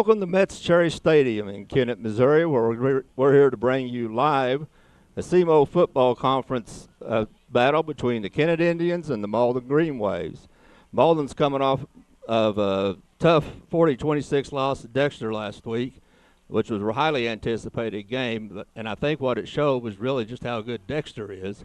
Welcome to Mets Cherry Stadium in Kennett, Missouri, where we're here to bring you live the SEMO Football Conference battle between the Kennett Indians and the Malden Green Waves. Malden's coming off of a tough 40-26 loss to Dexter last week, which was a highly anticipated game, and I think what it showed was really just how good Dexter is.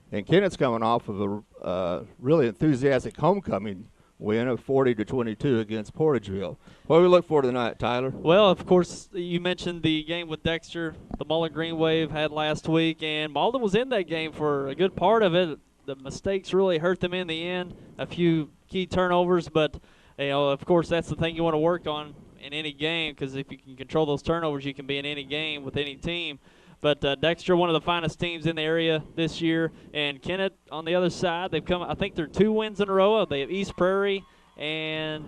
And Kennett's coming off of a really enthusiastic homecoming win of 40-22 against Portageville. What do we look for tonight, Tyler? Well, of course, you mentioned the game with Dexter, the Malden Green Wave had last week, and Malden was in that game for a good part of it. The mistakes really hurt them in the end, a few key turnovers, but of course, that's the thing you want to work on in any game, because if you can control those turnovers, you can be in any game with any team. But Dexter, one of the finest teams in the area this year, and Kennett on the other side, they've come. I think they're 2 wins in a row. They have East Prairie, and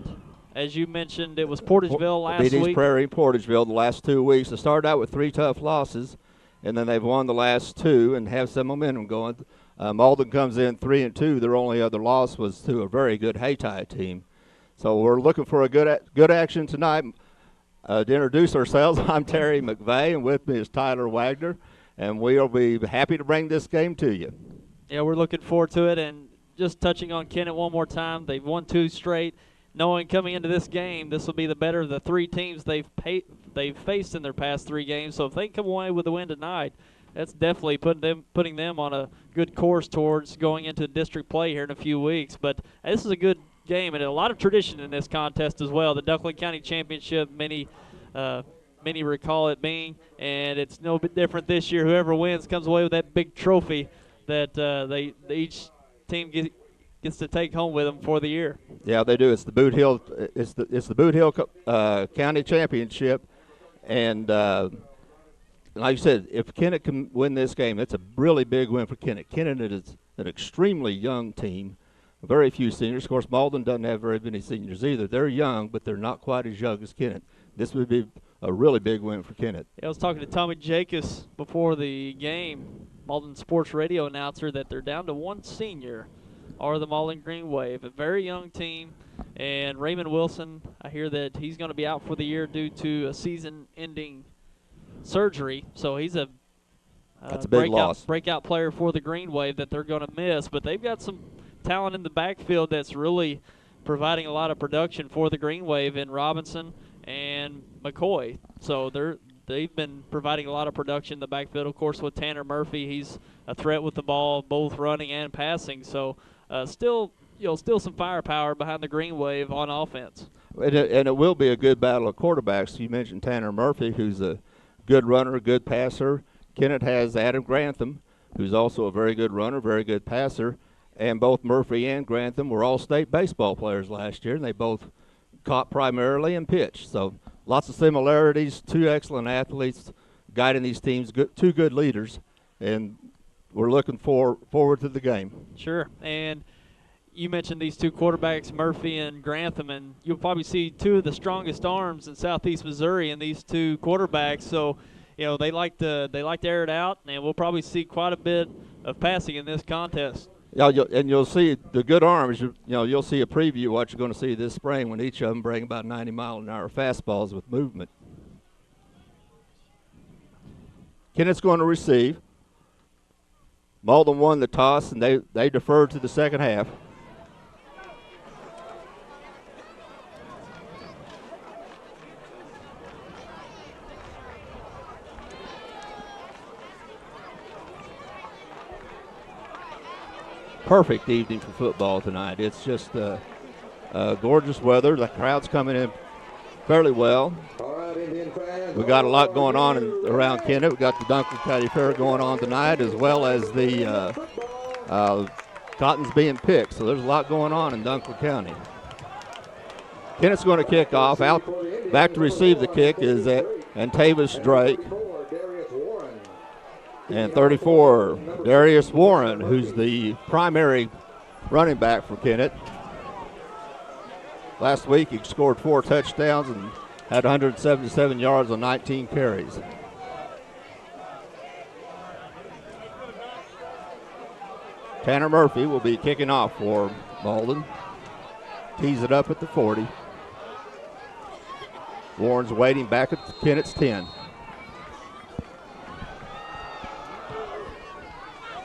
as you mentioned, it was Portageville last week. East Prairie and Portageville the last 2 weeks. They started out with 3 tough losses, and then they've won the last 2 and have some momentum going. Malden comes in 3-2. Their only other loss was to a very good Hayti team. So we're looking for a good action tonight. To introduce ourselves, I'm Terry McVeigh, and with me is Tyler Wagner, and we'll be happy to bring this game to you. Yeah, we're looking forward to it, and just touching on Kennett one more time, they've won 2 straight. Knowing coming into this game, this will be the better of the 3 teams they've faced in their past 3 games. So if they come away with a win tonight, that's definitely putting them on a good course towards going into district play here in a few weeks. But this is a good game, and a lot of tradition in this contest as well. The Duckling County Championship, many recall it being, and it's no bit different this year. Whoever wins comes away with that big trophy that each team gets to take home with them for the year. Yeah, they do. It's the Boot Hill. It's the Boot Hill County Championship, and like you said, if Kennett can win this game, it's a really big win for Kennett. Kennett is an extremely young team. Very few seniors. Of course, Malden doesn't have very many seniors either. They're young, but they're not quite as young as Kennett. This would be a really big win for Kennett. Yeah, I was talking to Tommy Jacobs before the game, Malden Sports Radio announcer, that they're down to 1 senior, or the Malden Green Wave, a very young team. And Raymond Wilson, I hear that he's going to be out for the year due to a season-ending surgery. So he's that's a big loss. Breakout player for the Green Wave that they're going to miss. But they've got some talent in the backfield that's really providing a lot of production for the Green Wave in Robinson and McCoy. So they've been providing a lot of production in the backfield. Of course, with Tanner Murphy, he's a threat with the ball, both running and passing. So still some firepower behind the Green Wave on offense. And it will be a good battle of quarterbacks. You mentioned Tanner Murphy, who's a good runner, good passer. Kennett has Adam Grantham, who's also a very good runner, very good passer. And both Murphy and Grantham were all-state baseball players last year, and they both caught primarily and pitched. So lots of similarities, 2 excellent athletes guiding these teams, 2 good leaders, and we're looking forward to the game. Sure, and you mentioned these 2 quarterbacks, Murphy and Grantham, and you'll probably see 2 of the strongest arms in southeast Missouri in these 2 quarterbacks. So, they like to air it out, and we'll probably see quite a bit of passing in this contest. Yeah, you'll see the good arms. You'll see a preview of what you're going to see this spring when each of them bring about 90-mile-an-hour fastballs with movement. Kennett's going to receive. Malden won the toss, and they deferred to the second half. Perfect evening for football tonight. It's just gorgeous weather. The crowd's coming in fairly well. We got a lot going on around Kennett. We got the Dunklin County Fair going on tonight, as well as the cottons being picked. So there's a lot going on in Dunklin County. Kennett's going to kick off. Out back to receive the kick is Antavis Drake. And 34, Darius Warren, who's the primary running back for Kennett. Last week he scored 4 touchdowns and had 177 yards on 19 carries. Tanner Murphy will be kicking off for Malden. Tees it up at the 40. Warren's waiting back at Kennett's 10.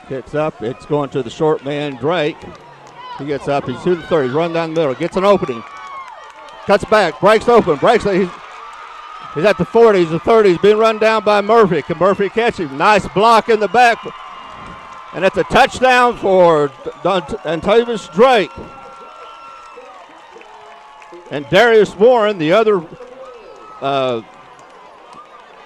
Kicks up. It's going to the short man, Drake. He gets up. He's to the 30. He's running down the middle. Gets an opening. Cuts back. Breaks open. He's at the 40s, the 30s. Being run down by Murphy. Can Murphy catch him? Nice block in the back. And it's a touchdown for Antavius Drake. And Darius Warren, the other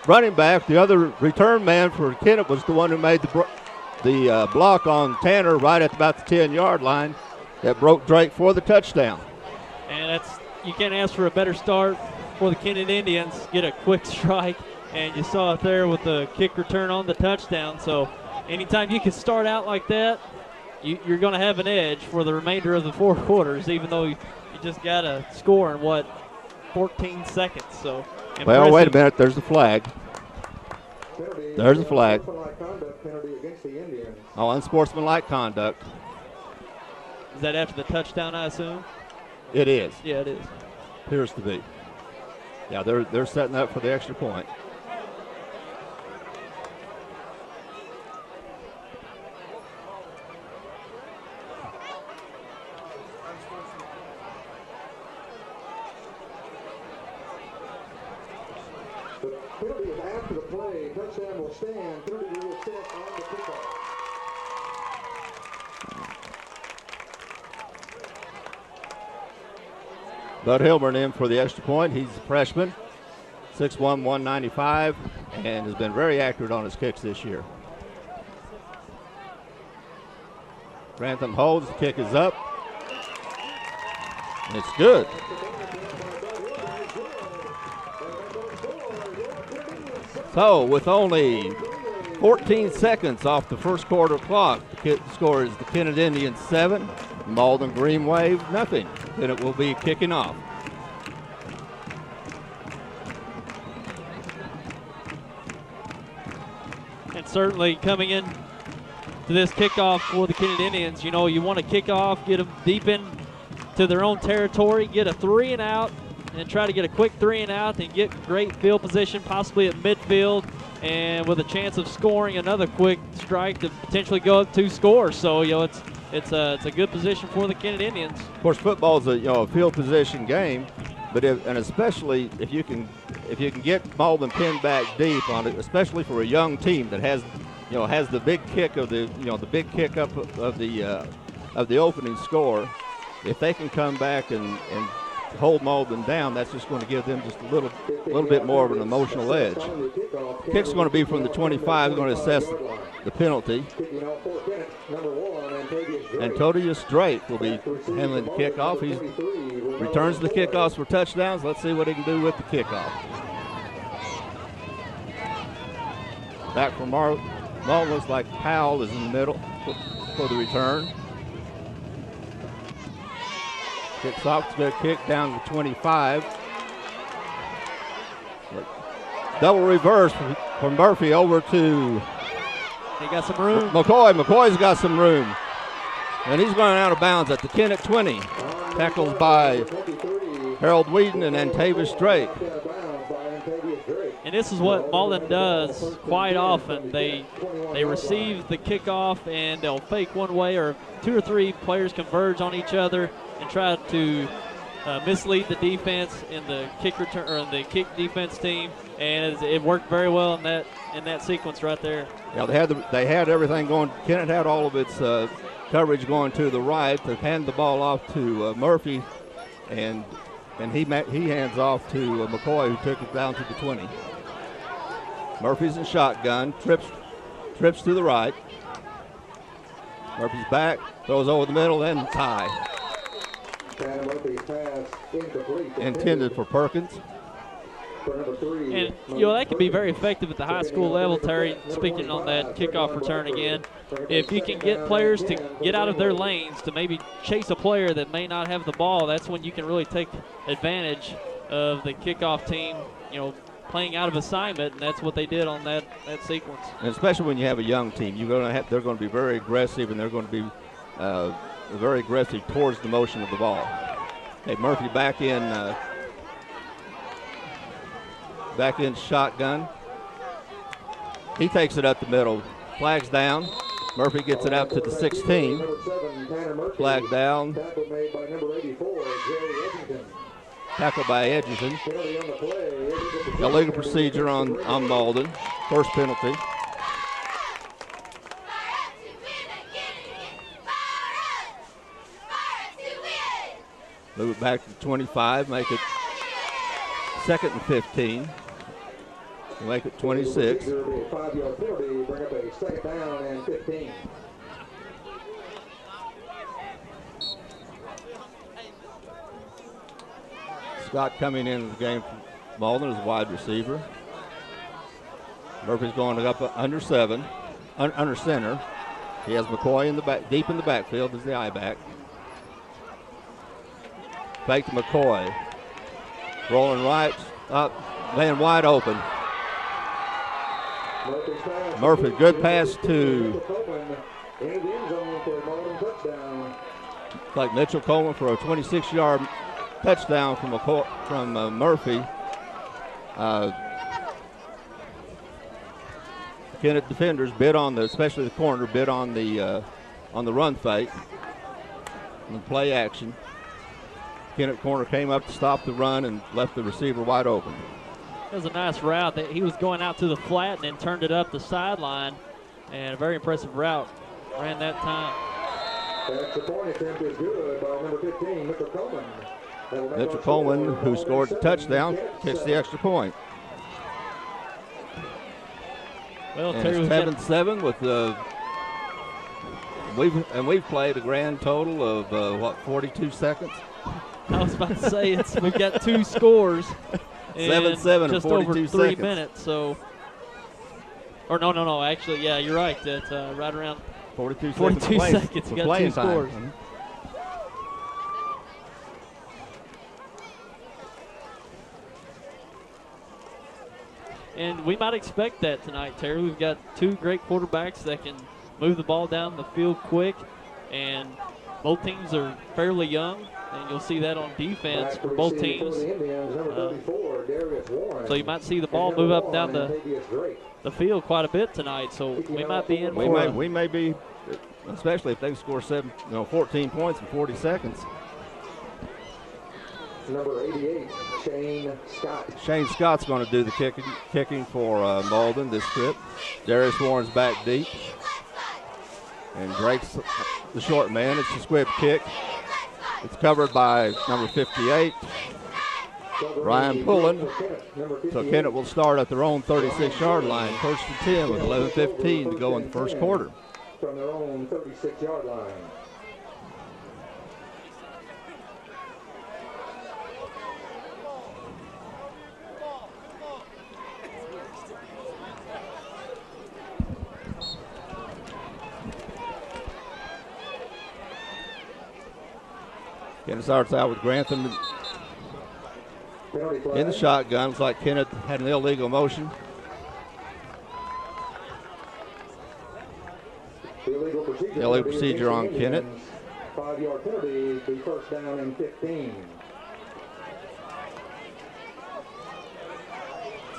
running back, the other return man for Kennett, was the one who made the block on Tanner right at about the 10-yard line that broke Drake for the touchdown. And you can't ask for a better start for the Kennett Indians. Get a quick strike, and you saw it there with the kick return on the touchdown. So anytime you can start out like that, you're going to have an edge for the remainder of the 4 quarters, even though you just got to score in, 14 seconds. So impressive. Well, wait a minute. There's the flag. There's the flag. Oh, unsportsmanlike conduct. Is that after the touchdown, I assume? It is. Yeah, it is. Appears to be. Yeah, they're setting up for the extra point. The penalty is after the play. Touchdown will stand. Penalty will sit on the kickoff. Bud Hilburn in for the extra point. He's a freshman, 6'1", 195, and has been very accurate on his kicks this year. Grantham holds. The kick is up. And it's good. So, with only 14 seconds off the first quarter clock, the score is the Kennett Indians 7, Malden Green Wave nothing. Then it will be kicking off. And certainly coming in to this kickoff for the Kennett Indians, you want to kick off, get them deep into their own territory, get a 3 and out, and try to get a quick 3 and out and get great field position, possibly at midfield, and with a chance of scoring another quick strike to potentially go up 2 scores. So it's a good position for the Kennett Indians. Of course, football is a field position game, but especially if you can get Malden pinned back deep on it, especially for a young team that has the big kick of the big kick up of the opening score. If they can come back and hold Malden down, that's just going to give them just a little bit more of an emotional edge. Kick's going to be from the 25. They're going to assess the penalty. Antavius Drake will be handling the kickoff. He returns the kickoffs for touchdowns. Let's see what he can do with the kickoff. Back from Malden, looks like Powell is in the middle for the return. Kicks off, it's going to kick down to 25. Double reverse from Murphy over to He got some room. McCoy. McCoy's got some room. And he's going out of bounds at the Kennett 20. Tackled by Harold Whedon and Antavius Drake. And this is what Malden does quite often. They receive the kickoff and they'll fake one way, or 2 or 3 players converge on each other and try to mislead the defense in the kick return or in the kick defense team, and it worked very well in that sequence right there. Yeah, they had everything going. Kennett had all of its coverage going to the right. They hand the ball off to Murphy, and he hands off to McCoy, who took it down to the 20. Murphy's in shotgun, trips to the right. Murphy's back, throws over the middle, and tie. Intended for Perkins. And, that can be very effective at the high school level, Terry, speaking on that kickoff return again. If you can get players to get out of their lanes to maybe chase a player that may not have the ball, that's when you can really take advantage of the kickoff team, playing out of assignment, and that's what they did on that sequence. And especially when you have a young team, they're going to be very aggressive, and they're going to be very aggressive towards the motion of the ball. Hey, Murphy back in back in shotgun. He takes it up the middle. Flag's down. Murphy gets it out to the 16. Flag down. Tackle made by number 84, Jerry Edgerton. Tackle by Edgerton. Penalty on the play. Illegal procedure on Malden. First penalty. Move it back to 25, make it 2nd and 15. Make it 26. 5-yard penalty, bring up a 2nd down and 15. Scott coming into the game from Malden as wide receiver. Murphy's going up under 7, under center. He has McCoy in the back, deep in the backfield as the I-back. Fake to McCoy. Rolling right, up, man wide open. Murphy, good pass to like Mitchell Coleman for a 26-yard touchdown from Murphy. Kennett defenders bid on especially the corner, bid on the run fake and play action. Kennett corner came up to stop the run and left the receiver wide open. It was a nice route. He was going out to the flat and then turned it up the sideline, and a very impressive route. Ran that time. The extra point attempt is good by number 15, Mitchell Coleman. Mitchell Coleman, who scored the touchdown, kicks the extra point. Well, and Terry, it's 7-7 with we've played a grand total of 42 seconds. I was about to say we've got 2 scores. 7-7 just in 42 over 3 seconds. minutes. So, or no. Actually, yeah, you're right. That's right around 42 seconds. You got 2 scores. And we might expect that tonight, Terry. We've got 2 great quarterbacks that can move the ball down the field quick, and both teams are fairly young, and you'll see that on defense for both teams. So you might see the ball move up and down the field quite a bit tonight. So we might be in for we may be, especially if they score 14 points in 40 seconds. Number 88, Shane Scott. Shane Scott's going to do the kicking for Malden this trip. Darius Warren's back deep. And Drake's the short man. It's a squib kick. It's covered by number 58, Ryan Pullen. So Kennett will start at their own 36-yard line, 1st and 10 with 11:15 to go in the first quarter. From their own 36-yard line. Kennett starts out with Grantham in the shotgun. Looks like Kennett had an illegal motion. Illegal procedure on Kennett. 5-yard penalty, be 1st down and 15.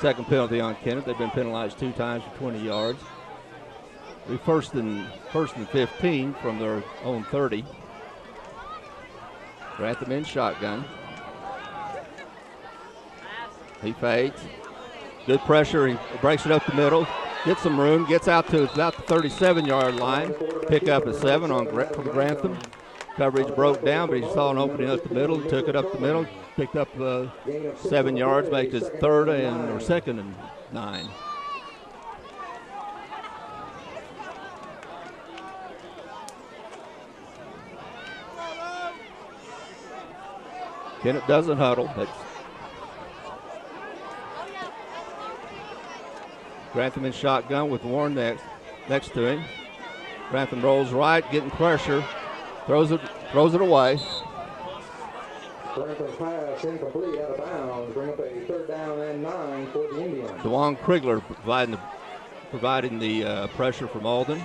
Second penalty on Kennett. They've been penalized 2 times for 20 yards. Be first and 15 from their own 30. Grantham in shotgun. He fades. Good pressure. He breaks it up the middle. Gets some room. Gets out to about the 37-yard line. Pick up at 7 from Grantham. Coverage broke down, but he saw an opening up the middle. Took it up the middle. Picked up 7 yards. Makes it 2nd and 9. Kennett doesn't huddle. Grantham in shotgun with Warren next to him. Grantham rolls right, getting pressure, throws it away. Grantham's pass incomplete, out of bounds. Bring up a 3rd down and 9 for the Indians. DeJuan Krigler providing the pressure for Malden.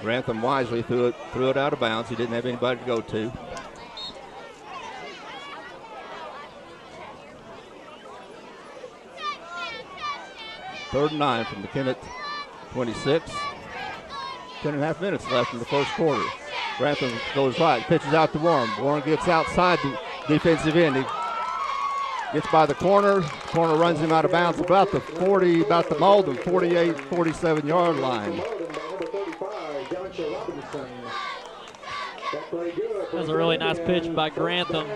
Grantham wisely threw it out of bounds. He didn't have anybody to go to. 3rd and 9 from the Kennett 26. 10.5 minutes left in the first quarter. Grantham goes right, pitches out to Warren. Warren gets outside the defensive end. He gets by the corner. Corner runs him out of bounds about the Malden 48, 47-yard line. That was a really nice pitch by Grantham.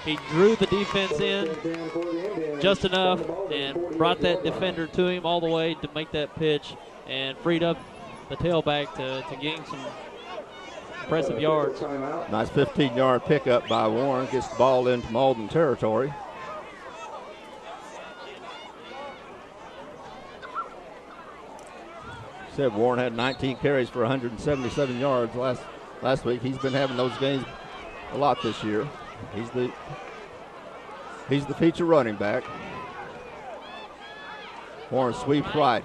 He drew the defense in just enough and brought that defender to him all the way to make that pitch and freed up the tailback to gain some impressive yards. Nice 15-yard pickup by Warren. Gets the ball into Malden territory. Said Warren had 19 carries for 177 yards last week. He's been having those games a lot this year. He's the feature running back. Warren sweeps right.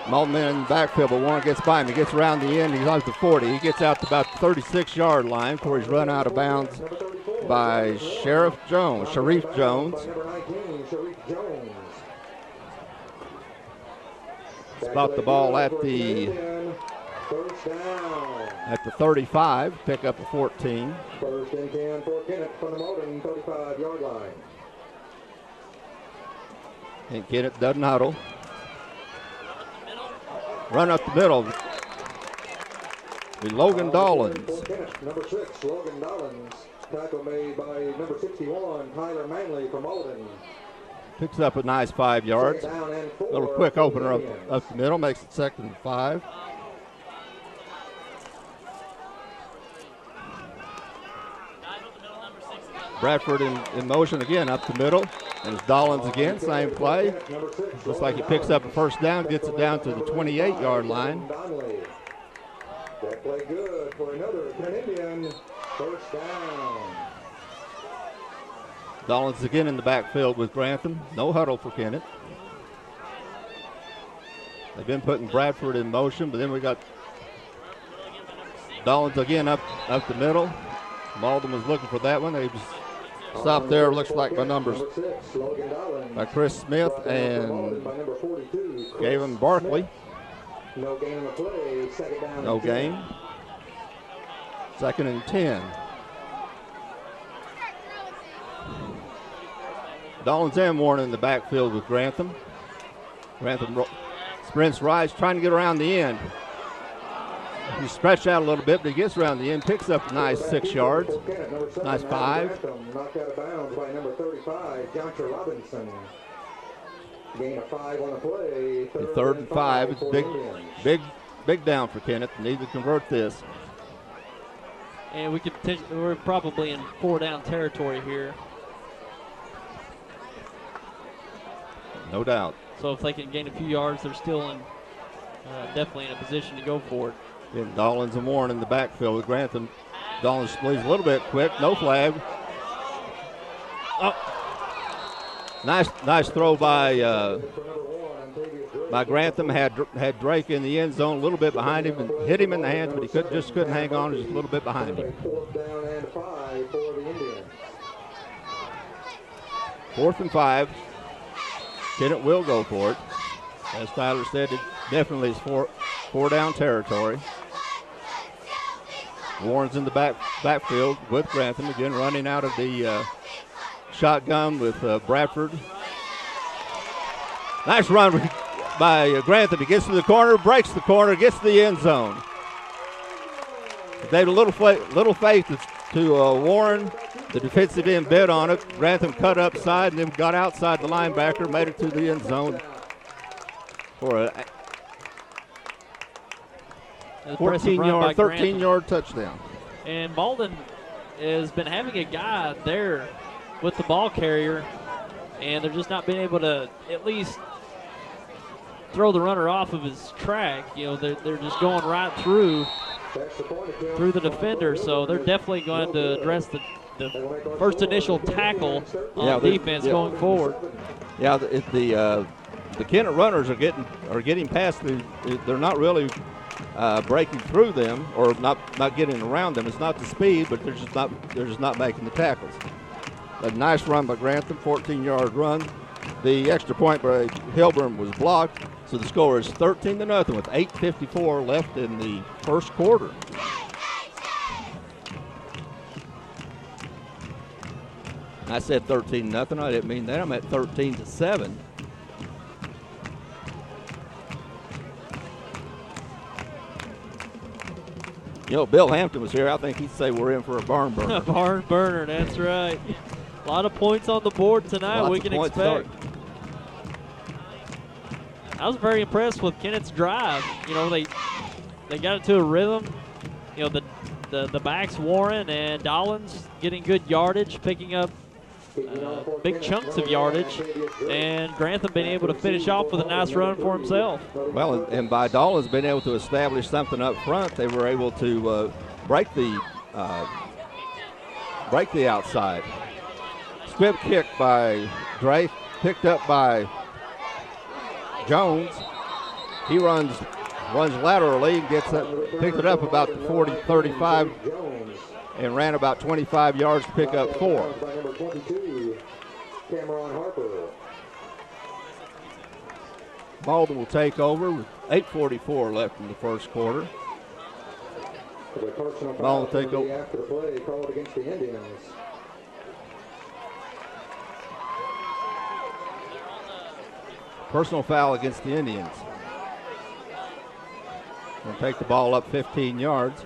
Malden in the backfield, but Warren gets by him. He gets around the end. He's out to 40. He gets out to about the 36-yard line before he's run out of bounds by Sharif Jones. Spot the ball at the 35. Pick up a 14. 1st and 10 for Kennett from the Malden 35-yard line. And Kennett doesn't huddle. Run up the middle. Logan Dollins. Number 6, Logan Dollins. Tackle made by number 61, Tyler Manley from Malden. Picks up a nice 5 yards. Little quick opener up the middle. Makes it 2nd and 5. Bradford in motion again up the middle. And it's Dollins again, same play. Looks like he picks up a 1st down, gets it down to the 28-yard line. That play good for another Kennett Indian 1st down. Dollins again in the backfield with Grantham. No huddle for Kennett. They've been putting Bradford in motion, but then we got Dollins again up the middle. Malden was looking for that one. They just stopped there, looks like by numbers by Chris Smith and Gavin Barkley. No gain on the play. 2nd down. No gain. 2nd and 10. Dollins and Warren in the backfield with Grantham. Grantham sprints right, trying to get around the end. He stretched out a little bit, but he gets around the end, picks up a nice 6 yards. Nice 5. Knocked out of bounds by number 35, Joshua Robinson. Gain of 5 on the play. 3rd and 5. It's big down for Kennett. Need to convert this. And we're probably in 4-down territory here. No doubt. So if they can gain a few yards, they're still definitely in a position to go for it. And Dollins and Warren in the backfield with Grantham. Dollins leaves a little bit quick. No flag. Oh. Nice throw by Grantham. Had Drake in the end zone a little bit behind him and hit him in the hands, but he couldn't hang on, just a little bit behind him. 4th down and 5 for the Indians. 4th and 5. Kennett will go for it. As Tyler said, it definitely is 4-down territory. Warren's in the backfield with Grantham again, running out of the shotgun with Bradford. Nice run by Grantham. He gets to the corner, breaks the corner, gets to the end zone. They had a little faith to Warren. The defensive end bet on it. Grantham cut upside and then got outside the linebacker, made it to the end zone for a 13-yard touchdown. And Malden has been having a guy there with the ball carrier, and they're just not being able to at least throw the runner off of his track. You know, they're just going right through the defender, so they're definitely going to address the first initial tackle on defense going forward. Yeah, the Kennett runners are getting past they're not really breaking through them or not getting around them. It's not the speed, but they're just not making the tackles. A nice run by Grantham, 14-yard run. The extra point by Hilburn was blocked, so the score is 13-0 with 8:54 left in the first quarter. I said 13-0. I didn't mean that. I'm at 13-7. You know, Bill Hampton was here. I think he'd say we're in for a barn burner. A barn burner, that's right. A lot of points on the board tonight. We can expect. I was very impressed with Kennett's drive. You know, they got into a rhythm. You know, the backs, Warren and Dollins, getting good yardage, picking up big chunks of yardage, and Grantham being able to finish off with a nice run for himself. Well, and by Dollins being able to establish something up front, they were able to break the outside. Squib kick by Drake, picked up by Jones. He runs laterally, picked it up about 40-35, and ran about 25 yards to pick up 4. Malden will take over with 8:44 left in the first quarter. Malden will take over. After the play called against the Indians. Personal foul against the Indians. We'll take the ball up 15 yards.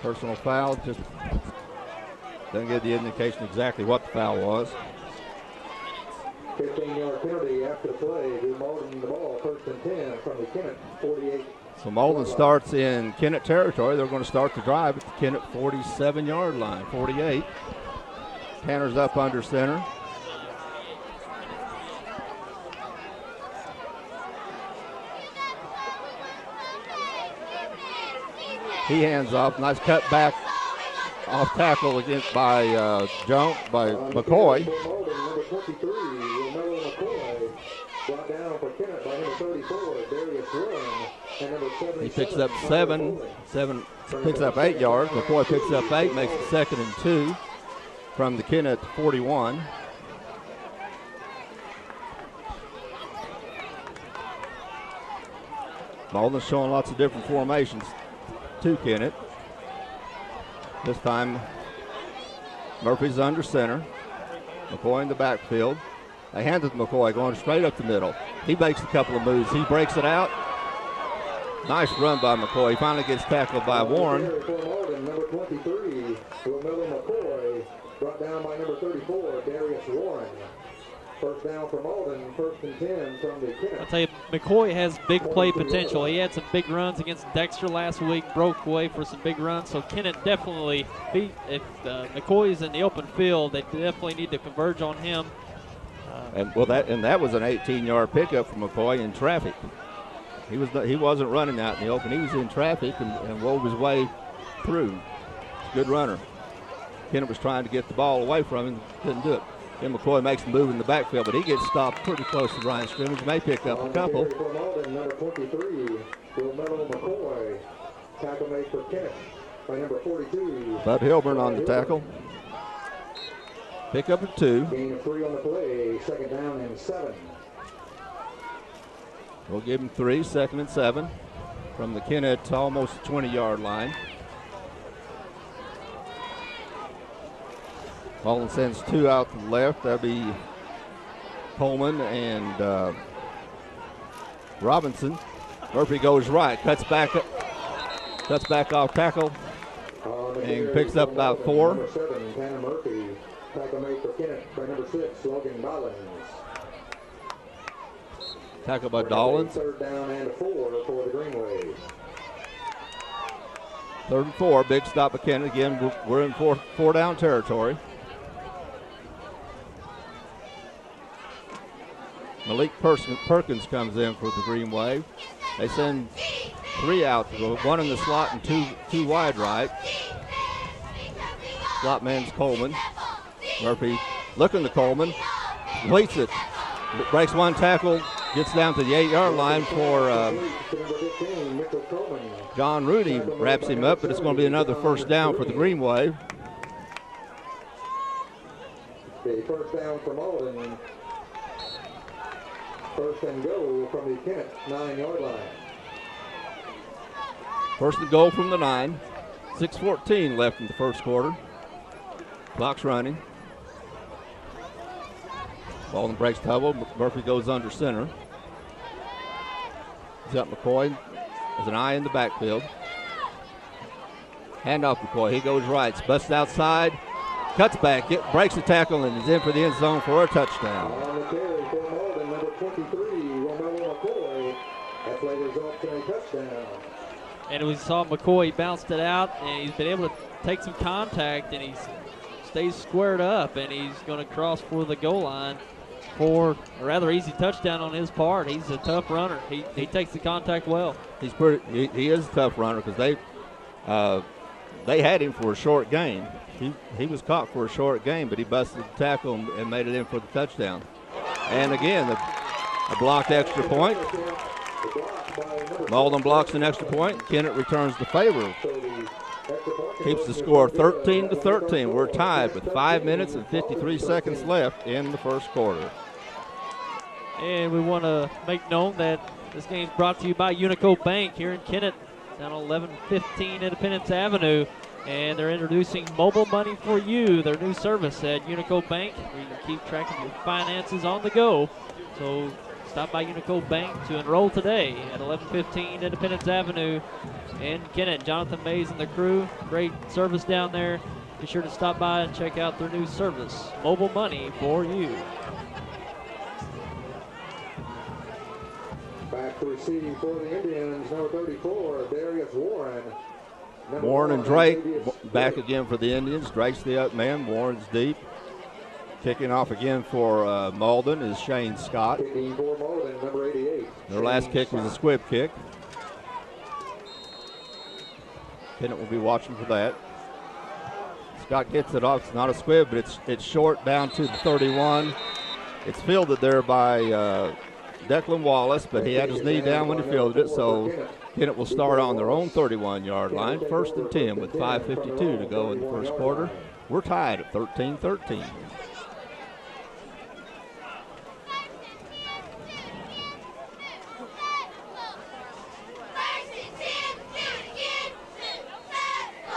Personal foul, just doesn't give the indication exactly what the foul was. 15-yard penalty after the play. Give Malden the ball, 1st and 10 from the Kennett 48. So Malden starts in Kennett territory. They're going to start the drive at the Kennett 47-yard line, 48. Tanner's up under center. He hands off. Nice cut back off tackle against by McCoy. Number 23, Romelo McCoy. Brought down for Kennett by number 34, Darius Warren. And number 77. He picks up picks up 8 yards. McCoy picks up 8, makes it 2nd and 2 from the Kennett 41. Malden's showing lots of different formations to Kennett. This time Murphy's under center. McCoy in the backfield. They hand it to McCoy going straight up the middle. He makes a couple of moves. He breaks it out. Nice run by McCoy. He finally gets tackled by Warren. Number 23, Romelo McCoy, brought down by number 34, Darius Warren. First down for Malden, 1st and 10 from the Kennett. I'll tell you, McCoy has big play potential. He had some big runs against Dexter last week, broke away for some big runs. So Kennett definitely, if McCoy's in the open field, they definitely need to converge on him. And that was an 18-yard pickup from McCoy in traffic. He wasn't running out in the open. He was in traffic and wove his way through. Good runner. Kennett was trying to get the ball away from him, couldn't do it. Then McCoy makes a move in the backfield, but he gets stopped pretty close to the line of scrimmage. May pick up a couple. Number 23, Romelo McCoy. Tackle made for Kennett by number 42. Bud Hilburn on the tackle. Pick up at 2. Gain of 3 on the play. 2nd down and 7. We'll give him 3, 2nd and 7 from the Kennett almost 20-yard line. Malden sends 2 out to the left. That'll be Coleman and Robinson. Murphy goes right, cuts back off tackle, and picks up about 4. Number 7, Tanner Murphy. Tackle made for Kennett by number 6, Logan Dollins. Tackle by Dollins. 3rd down and 4 for the Greenway. 3rd and 4, big stop by Kennett. Again, we're in four down territory. Malik Perkins comes in for the Green Wave. They send 3 out, 1 in the slot and two wide right. Slot man's Coleman. Murphy looking to Coleman, completes it, breaks 1 tackle Gets down to the 8-yard line for John Rudy, wraps him up, but it's going to be another first down for the Green Wave. The first down for Malden. First and goal from the Kennett 9-yard line. First and goal from the 9. 6:14 left in the first quarter. Clock's running. Malden breaks the huddle. Murphy goes under center. He's got McCoy. There's an eye in the backfield. Handoff McCoy. He goes right. Busts outside. Cuts back. Breaks the tackle and is in for the end zone for a touchdown. On the carry for Malden, number 23, Romelo McCoy. That play results in a touchdown. And we saw McCoy bounced it out, and he's been able to take some contact, and he stays squared up, and he's going to cross for the goal line for a rather easy touchdown on his part. He's a tough runner. He takes the contact well. He is a tough runner because they had him for a short game. He was caught for a short game, but he busted the tackle and made it in for the touchdown. And again, a blocked extra point. Malden blocks an extra point. Kennett returns the favor. Keeps the score 13-13. We're tied with 5 minutes and 53 seconds left in the first quarter. And we want to make known that this game is brought to you by Unico Bank here in Kennett, down on 1115 Independence Avenue. And they're introducing Mobile Money for You, their new service at Unico Bank, where you can keep track of your finances on the go. So stop by Unico Bank to enroll today at 1115 Independence Avenue in Kennett. Jonathan Mays and the crew, great service down there. Be sure to stop by and check out their new service, Mobile Money for You. Back to receiving for the Indians, number 34, Darius Warren. Warren and Drake back again for the Indians. Drake's the up man. Warren's deep. Kicking off again for Malden is Shane Scott. Kicking for Malden, number 88. Their last kick was a squib kick. Kennett will be watching for that. Scott gets it off. It's not a squib, but it's short down to the 31. It's fielded there by Declan Wallace, but he had his knee down when he fielded it, so Kennett will start on their own 31-yard line. First and 10 with 5:52 to go in the first quarter. We're tied at 13-13.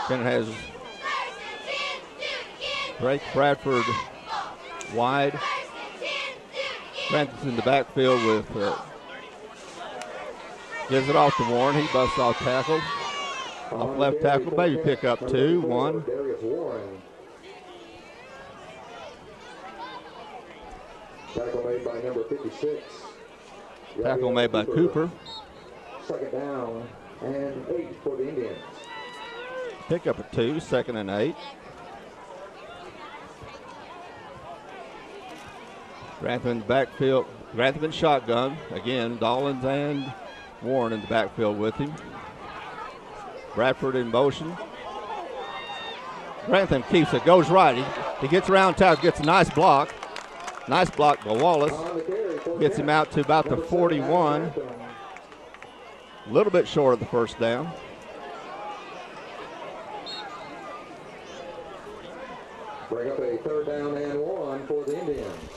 Kennett has Drake Bradford wide. Francis in the backfield with gives it off to Warren. He busts off tackle. Off left tackle. Maybe pick up 2, 1. Tackle made by number 56. Tackle made by Cooper. Second down and 8 for the Indians. Pick up a 2, second and 8. Grantham in the backfield. Grantham in shotgun. Again, Dollins and Warren in the backfield with him. Bradford in motion. Grantham keeps it, goes right. He gets around tackle, gets a nice block. Nice block by Wallace. Gets him out to about the 41. A little bit short of the first down. Bring up a third down and 1 for the Indians.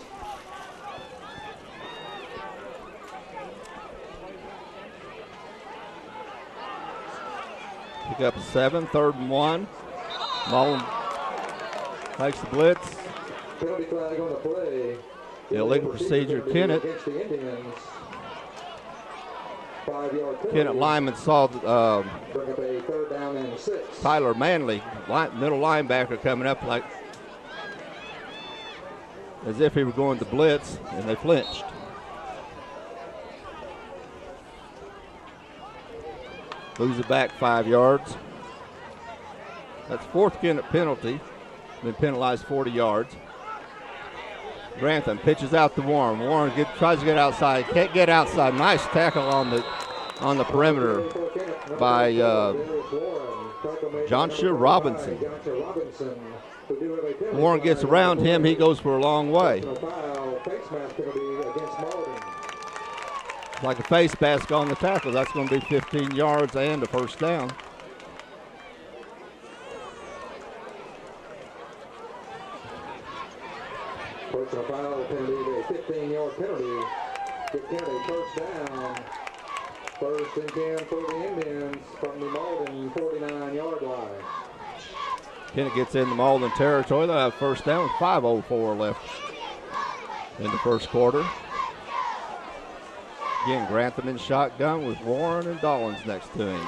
Pick up a 7, third and 1. Malden takes the blitz. Penalty flag on the play. Illegal procedure, Kennett. Against the Indians. 5-yard penalty. Kennett lineman saw Bring up a third down and 6. Tyler Manley, middle linebacker, coming up like as if he were going to blitz, and they flinched. Moves it back 5 yards. That's fourth Kennett penalty. Been penalized 40 yards. Grantham pitches out to Warren. Warren tries to get outside. Can't get outside. Nice tackle on the perimeter by Joshua Robinson. Warren gets around him. He goes for a long way. Like a face mask on the tackle. That's going to be 15 yards and a first down. Personal foul penalty, a 15-yard penalty. Give Kennett a first down. First and 10 for the Indians from the Malden 49-yard line. Kennett gets in the Malden territory. They'll have first down with 5:04 left in the first quarter. Again, Grantham in shotgun with Warren and Dollins next to him.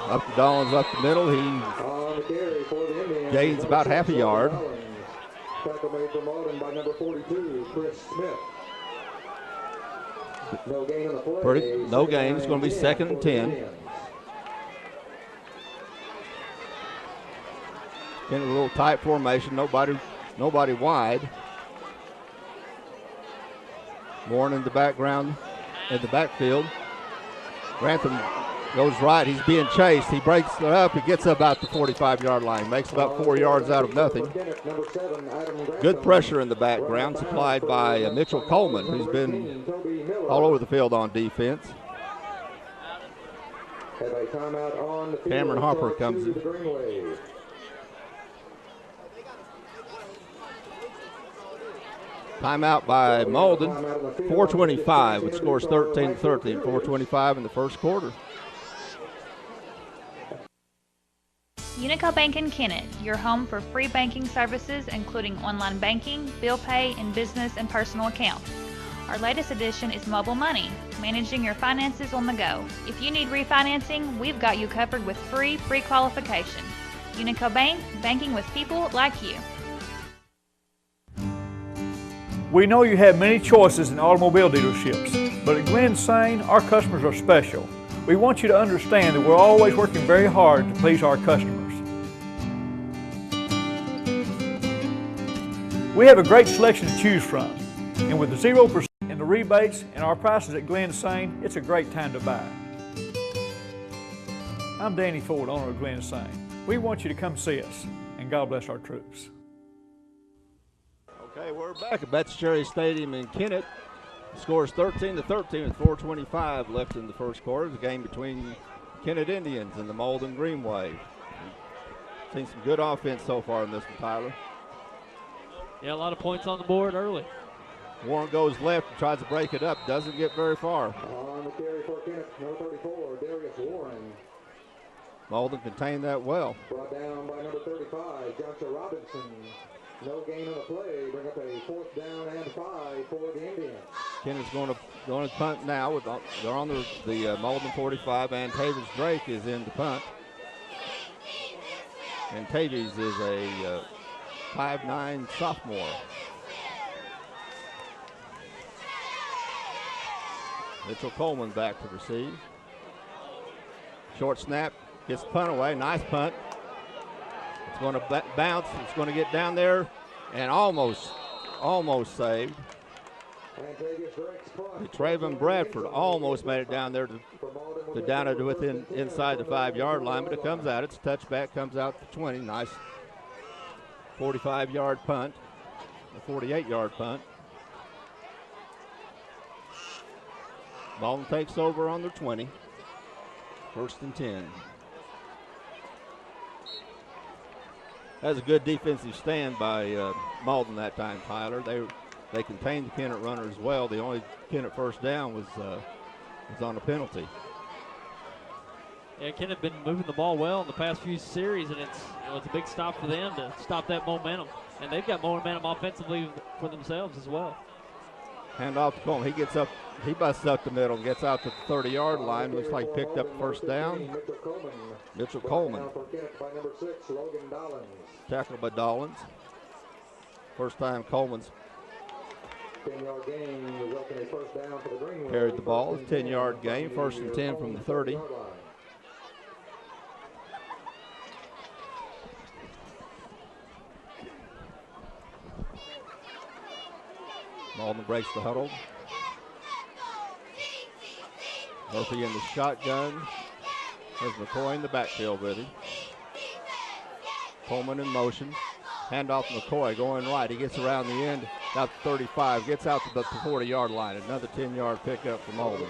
Up to Dollins up the middle. He On the carry for the Indians, gains about half a yard. Dollins. Tackle made for Malden by number 42, Chris Smith. No gain on the play. No gain. It's going to be second and 10. In a little tight formation, nobody wide. Warren in the background, in the backfield. Grantham goes right. He's being chased. He breaks it up. He gets about the 45-yard line. Makes about 4 yards out of nothing. Good pressure in the background, supplied by Mitchell Coleman, who's been all over the field on defense. Cameron Harper comes in. Timeout by Malden, 4:25, which scores 13-13, 4:25 in the first quarter. Unico Bank in Kennett, your home for free banking services including online banking, bill pay, and business and personal accounts. Our latest addition is mobile money, managing your finances on the go. If you need refinancing, we've got you covered with free pre-qualification. Unico Bank, banking with people like you. We know you have many choices in automobile dealerships, but at Glen Sain, our customers are special. We want you to understand that we're always working very hard to please our customers. We have a great selection to choose from, and with the 0% in the rebates and our prices at Glen Sain, it's a great time to buy. I'm Danny Ford, owner of Glen Sain. We want you to come see us, and God bless our troops. Okay, we're back at Betts Cherry Stadium in Kennett. The score is 13-13 with 4:25 left in the first quarter. The game between Kennett Indians and the Malden Green Wave. Seen some good offense so far in this one, Tyler. Yeah, a lot of points on the board early. Warren goes left and tries to break it up. Doesn't get very far. On the carry for Kennett, number 34, Darius Warren. Malden contained that well. Brought down by number 35, Joshua Robinson. No gain on the play. Bring up a fourth down and 5 for the Indians. Kennett's going to punt now. They're on the Malden 45, and Tavis Drake is in to punt. And Tavis is a 5'9" sophomore. Mitchell Coleman back to receive. Short snap, gets the punt away. Nice punt. It's going to bounce. It's going to get down there and almost saved. Traven Bradford almost made it down there to down it within inside the 5-yard line, but it comes out. It's a touchback, comes out to 20. Nice 45-yard punt, a 48-yard punt. Malden takes over on their 20. First and 10. That was a good defensive stand by Malden that time, Tyler. They contained the Kennett runner as well. The only Kennett first down was on a penalty. Yeah, Kennett been moving the ball well in the past few series, and it's a big stop for them to stop that momentum. And they've got momentum offensively for themselves as well. Hand off to Coleman. He gets up. He busts up the middle, gets out to the 30-yard line. Looks like picked up first down. Mitchell Coleman. Tackled by Dollins. First time Coleman's carried the ball. 10-yard gain. First and 10 from the 30. Malden breaks the huddle. Murphy in the shotgun. There's McCoy in the backfield with him. Coleman in motion. Handoff to McCoy going right. He gets around the end Out to 35, gets out to the 40-yard line. Another 10-yard pickup for Malden.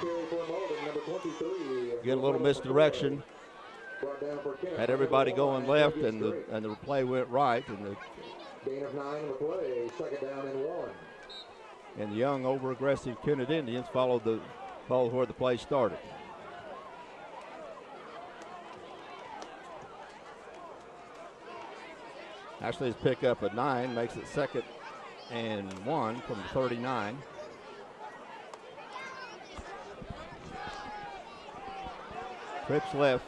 Get a little misdirection. Had everybody going left, and the play went right. And gain of 9 on the play, second down and 1. And the young, over-aggressive Kennett Indians followed where the play started. Ashley's pickup at 9 makes it second and 1 from the 39. Trips left.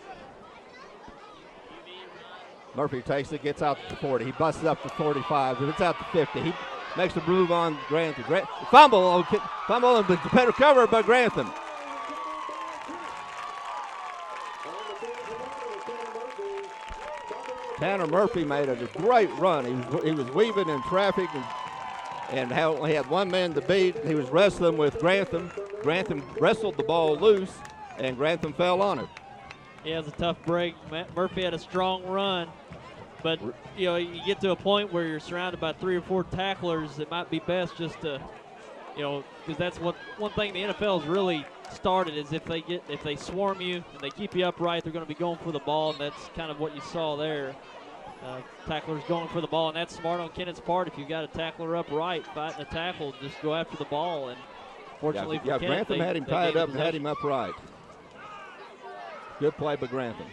Murphy takes it, gets out to the 40. He busts it up to 45, but it's out to 50. He makes a move on Grantham. Fumble, but better cover by Grantham. Tanner Murphy made a great run. He was weaving in traffic and only had one man to beat. He was wrestling with Grantham. Grantham wrestled the ball loose, and Grantham fell on it. Yeah, it was a tough break. Murphy had a strong run, but you get to a point where you're surrounded by 3 or 4 tacklers. It might be best just to, because that's one thing the NFL has really started is if they swarm you and they keep you upright, they're going to be going for the ball, and that's kind of what you saw there. Tacklers going for the ball, and that's smart on Kennett's part. If you've got a tackler upright fighting a tackle, just go after the ball. And fortunately for Kennett, Grantham had him tied up and had him upright. Good play by Grantham.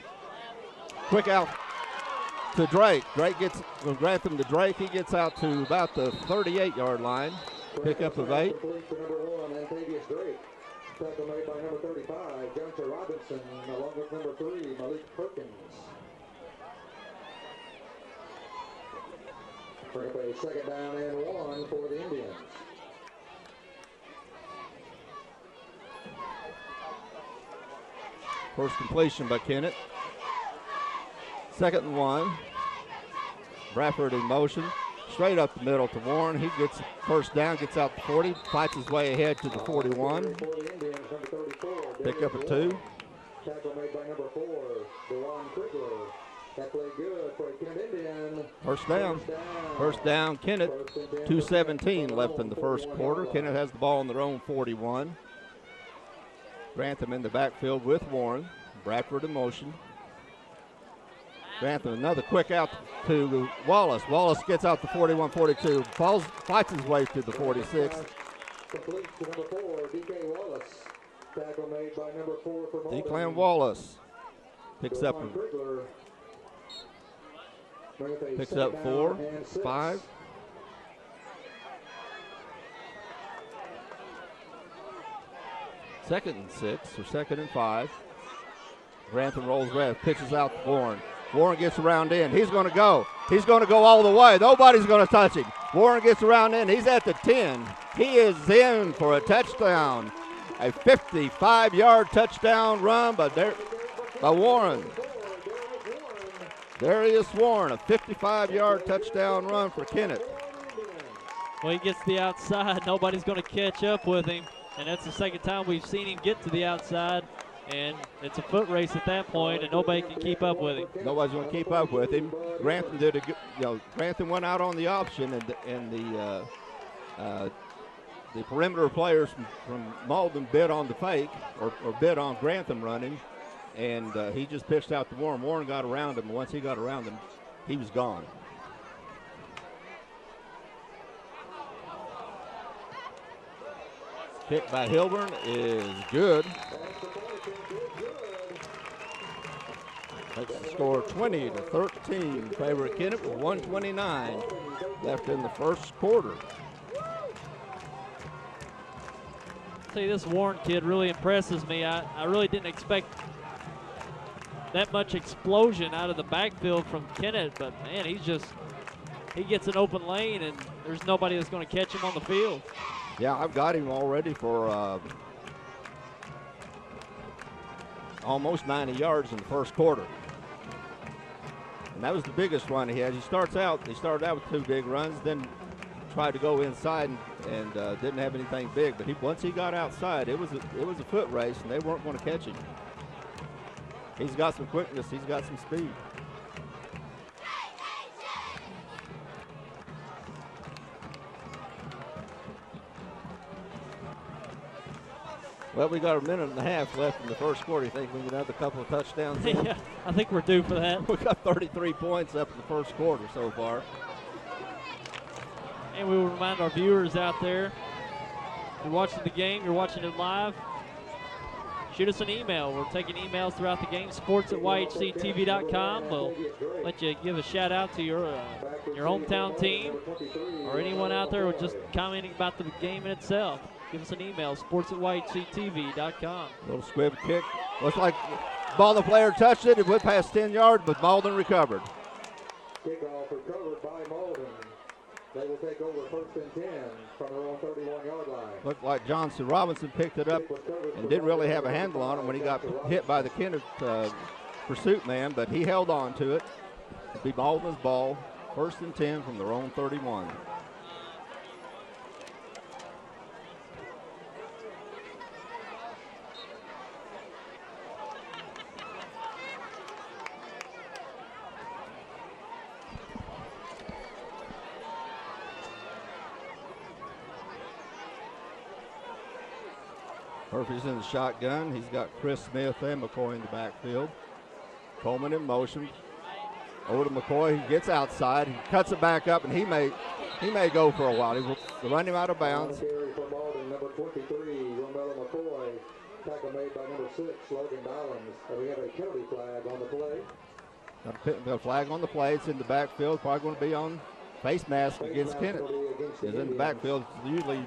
Quick out to Drake. Drake gets from Grantham to Drake. He gets out to about the 38-yard line. Pickup of 8. Tackle made by number 35, Gunter Robinson, along with number 3, Malik Perkins. Bring up a second down and 1 for the Indians. First completion by Kennett. Second and 1. Bradford in motion. Straight up the middle to Warren. He gets first down, gets out to 40, fights his way ahead to the 41. Pick up a 2. Tackle made by number 4, Dewan Krigler. That played good for a Kennett Indian. First down. First down, Kennett. 2:17 left in the first quarter. Kennett has the ball on their own 41. Grantham in the backfield with Warren. Bradford in motion. Grantham, another quick out to Wallace. Wallace gets out to 41-42. Fights his way to the 46. Complete to number 4, D.K. Wallace. Tackle made by number 4 for Malden. Declan Wallace picks up 4, 5. Second and 6 or second and 5. Grantham rolls left, pitches out to Warren. Warren gets around in. He's going to go. He's going to go all the way. Nobody's going to touch him. Warren gets around in. He's at the 10. He is in for a touchdown. A 55-yard touchdown run by Warren. Darius Warren, a 55-yard touchdown run for Kennett. Well, he gets the outside. Nobody's going to catch up with him. And that's the second time we've seen him get to the outside. And it's a foot race at that point, and nobody can keep up with him. Nobody's going to keep up with him. Grantham did a good, Grantham went out on the option, and the perimeter players from Malden bid on the fake or bid on Grantham running, and he just pitched out to Warren. Warren got around him, and once he got around him, he was gone. Kick by Hilburn is good. Makes the score 20-13 favor of Kennett with 1:29 left in the first quarter. See, this Warren kid really impresses me. I really didn't expect that much explosion out of the backfield from Kennett, but man, he gets an open lane and there's nobody that's going to catch him on the field. Yeah, I've got him already for almost 90 yards in the first quarter. And that was the biggest run he has. He started out with 2 big runs, then tried to go inside and didn't have anything big. But once he got outside, it was a foot race, and they weren't going to catch him. He's got some quickness. He's got some speed. Well, we got a minute and a half left in the first quarter. You think we can get another couple of touchdowns? Yeah, I think we're due for that. We got 33 points up in the first quarter so far. And we will remind our viewers out there, if you're watching the game, you're watching it live, shoot us an email. We're taking emails throughout the game, sports@yhctv.com. We'll let you give a shout out to your hometown team or anyone out there who just commenting about the game in itself. Give us an email, sports@yhctv.com. Little squib kick. Looks like ball the player touched it. It went past 10 yards, but Malden recovered. Kickoff recovered by Malden. They will take over 1st and 10 from their own 31-yard line. Looked like Johnson Robinson picked it up and didn't really have a handle on it when he got hit by the Kennett pursuit man, but he held on to it. It'll be Malden's ball, 1st and 10 from their own 31. Murphy's in the shotgun. He's got Chris Smith and McCoy in the backfield. Coleman in motion. Over to McCoy. He gets outside. He cuts it back up, and he may go for a while. He will run him out of bounds. Carry for Malden, number 23, Romelo McCoy. Tackle made by number 6, Logan Dollins. And we have a penalty flag on the play. A flag on the play. It's in the backfield. Probably going to be on face mask against Kennett. It's in the backfield. Usually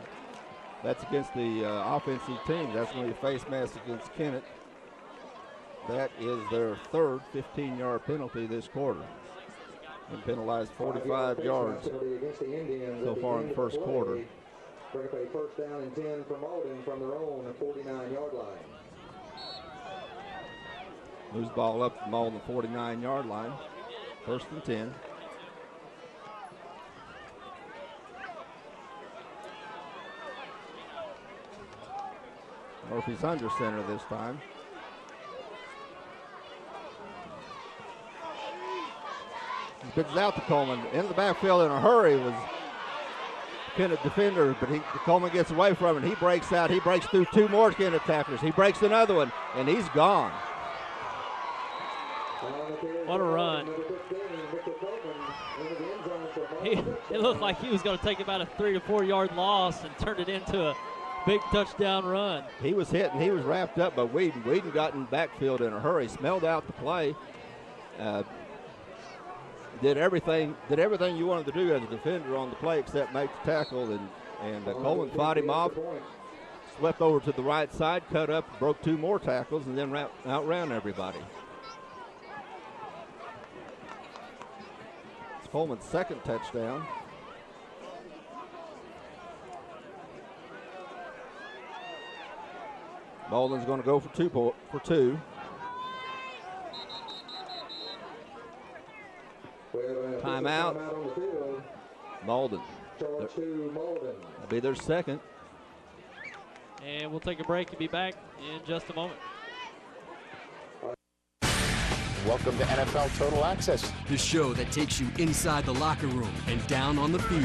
that's against the offensive team. That's going to be face mask against Kennett. That is their third 15-yard penalty this quarter. And penalized 45 yards so far in the first quarter. Bring up a 1st down and 10 for Malden from their own 49-yard line. Moves ball up to Malden 49-yard line. 1st and 10. Murphy's under center this time. He pitches out to Coleman. In the backfield in a hurry was Kennett defender, but Coleman gets away from it. He breaks out. He breaks through 2 more Kennett tacklers. He breaks another one, and he's gone. What a run. It looked like he was going to take about a 3 to 4 yard loss and turn it into a big touchdown run. He was hit and he was wrapped up by Whedon. Whedon got in backfield in a hurry, smelled out the play, did everything you wanted to do as a defender on the play except make the tackle, and Coleman fought him off, swept over to the right side, cut up, broke 2 more tackles, and then outran everybody. It's Coleman's second touchdown. Malden's going to go for two. Timeout. Malden. That'll be their second. And we'll take a break and be back in just a moment. Welcome to NFL Total Access, the show that takes you inside the locker room and down on the field.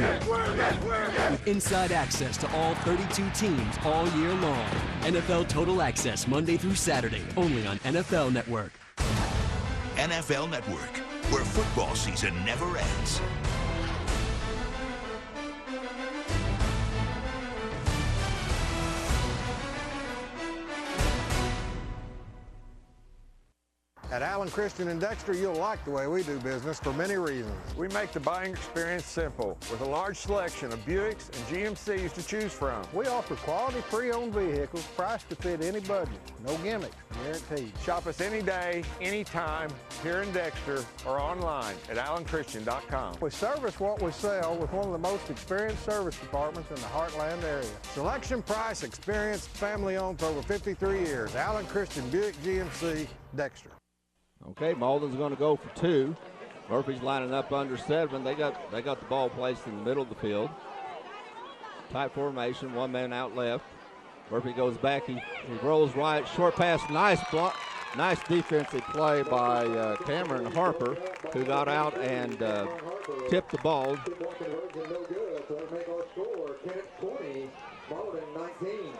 With inside access to all 32 teams all year long. NFL Total Access, Monday through Saturday, only on NFL Network. NFL Network, where football season never ends. At Allen Christian and Dexter, you'll like the way we do business for many reasons. We make the buying experience simple with a large selection of Buicks and GMCs to choose from. We offer quality pre-owned vehicles priced to fit any budget. No gimmicks, guaranteed. Shop us any day, anytime, here in Dexter or online at allenchristian.com. We service what we sell with one of the most experienced service departments in the Heartland area. Selection, price, experience, family owned for over 53 years. Allen Christian Buick GMC, Dexter. Okay, Malden's going to go for 2. Murphy's lining up under 7. They got the ball placed in the middle of the field. Tight formation, 1 man out left. Murphy goes back. He rolls right. Short pass. Nice defensive play by Cameron Harper, who got out and tipped the ball. score, Kennett 20, Malden 19.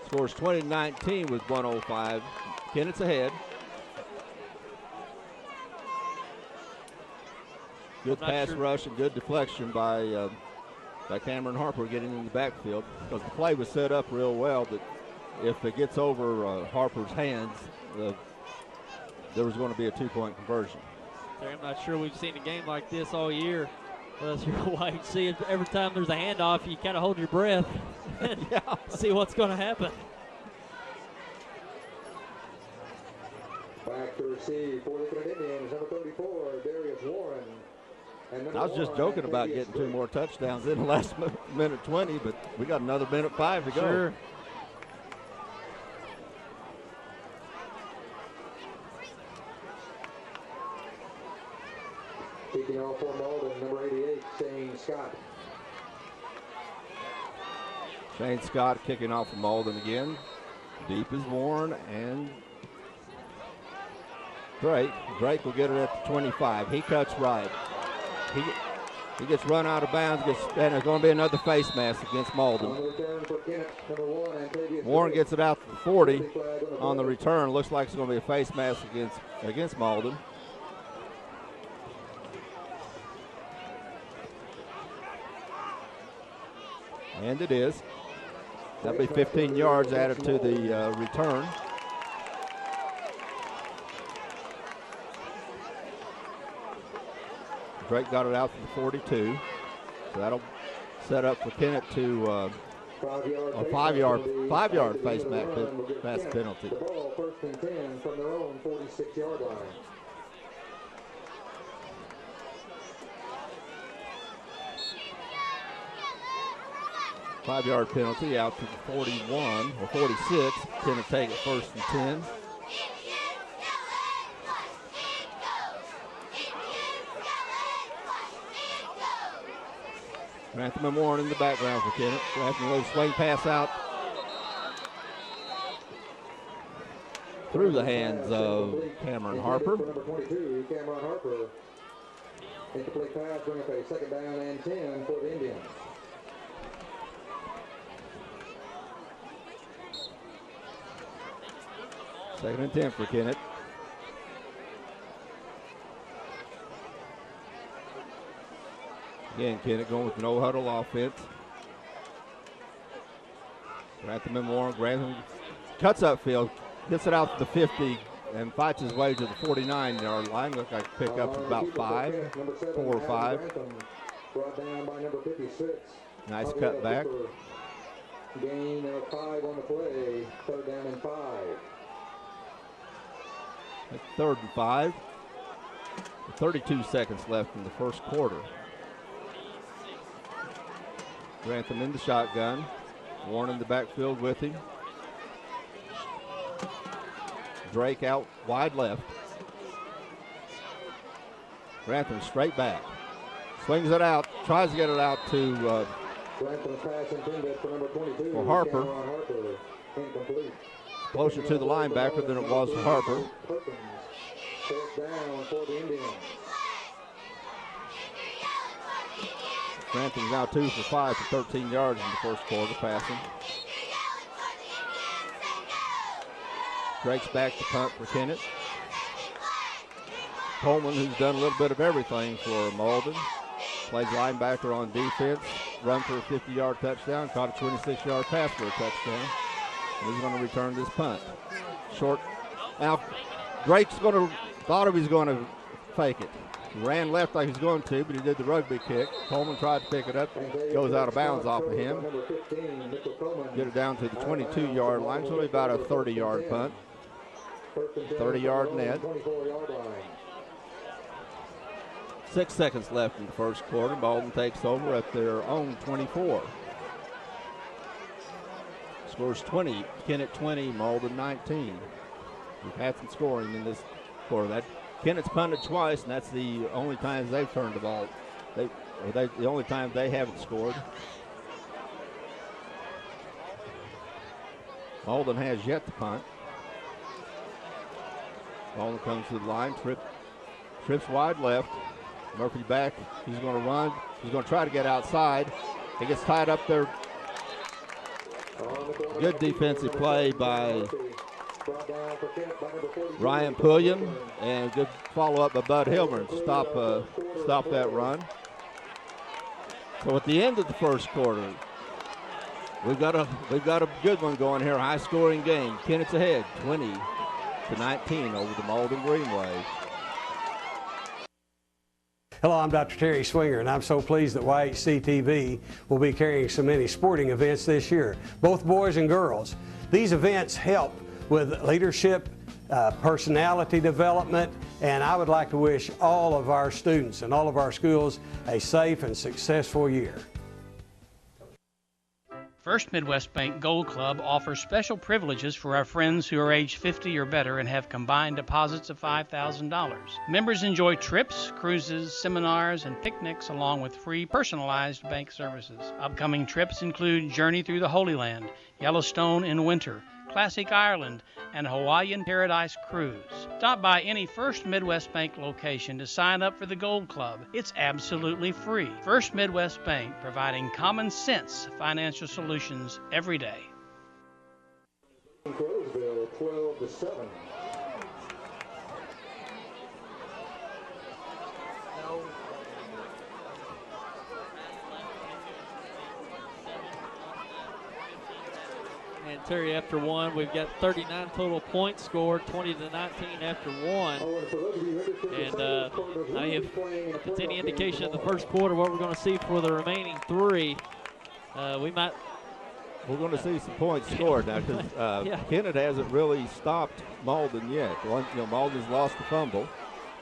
Scores 20-19 with 1:05. Kennett's ahead. Good pass rush and good deflection by Cameron Harper getting in the backfield, because the play was set up real well that if it gets over Harper's hands, there was going to be a 2-point conversion. I'm not sure we've seen a game like this all year. As you're wide, see it every time there's a handoff, you kind of hold your breath and see what's going to happen. Back to receive for the Kennett Indians, number 34, Darius Warren. I was just joking about getting 2 more touchdowns in the last minute 20, but we got another minute 5 to go. Sure. Kicking off for Malden, number 88, Shane Scott. Shane Scott kicking off for Malden again. Deep is Warren and Drake. Drake will get it at the 25. He cuts right. He gets run out of bounds, and there's going to be another face mask against Malden. Warren gets it out to the 40 on the return. Looks like it's going to be a face mask against Malden. And it is. That'll be 15 yards added to the return. Drake got it out to the 42. So that'll set up for Kennett to a 5-yard face mask penalty. The ball first and 10 from their own 46-yard line. Five-yard penalty out to the 41 or 46. Kennett take it first and 10. Grantham and Warren in the background for Kennett. Grantham, a little swing pass out through the hands of Cameron Harper. Number 22, Cameron Harper. Incomplete pass, bring up a second down and 10 for the Indians. Second and 10 for Kennett. Again, Kennett going with no huddle offense. Grantham and Warren. Grantham cuts upfield, gets it out to the 50, and fights his way to the 49-yard line. Looks like a pick up about 4 or 5. Brought down by number 56. Nice cut back. Gain of 5 on the play. Third down and 5. That's 3rd and 5. 32 seconds left in the first quarter. Grantham in the shotgun. Warren in the backfield with him. Drake out wide left. Grantham straight back. Swings it out. Tries to get it out to Grantham's pass intended for number 22. for Harper. Incomplete. Closer to the linebacker than it was for Harper. Perkins. Fourth down for the Indians. Grantham's now 2 for 5 for 13 yards in the first quarter passing. Drake's back to punt for Kennett. Coleman, who's done a little bit of everything for Malden, plays linebacker on defense, run for a 50-yard touchdown, caught a 26-yard pass for a touchdown. And he's going to return this punt. Short. Now, Drake's thought he was going to fake it. He ran left like he was going to, but he did the rugby kick. Coleman tried to pick it up, goes out of bounds off of him. Get it down to the 22-yard line, so it'll be about a 30-yard punt. 30-yard net. 6 seconds left in the first quarter. Malden takes over at their own 24. Scores 20, Kennett 20, Malden 19. We've had some scoring in this quarter. Kennett's punted twice, and that's the only times they've turned the ball. The only time they haven't scored. Malden has yet to punt. Malden comes to the line, trips wide left. Murphy back. He's going to run. He's going to try to get outside. He gets tied up there. Good defensive play by Ryan Pulliam, and good follow-up by Bud Hilburn to stop that run. So at the end of the first quarter, we've got a good one going here, a high-scoring game. Kennett's ahead, 20-19 over the Malden Greenway. Hello, I'm Dr. Terry Swinger, and I'm so pleased that YHC-TV will be carrying so many sporting events this year, both boys and girls. These events help with leadership, personality development, and I would like to wish all of our students and all of our schools a safe and successful year. First Midwest Bank Gold Club offers special privileges for our friends who are age 50 or better and have combined deposits of $5,000. Members enjoy trips, cruises, seminars, and picnics along with free personalized bank services. Upcoming trips include Journey Through the Holy Land, Yellowstone in winter, Classic Ireland, and Hawaiian Paradise Cruise. Stop by any First Midwest Bank location to sign up for the Gold Club. It's absolutely free. First Midwest Bank, providing common sense financial solutions every day. Crowsville 12-7. And Terry, after one, we've got 39 total points scored, 20-19 after one. And if it's any indication in the first quarter what we're going to see for the remaining three, we're going to see some points scored now because Kennett hasn't really stopped Malden yet. Malden's lost the fumble.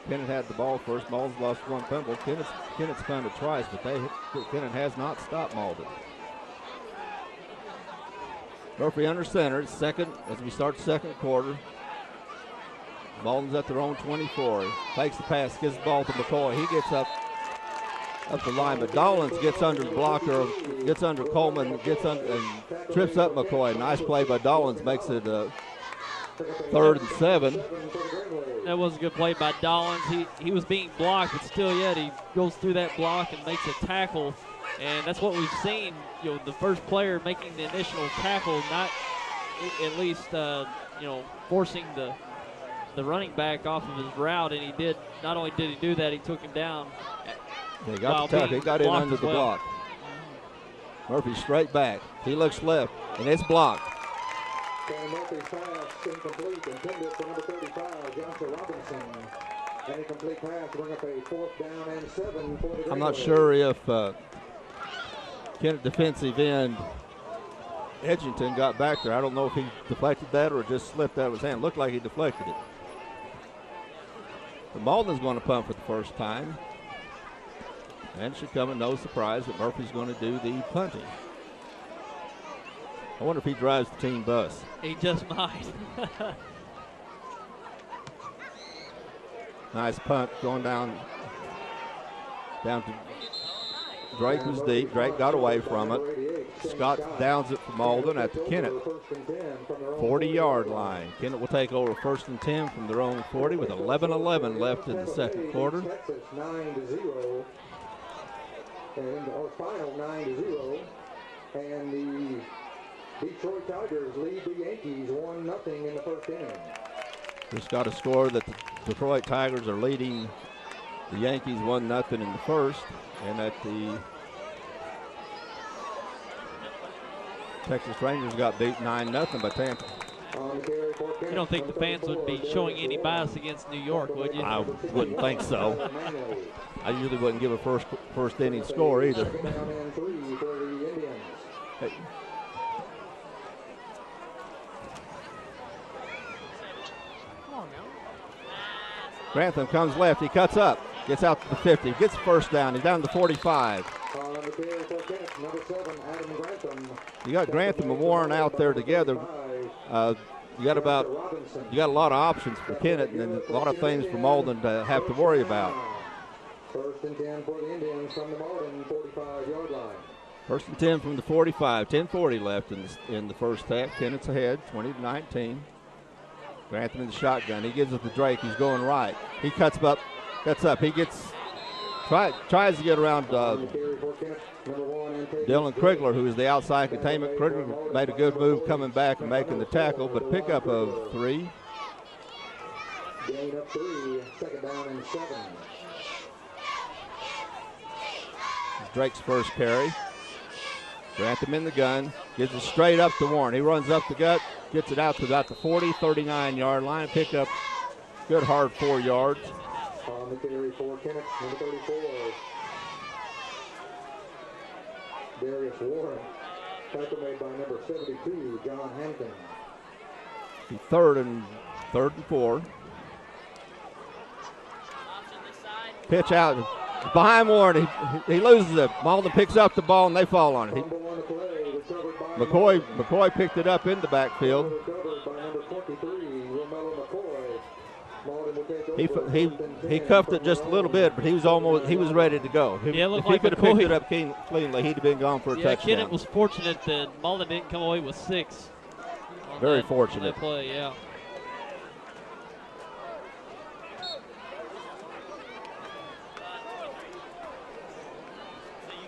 Kennett had the ball first. Malden's lost one fumble. Kennett's punted twice, but Kennett has not stopped Malden. Murphy under center, second as we start the second quarter. Malden's at their own 24. Takes the pass, gives the ball to McCoy. He gets up the line, but Dollins gets under the blocker, gets under Coleman, and trips up McCoy. Nice play by Dollins, makes it 3rd and 7. That was a good play by Dollins. He was being blocked, but still yet he goes through that block and makes a tackle. And that's what we've seen, the first player making the initial tackle, not at least, forcing the running back off of his route. And he did, not only did he do that, he took him down. He got the tuck, he got in under the block. Murphy straight back. He looks left, and it's blocked. Murphy's pass incomplete, intended for number 35, Joshua Robinson. An incomplete pass to bring up a 4th down and 7 for the I'm not sure if Kennett defensive end Edgington got back there. I don't know if he deflected that or just slipped out of his hand. Looked like he deflected it. But Malden's going to punt for the first time. And it should come as no surprise that Murphy's going to do the punting. I wonder if he drives the team bus. He just might. Nice punt going down to Drake was deep. Drake got away from it. Scott downs it for Malden at the Kennett 40-yard line. Kennett will take over 1st and 10 from their own 40 with 11:11 left in the second quarter. Texas 9-0, and our final 9-0, and the Detroit Tigers lead the Yankees 1-0 in the first inning. Just got a score that the Detroit Tigers are leading the Yankees 1-0 in the first, and that the Texas Rangers got beat 9-0 by Tampa. You don't think the fans would be showing any bias against New York, would you? I wouldn't think so. I usually wouldn't give a first inning score either. Hey. Grantham comes left. He cuts up. Gets out to the 50. Gets first down. He's down to the 45. You got Grantham and Warren out there together. You got a lot of options for Kennett and a lot of things for Malden to have to worry about. 1st and 10 for the Indians from the Malden 45-yard line. 1st and 10 from the 45. 10:40 left in the first half. Kennett's ahead, 20-19. Grantham in the shotgun. He gives it to Drake. He's going right. He cuts up. He tries to get around Dylan Krigler, who is the outside containment. Krigler made a good move coming back and making the tackle, but a pickup of 3. Gain of 3, second down and 7. Drake's first carry. Grantham in the gun, gives it straight up to Warren. He runs up the gut, gets it out to about the 40, 39-yard line. Pickup, good hard 4 yards. On the carry for Kennett, number 34. Darius Warren. Tackle made by number 72, John Hampton. Third and 4. Pitch out behind Warren. He loses it. Malden picks up the ball and they fall on it. McCoy picked it up in the backfield. He cuffed it just a little bit, but he was ready to go. If he could have picked it up cleanly, he'd have been gone for a touchdown. Kennett was fortunate that Malden didn't come away with 6. Very fortunate. That play, yeah.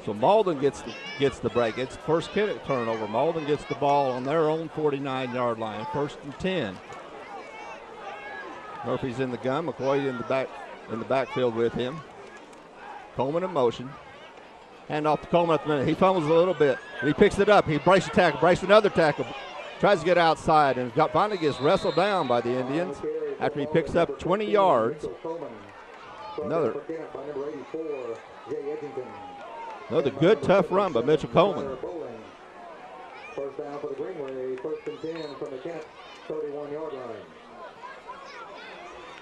So Malden gets the break. It's first Kennett turnover. Malden gets the ball on their own 49-yard line. 1st and 10. Murphy's in the gun. McCoy in the backfield with him. Coleman in motion. Hand off to Coleman at the minute. He fumbles a little bit, but he picks it up. He breaks a tackle, breaks another tackle, tries to get outside, and finally gets wrestled down by the Indians after he picks up 20 yards. Another good, tough run by Mitchell Coleman. First down for the Greenway. 1st and 10 from the Kennett 31-yard line.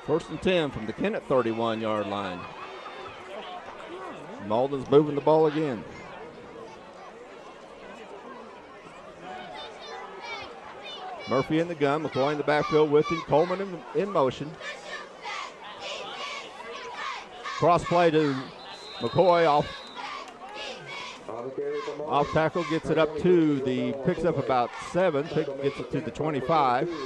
1st and 10 from the Kennett 31-yard line. Malden's moving the ball again. Murphy in the gun. McCoy in the backfield with him. Coleman in motion. Cross play to McCoy off tackle, gets it up to picks up about 7, gets it to the 25. Gain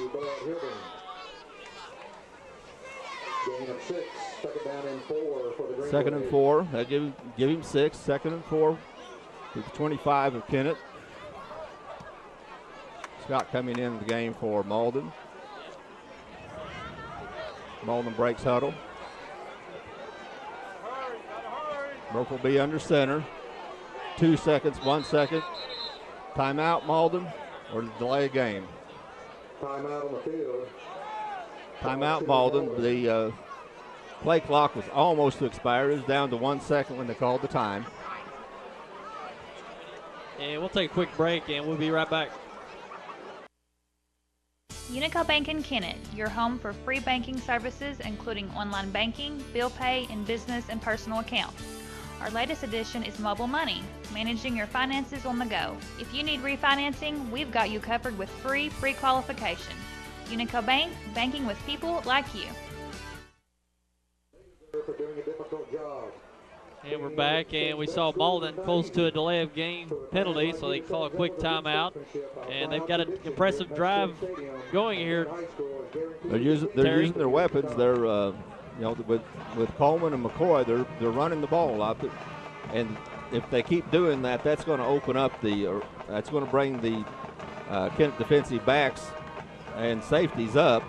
of 6, second down and 4 for the Greenway. 2nd and 4, that give him 6, 2nd and 4 to the 25 of Kennett. Scott coming in the game for Malden. Malden breaks huddle. Murph will be under center. 2 seconds, 1 second. Timeout, Malden, or delay a game? Timeout on the field. Timeout, Malden. The play clock was almost to expire. It was down to 1 second when they called the time. And we'll take a quick break, and we'll be right back. Unico Bank in Kennett, your home for free banking services including online banking, bill pay, and business and personal accounts. Our latest addition is mobile money, managing your finances on the go. If you need refinancing, we've got you covered with free pre-qualification. Unico Bank, banking with people like you. And we're back, and we saw Malden close to a delay of game penalty, so they call a quick timeout. And they've got an impressive drive going here. They're using their weapons. They're with Coleman and McCoy, they're running the ball a lot. And if they keep doing that, that's going to open up that's going to bring the Kennett defensive backs and safeties up,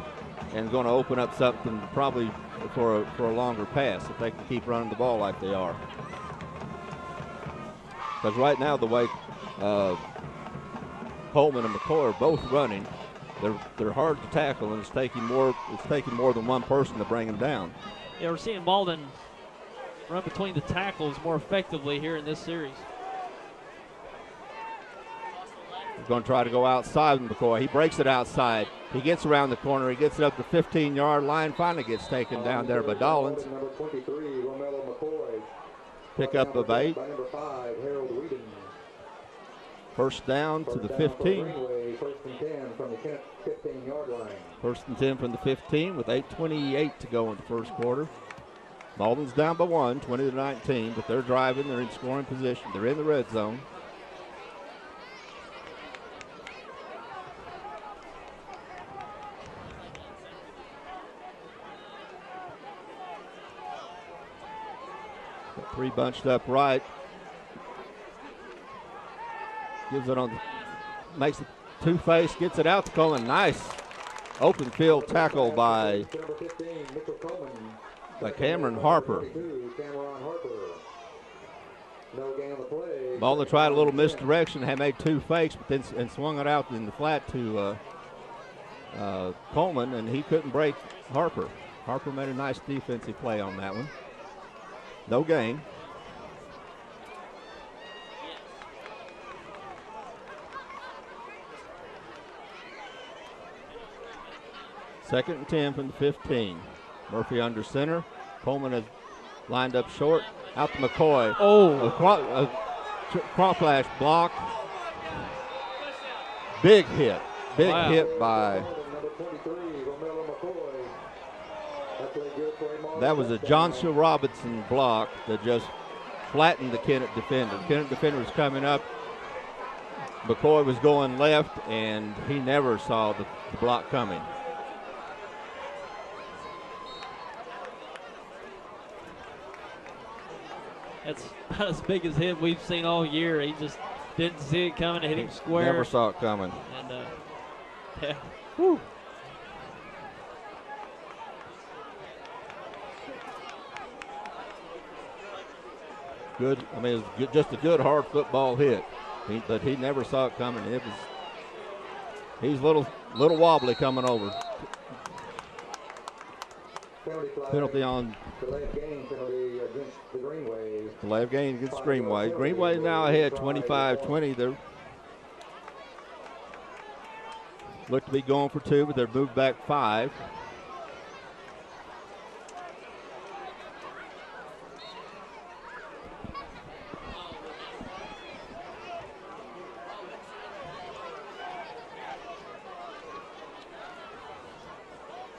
and going to open up something probably for a longer pass if they can keep running the ball like they are. Because right now, the way Coleman and McCoy are both running, they're hard to tackle, and it's taking more than one person to bring them down. Yeah, we're seeing Malden run between the tackles more effectively here in this series. He's going to try to go outside with McCoy. He breaks it outside. He gets around the corner. He gets it up the 15-yard line. Finally gets taken down there by Dollins. Number 23, Romello McCoy. Pick up of 8. By number 5, Harold Whedon. First down to the 15. 1st and 10 from the Kennett 15-yard line. 1st and 10 from the 15 with 8:28 to go in the first quarter. Malden's down by 1, 20-19, but they're driving. They're in scoring position. They're in the red zone. Three bunched up right. Gives it on, makes it two-face, gets it out to Coleman. Nice open field tackle by Cameron Harper. Malden tried a little misdirection, had made two fakes, but then and swung it out in the flat to Coleman, and he couldn't break Harper. Harper made a nice defensive play on that one. No gain. Second and 10 from the 15. Murphy under center. Coleman has lined up short. Out to McCoy. Oh. A crawflash block. Big hit. Big hit by. That was a Joshua Robinson block that just flattened the Kennett defender. The Kennett defender was coming up. McCoy was going left, and he never saw the block coming. That's about as big as hit we've seen all year. He just didn't see it coming. It hit him square. Never saw it coming. And, yeah. Whew. Good. I mean, it was good, just a good hard football hit. But he never saw it coming. He's a little wobbly coming over. Penalty on. Delay of game penalty against the Greenways. Delay of game against Greenway. Greenway now ahead 25-20. They look to be going for two, but they're moved back 5.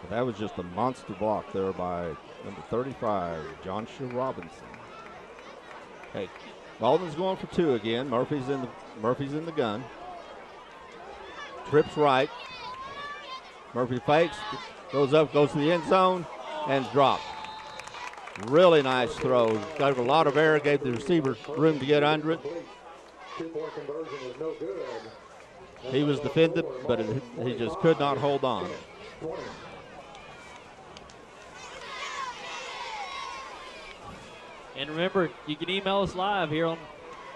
That was just a monster block there by number 35, Joshua Robinson. Hey, Malden's going for two again. Murphy's in the gun. Trips right. Murphy fakes, goes up, goes to the end zone, and dropped. Really nice throw. Got a lot of air, gave the receiver room to get under it. He was defended, but he just could not hold on. And remember, you can email us live here on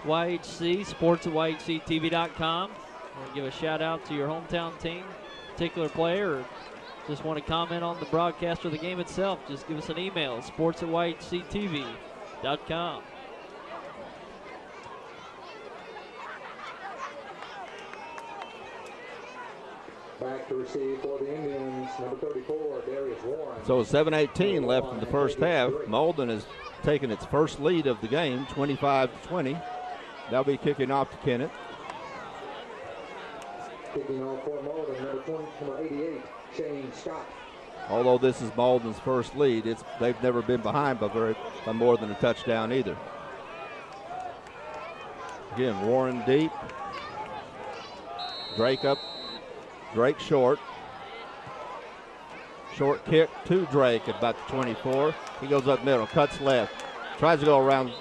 YHC, sports@yhctv.com. Or give a shout out to your hometown team, particular player, or just want to comment on the broadcast or the game itself, just give us an email, sports@yhctv.com. Back to receive for the Indians, number 34, Darius Warren. So 7:18 left in the first half. Malden has taken its first lead of the game, 25-20. They'll be kicking off to Kennett. Kicking off for Malden, number 88, Shane Scott. Although this is Malden's first lead, they've never been behind by more than a touchdown either. Again, Warren deep. Drake up. Drake short. Short kick to Drake at about the 24. He goes up middle, cuts left. Tries to go around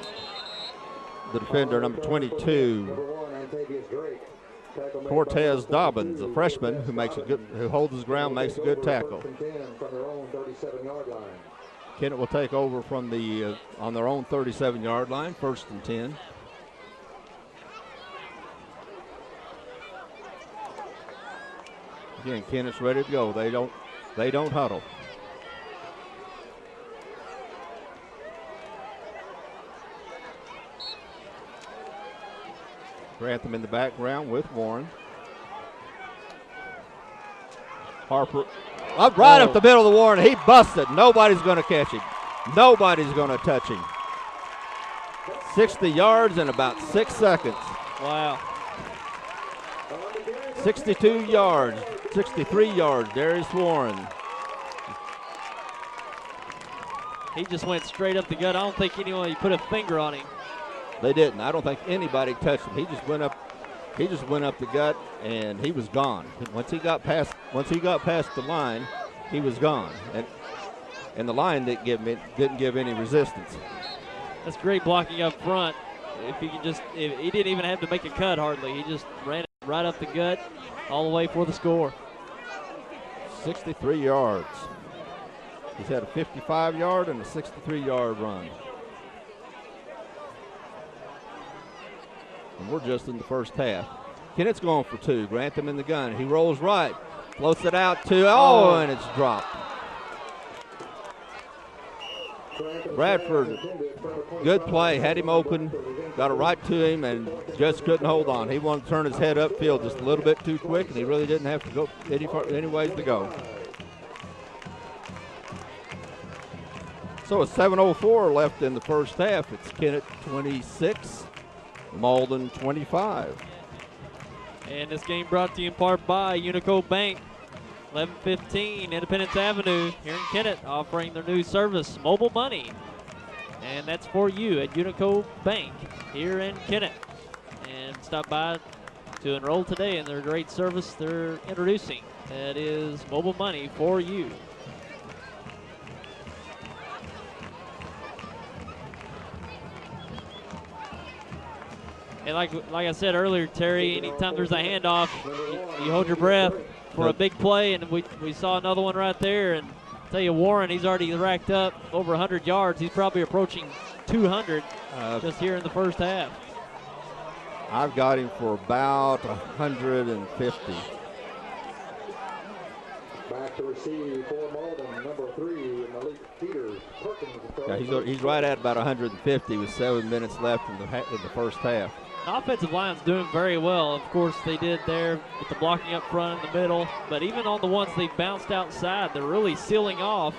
the defender, number 22. Cortez Dobbins, a freshman who holds his ground, makes a good tackle. Kennett will take over from on their own 37-yard line, 1st and 10. Again, Kennett's ready to go. They don't huddle. Grantham in the background with Warren. Harper up right up the middle of the Warren. He busted. Nobody's going to catch him. Nobody's going to touch him. 60 yards in about 6 seconds. Wow. 62 yards, 63 yards, Darius Warren. He just went straight up the gut. I don't think anyone put a finger on him. They didn't. I don't think anybody touched him. He just went up the gut, and he was gone. Once he got past the line, he was gone. And the line didn't give any resistance. That's great blocking up front. if he could just, if he didn't even have to make a cut hardly. He just ran it right up the gut all the way for the score. 63 yards. He's had a 55-yard and a 63-yard run. And we're just in the first half. Kennett's going for 2. Grantham in the gun. He rolls right. Floats it out to, and it's dropped. Bradford, good play. Had him open. Got it right to him and just couldn't hold on. He wanted to turn his head upfield just a little bit too quick, and he really didn't have to go any ways to go. So it's 7:04 left in the first half. It's Kennett 26, Malden 25. And this game brought to you in part by Unico Bank. 1115 Independence Avenue here in Kennett, offering their new service, mobile money. And that's for you at Unico Bank here in Kennett. And stop by to enroll today in their great service they're introducing. That is mobile money for you. And like I said earlier, Terry, anytime there's a handoff, you hold your breath for a big play, and we saw another one right there. And I'll tell you, Warren, he's already racked up over 100 yards. He's probably approaching 200 just here in the first half. I've got him for about 150. Back to receive for Malden, number 3, Malik Peters. Yeah, he's right at about 150 with 7 minutes left in the first half. The offensive line's doing very well. Of course, they did there with the blocking up front in the middle. But even on the ones they bounced outside, they're really sealing off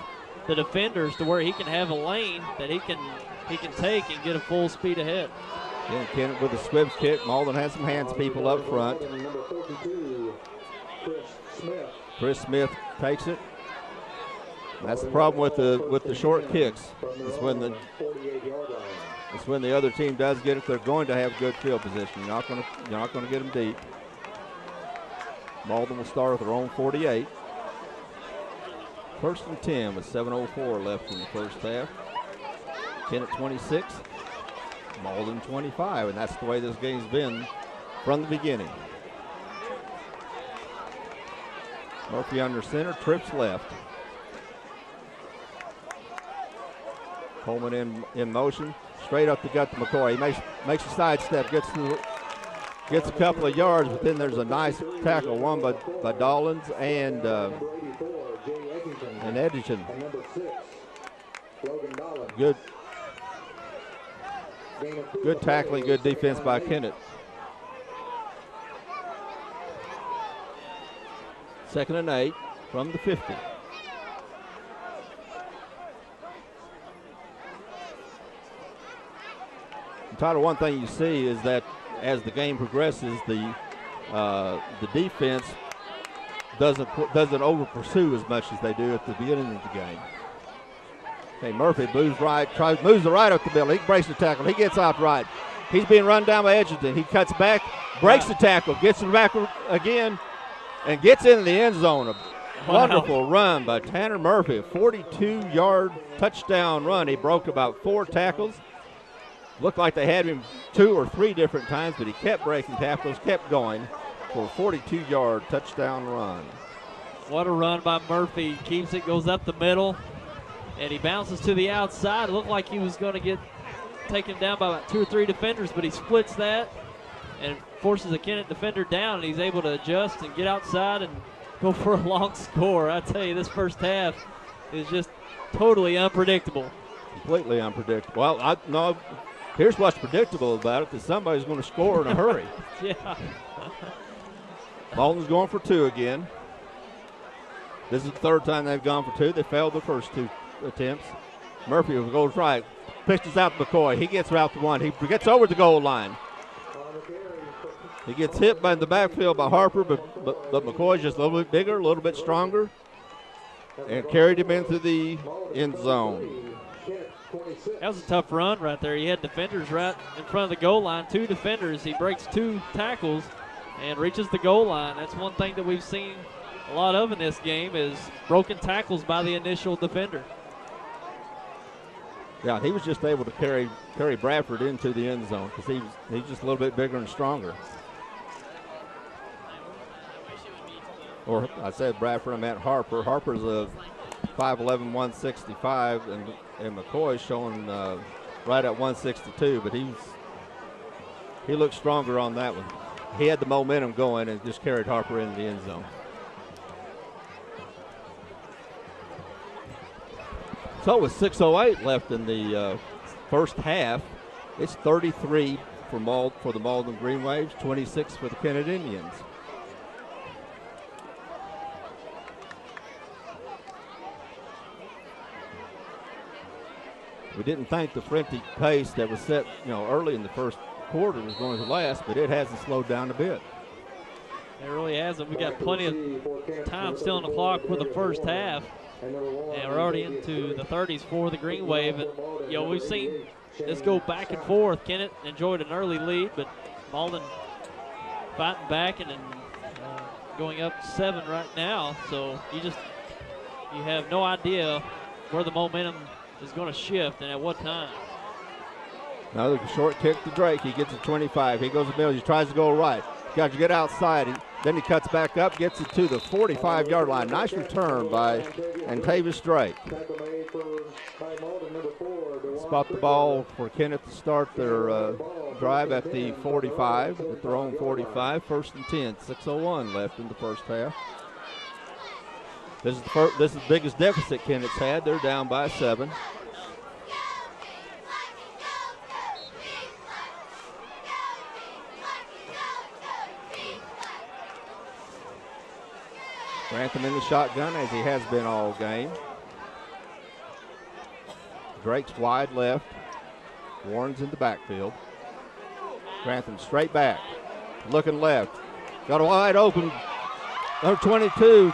the defenders to where he can have a lane that he can take and get a full speed ahead. Yeah, Kennett with a swift kick. Malden has some hands people up front. Number 42, Chris Smith. Chris Smith takes it. That's the problem with the short kicks. It's when the other team does get it, they're going to have good field position. You're not going to get them deep. Malden will start with their own 48. First and 10 with 7:04 left in the first half. Kennett 26, Malden 25, and that's the way this game's been from the beginning. Murphy under center, trips left. Coleman in motion, straight up the gut to McCoy. He makes a sidestep, gets a couple of yards, but then there's a nice tackle, one by Dollins and Edgerton. Good tackling, good defense by Kennett. Second and 8 from the 50. Tyler, one thing you see is that as the game progresses, the defense doesn't over pursue as much as they do at the beginning of the game. Okay, Murphy moves right, moves the right up the middle. He breaks the tackle. He gets out right. He's being run down by Edgerton. He cuts back, breaks the tackle, gets it back again, and gets into the end zone. A wonderful run by Tanner Murphy, a 42-yard touchdown run. He broke about 4 tackles. Looked like they had him 2 or 3 different times, but he kept breaking tackles, kept going for a 42-yard touchdown run. What a run by Murphy. Keeps it, goes up the middle, and he bounces to the outside. It looked like he was going to get taken down by about 2 or 3 defenders, but he splits that and forces a Kennett defender down, and he's able to adjust and get outside and go for a long score. I tell you, this first half is just totally unpredictable. Completely unpredictable. Well, no. Here's what's predictable about it, that somebody's going to score in a hurry. Yeah. Malden's going for 2 again. This is the 3rd time they've gone for 2. They failed the first 2 attempts. Murphy goes right, pitches out to McCoy. He gets out to 1. He gets over the goal line. He gets hit by the backfield by Harper, but McCoy's just a little bit bigger, a little bit stronger, and carried him into the end zone. That was a tough run right there. He had defenders right in front of the goal line, 2 defenders. He breaks 2 tackles and reaches the goal line. That's one thing that we've seen a lot of in this game is broken tackles by the initial defender. Yeah, he was just able to carry Bradford into the end zone because he's just a little bit bigger and stronger. Or I said Bradford, I meant Harper. Harper's a 5'11", 165, and McCoy's showing right at 162, but he looked stronger on that one. He had the momentum going and just carried Harper into the end zone. So with 6:08 left in the first half, it's 33 for the Malden Green Waves, 26 for the Kennett Indians. We didn't think the frantic pace that was set, early in the first quarter was going to last, but it hasn't slowed down a bit. It really hasn't. We got plenty of time still on the clock for the first half, and we're already into the 30s for the Green Wave. And we've seen this go back and forth. Kennett enjoyed an early lead, but Malden fighting back and going up 7 right now. So you have no idea where the momentum is going to shift and at what time. Another short kick to Drake. He gets it 25. He goes to the middle. He tries to go right. Got to get outside. Then he cuts back up, gets it to the 45-yard line. Nice return by Antavius Drake. Spot the ball for Kennett to start their drive at the 45, at their own 45. 1st and 10. 6:01 left in the first half. This is the biggest deficit Kennett's had. They're down by 7. Grantham in the shotgun as he has been all game. Drake's wide left. Warren's in the backfield. Grantham straight back. Looking left. Got a wide open. Number 22.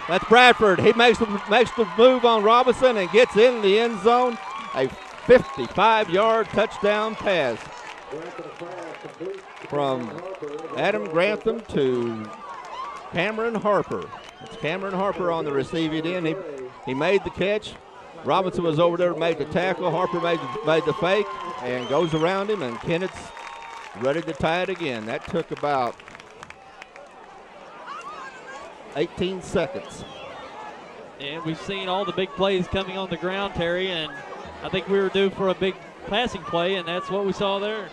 That's Bradford. He makes the move on Robinson and gets in the end zone. A 55-yard touchdown pass from Adam Grantham to Cameron Harper. It's Cameron Harper on the receiving end. He made the catch. Robinson was over there, made the tackle. Harper made the fake and goes around him, and Kennett's ready to tie it again. That took about 18 seconds. And we've seen all the big plays coming on the ground, Terry, and I think we were due for a big passing play, and that's what we saw there.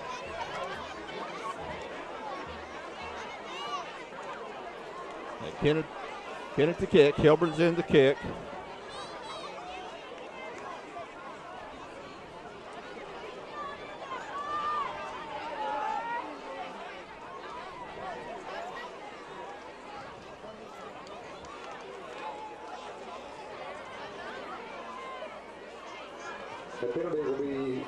Kennett the kick. Hilburn's in the kick. The penalty will be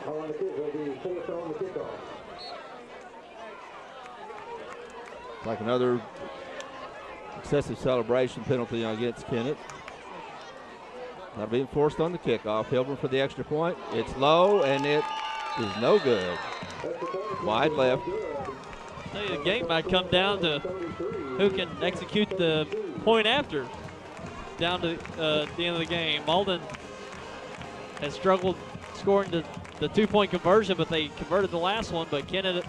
on the kick. Will be forced on the kickoff. Like another excessive celebration penalty against Kennett. Not being forced on the kickoff. Hilburn for the extra point. It's low, and it is no good. Wide left. I tell you, the game might come down to who can execute the point after down to the end of the game. Malden has struggled scoring the two-point conversion, but they converted the last one. But Kennett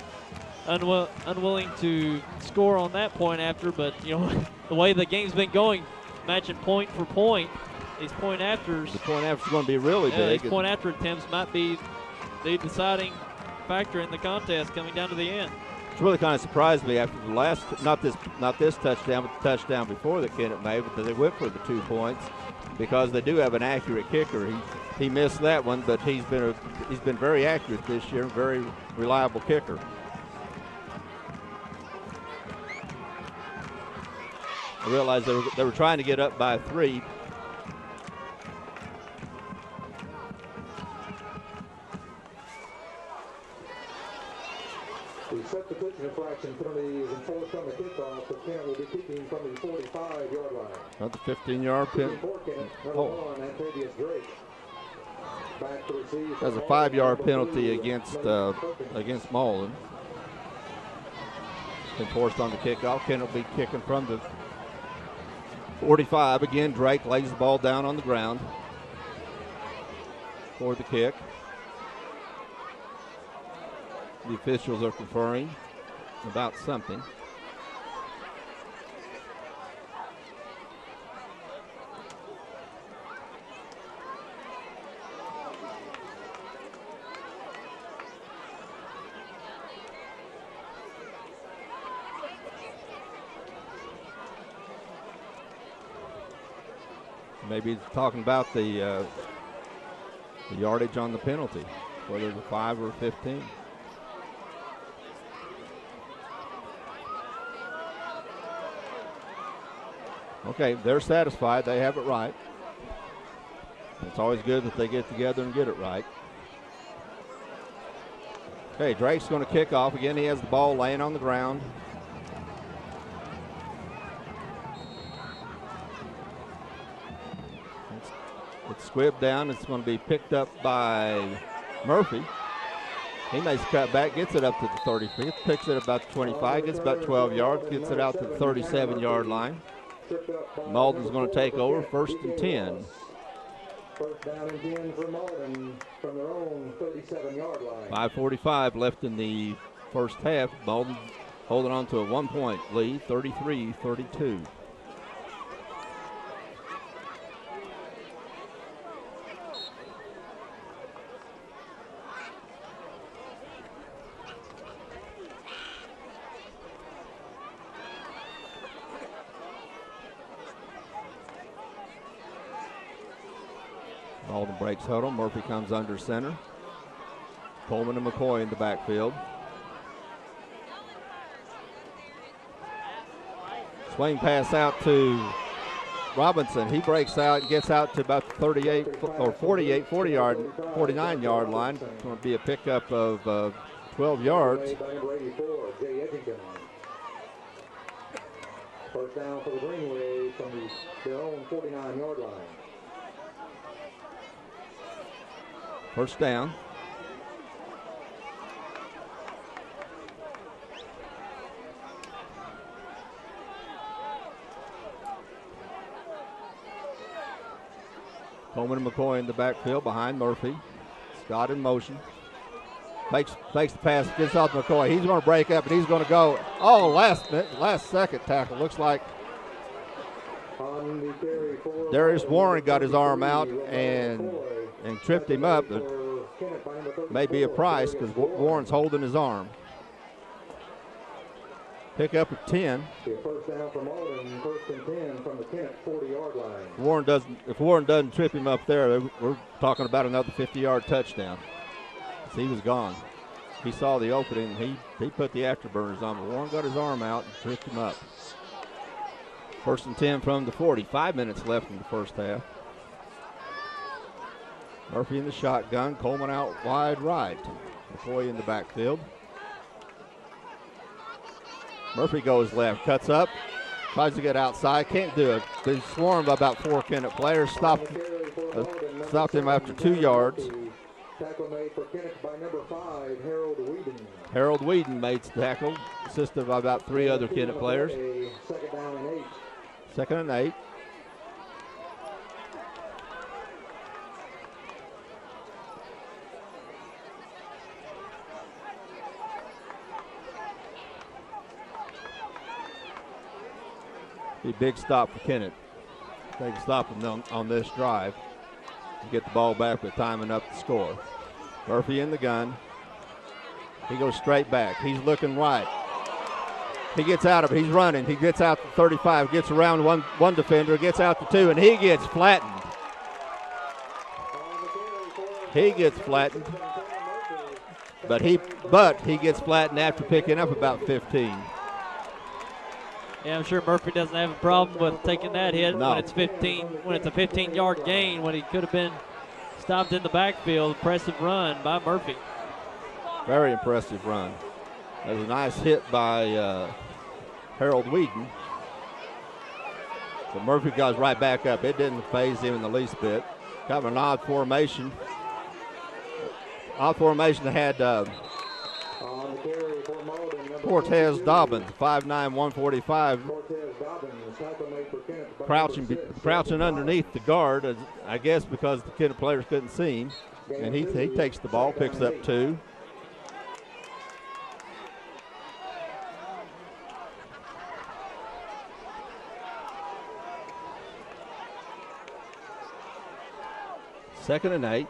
unwilling to score on that point after. But the way the game's been going, matching point for point, these point afters. The point after's going to be really big. These point after attempts might be the deciding factor in the contest coming down to the end. It's really kind of surprised me after the last, not this touchdown, but the touchdown before that Kennett made, because they went for the 2 points, because they do have an accurate kicker. He missed that one, but he's been very accurate this year, very reliable kicker. I realized they were trying to get up by 3. The substitution infraction penalty is enforced on the kickoff, but Kennett will be kicking from the 45-yard line. Another 15-yard penalty. Number 1, Antavius Drake. Back to receive. That's a 5-yard penalty against Malden. Been forced on the kickoff. Kennett will be kicking from the 45. Again, Drake lays the ball down on the ground. for the kick. The officials are conferring about something. Maybe talking about the yardage on the penalty, whether it's a 5 or 15. Okay, they're satisfied. They have it right. It's always good that they get together and get it right. Okay, Drake's going to kick off. Again, he has the ball laying on the ground. It's squibbed down. It's going to be picked up by Murphy. He makes a cut back, gets it up to the 30 feet, picks it about 25, gets about 12 yards, gets it out to the 37-yard line. Malden's going to take over, 1st and 10. First down and 10 for Malden from their own 37-yard line. 5:45 left in the first half. Malden holding on to a 1-point lead, 33-32. Malden breaks huddle. Murphy comes under center. Coleman and McCoy in the backfield. Swing pass out to Robinson. He breaks out and gets out to about the 38 or 49-yard line. It's going to be a pickup of 12 yards. First down for the Greenway from their own 49-yard line. First down. Coleman and McCoy in the backfield behind Murphy. Scott in motion. Fakes the pass, gets off McCoy. He's going to break up and he's going to go. Oh, last second tackle. Looks like Darius Warren got his arm out and tripped him up. But may be a price because Warren's holding his arm. Pick up at 10. First down for Malden, 1st and 10 from the Kennett 40-yard line. If Warren doesn't trip him up there, we're talking about another 50-yard touchdown. He was gone. He saw the opening. He put the afterburners on, but Warren got his arm out and tripped him up. 1st and 10 from the 40. 5 minutes left in the first half. Murphy in the shotgun. Coleman out wide right. McCoy in the backfield. Murphy goes left, cuts up, tries to get outside, can't do it. He's swarmed by about 4 Kennett players. Stopped him after 2 yards. Tackle made for Kennett by number 5, Harold Whedon. Harold Whedon made the tackle, assisted by about 3 other Kennett players. Second down and 8. 2nd and 8. Be a big stop for Kennett. They can stop him on this drive. Get the ball back with time enough to score. Murphy in the gun. He goes straight back. He's looking right. He gets out of it. He's running. He gets out to 35, gets around one defender, gets out to 2, and he gets flattened. He gets flattened. But he gets flattened after picking up about 15. Yeah, I'm sure Murphy doesn't have a problem with taking that hit when it's 15. When it's a 15-yard gain, when he could have been stopped in the backfield. Impressive run by Murphy. Very impressive run. That was a nice hit by Harold Whedon. But Murphy goes right back up. It didn't faze him in the least bit. Got an odd formation. Odd formation had Cortez Dobbins, 5'9", 145, crouching underneath the guard, I guess because the Kennett players couldn't see him. And he takes the ball, picks up 2. Second and 8.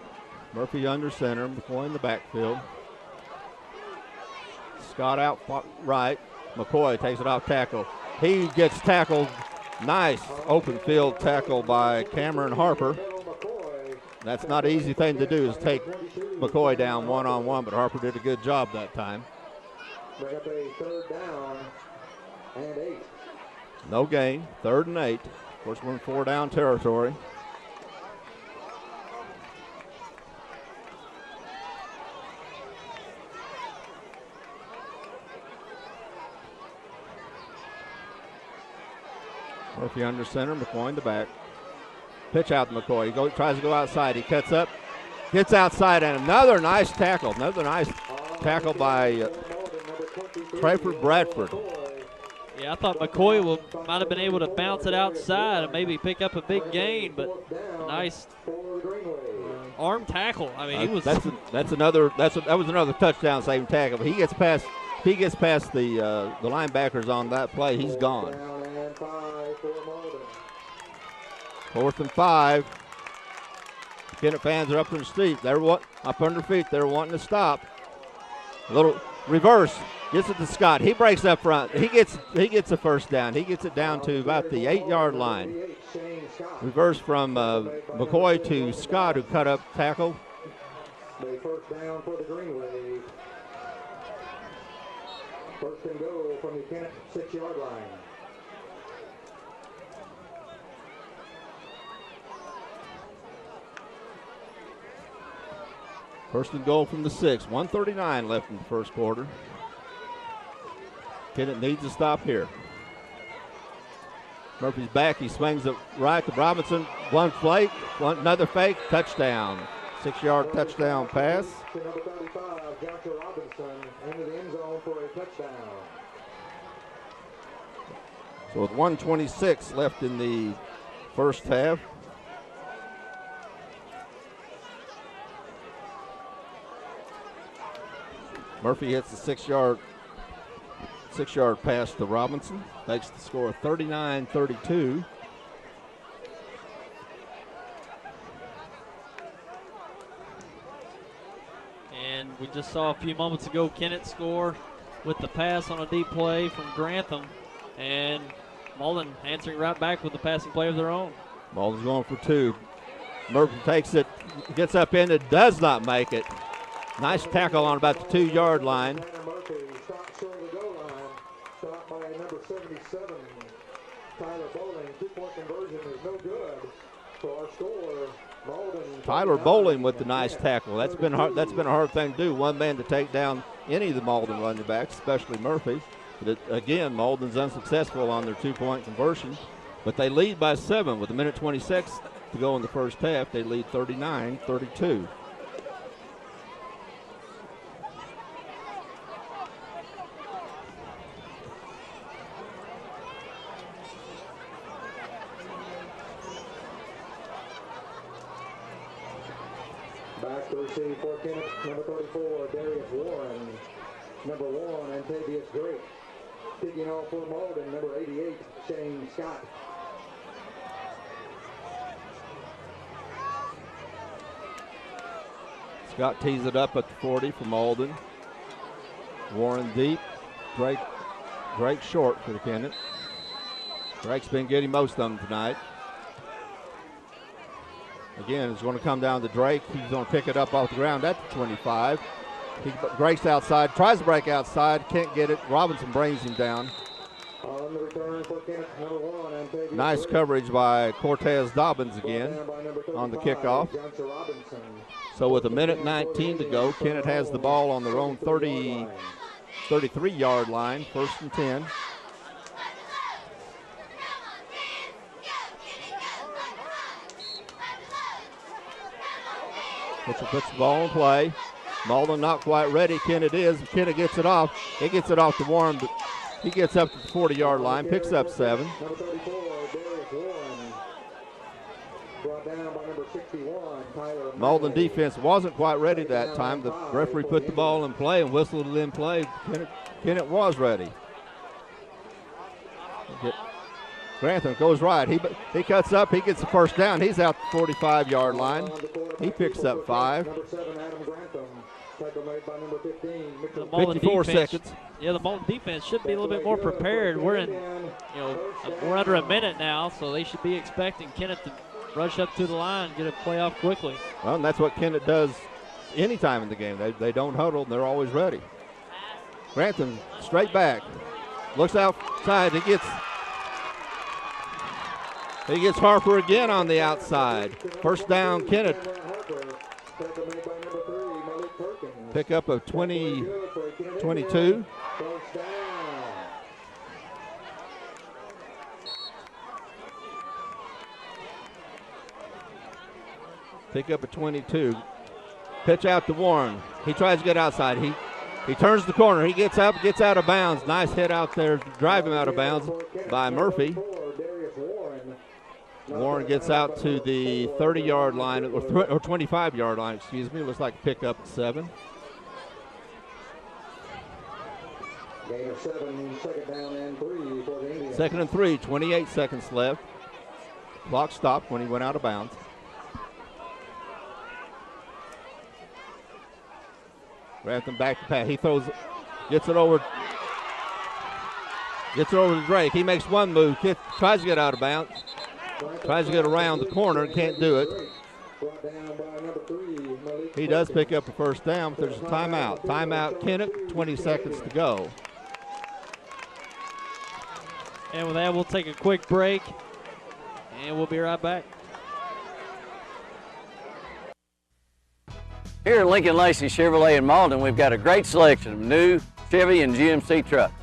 Murphy under center, McCoy in the backfield. Scott out right. McCoy takes it off tackle. He gets tackled. Nice open field tackle by Cameron Harper. That's not an easy thing to do, is take McCoy down one-on-one, but Harper did a good job that time. Bring up a 3rd down and 8. No gain, 3rd and 8. Of course, we're in 4-down territory. Murphy under center, McCoy in the back. Pitch out to McCoy. He tries to go outside. He cuts up, gets outside, and another nice tackle. Another nice tackle by Trayford Bradford. Yeah, I thought McCoy might have been able to bounce it outside and maybe pick up a big gain, but nice arm tackle. I mean, he was. That was another touchdown saving tackle. But he gets past the linebackers on that play. He's gone. 4th and 5. Kennett fans are up in the seat. They're up under feet. They're wanting to stop. A little reverse. Gets it to Scott. He breaks up front. He gets a first down. He gets it down to about the 8-yard line. Reverse from McCoy to Scott, who cut up tackle. The first down for the Green Wave. First and goal from the Kennett 6-yard line. First and goal from the 6. 1:39 left in the first quarter. Kennett needs to stop here. Murphy's back. He swings it right to Robinson. One flake, another fake, touchdown. 6-yard touchdown pass. To number 35, Joshua Robinson, into the end zone for a touchdown. So with 1:26 left in the first half. Murphy hits the 6-yard pass to Robinson. Makes the score 39-32. And we just saw a few moments ago Kennett score with the pass on a deep play from Grantham. And Malden answering right back with the passing play of their own. Malden's going for 2. Murphy takes it, gets up in it, does not make it. Nice tackle on about the 2-yard line. Murphy stopped short of the goal line. Stopped by number 77, Tyler Bowling. 2-point conversion is no good. So our score, Malden. Tyler Bowling with the nice tackle. That's been hard. That's been a hard thing to do. One man to take down any of the Malden running backs, especially Murphy. But again, Malden's unsuccessful on their 2-point conversion. But they lead by 7 with 1:26 to go in the first half. They lead 39-32. Back to receive for Kennett, number 34, Darius Warren. Number 1, Antavius Drake. Kicking off for Malden, number 88, Shane Scott. Scott tees it up at the 40 for Malden. Warren deep. Drake short for the Kennett. Drake's been getting most of them tonight. Again, it's going to come down to Drake. He's going to pick it up off the ground at the 25. He breaks outside, tries to break outside, can't get it. Robinson brings him down. On the return for Kennett, number 1, Antavius Nice Drake. coverage by Cortez Dobbins again on the kickoff. So with 1:19 to go, Kennett has the ball on their own 33-yard line, 1st and 10. Mitchell puts the ball in play. Malden not quite ready. Kennett is. Kennett gets it off. He gets it off to Warren, but he gets up to the 40-yard line, picks up 7. Number 34, Darius Warren. Brought down by number 61, Tyler Malden May. defense wasn't quite ready that time. The referee put the ball in play and whistled it in play. Kennett was ready. Grantham goes right. He cuts up. He gets the first down. He's out the 45-yard line. He picks up 5. Number 7, Adam Grantham. Tackle made by number 15, Mitchell. 54 seconds. Yeah, the Malden defense should be a little bit more prepared. We're under a minute now, so they should be expecting Kennett to rush up to the line, get a play off quickly. Well, and that's what Kennett does anytime in the game. They don't huddle, and they're always ready. Grantham straight back. Looks outside. He gets Harper again on the outside. First down, Kennett. Pick up of 22. Pick up at 22. Pitch out to Warren. He tries to get outside. He turns the corner. He gets up, gets out of bounds. Nice hit out there to drive him out of bounds by Murphy. Warren gets out to the 30-yard line, or 25-yard line, excuse me. Looks like a pick up at 7. Gain of 7, second down and 3 for the Indians. 2nd and 3, 28 seconds left. Clock stopped when he went out of bounds. Grantham back to pass. He gets it over to Drake. He makes one move, tries to get out of bounds, tries to get around the corner, can't do it. He does pick up a first down, but there's a timeout. Timeout, Kennett, 20 seconds to go. And with that, we'll take a quick break, and we'll be right back. Here at Lincoln Lacey Chevrolet in Malden, we've got a great selection of new Chevy and GMC trucks.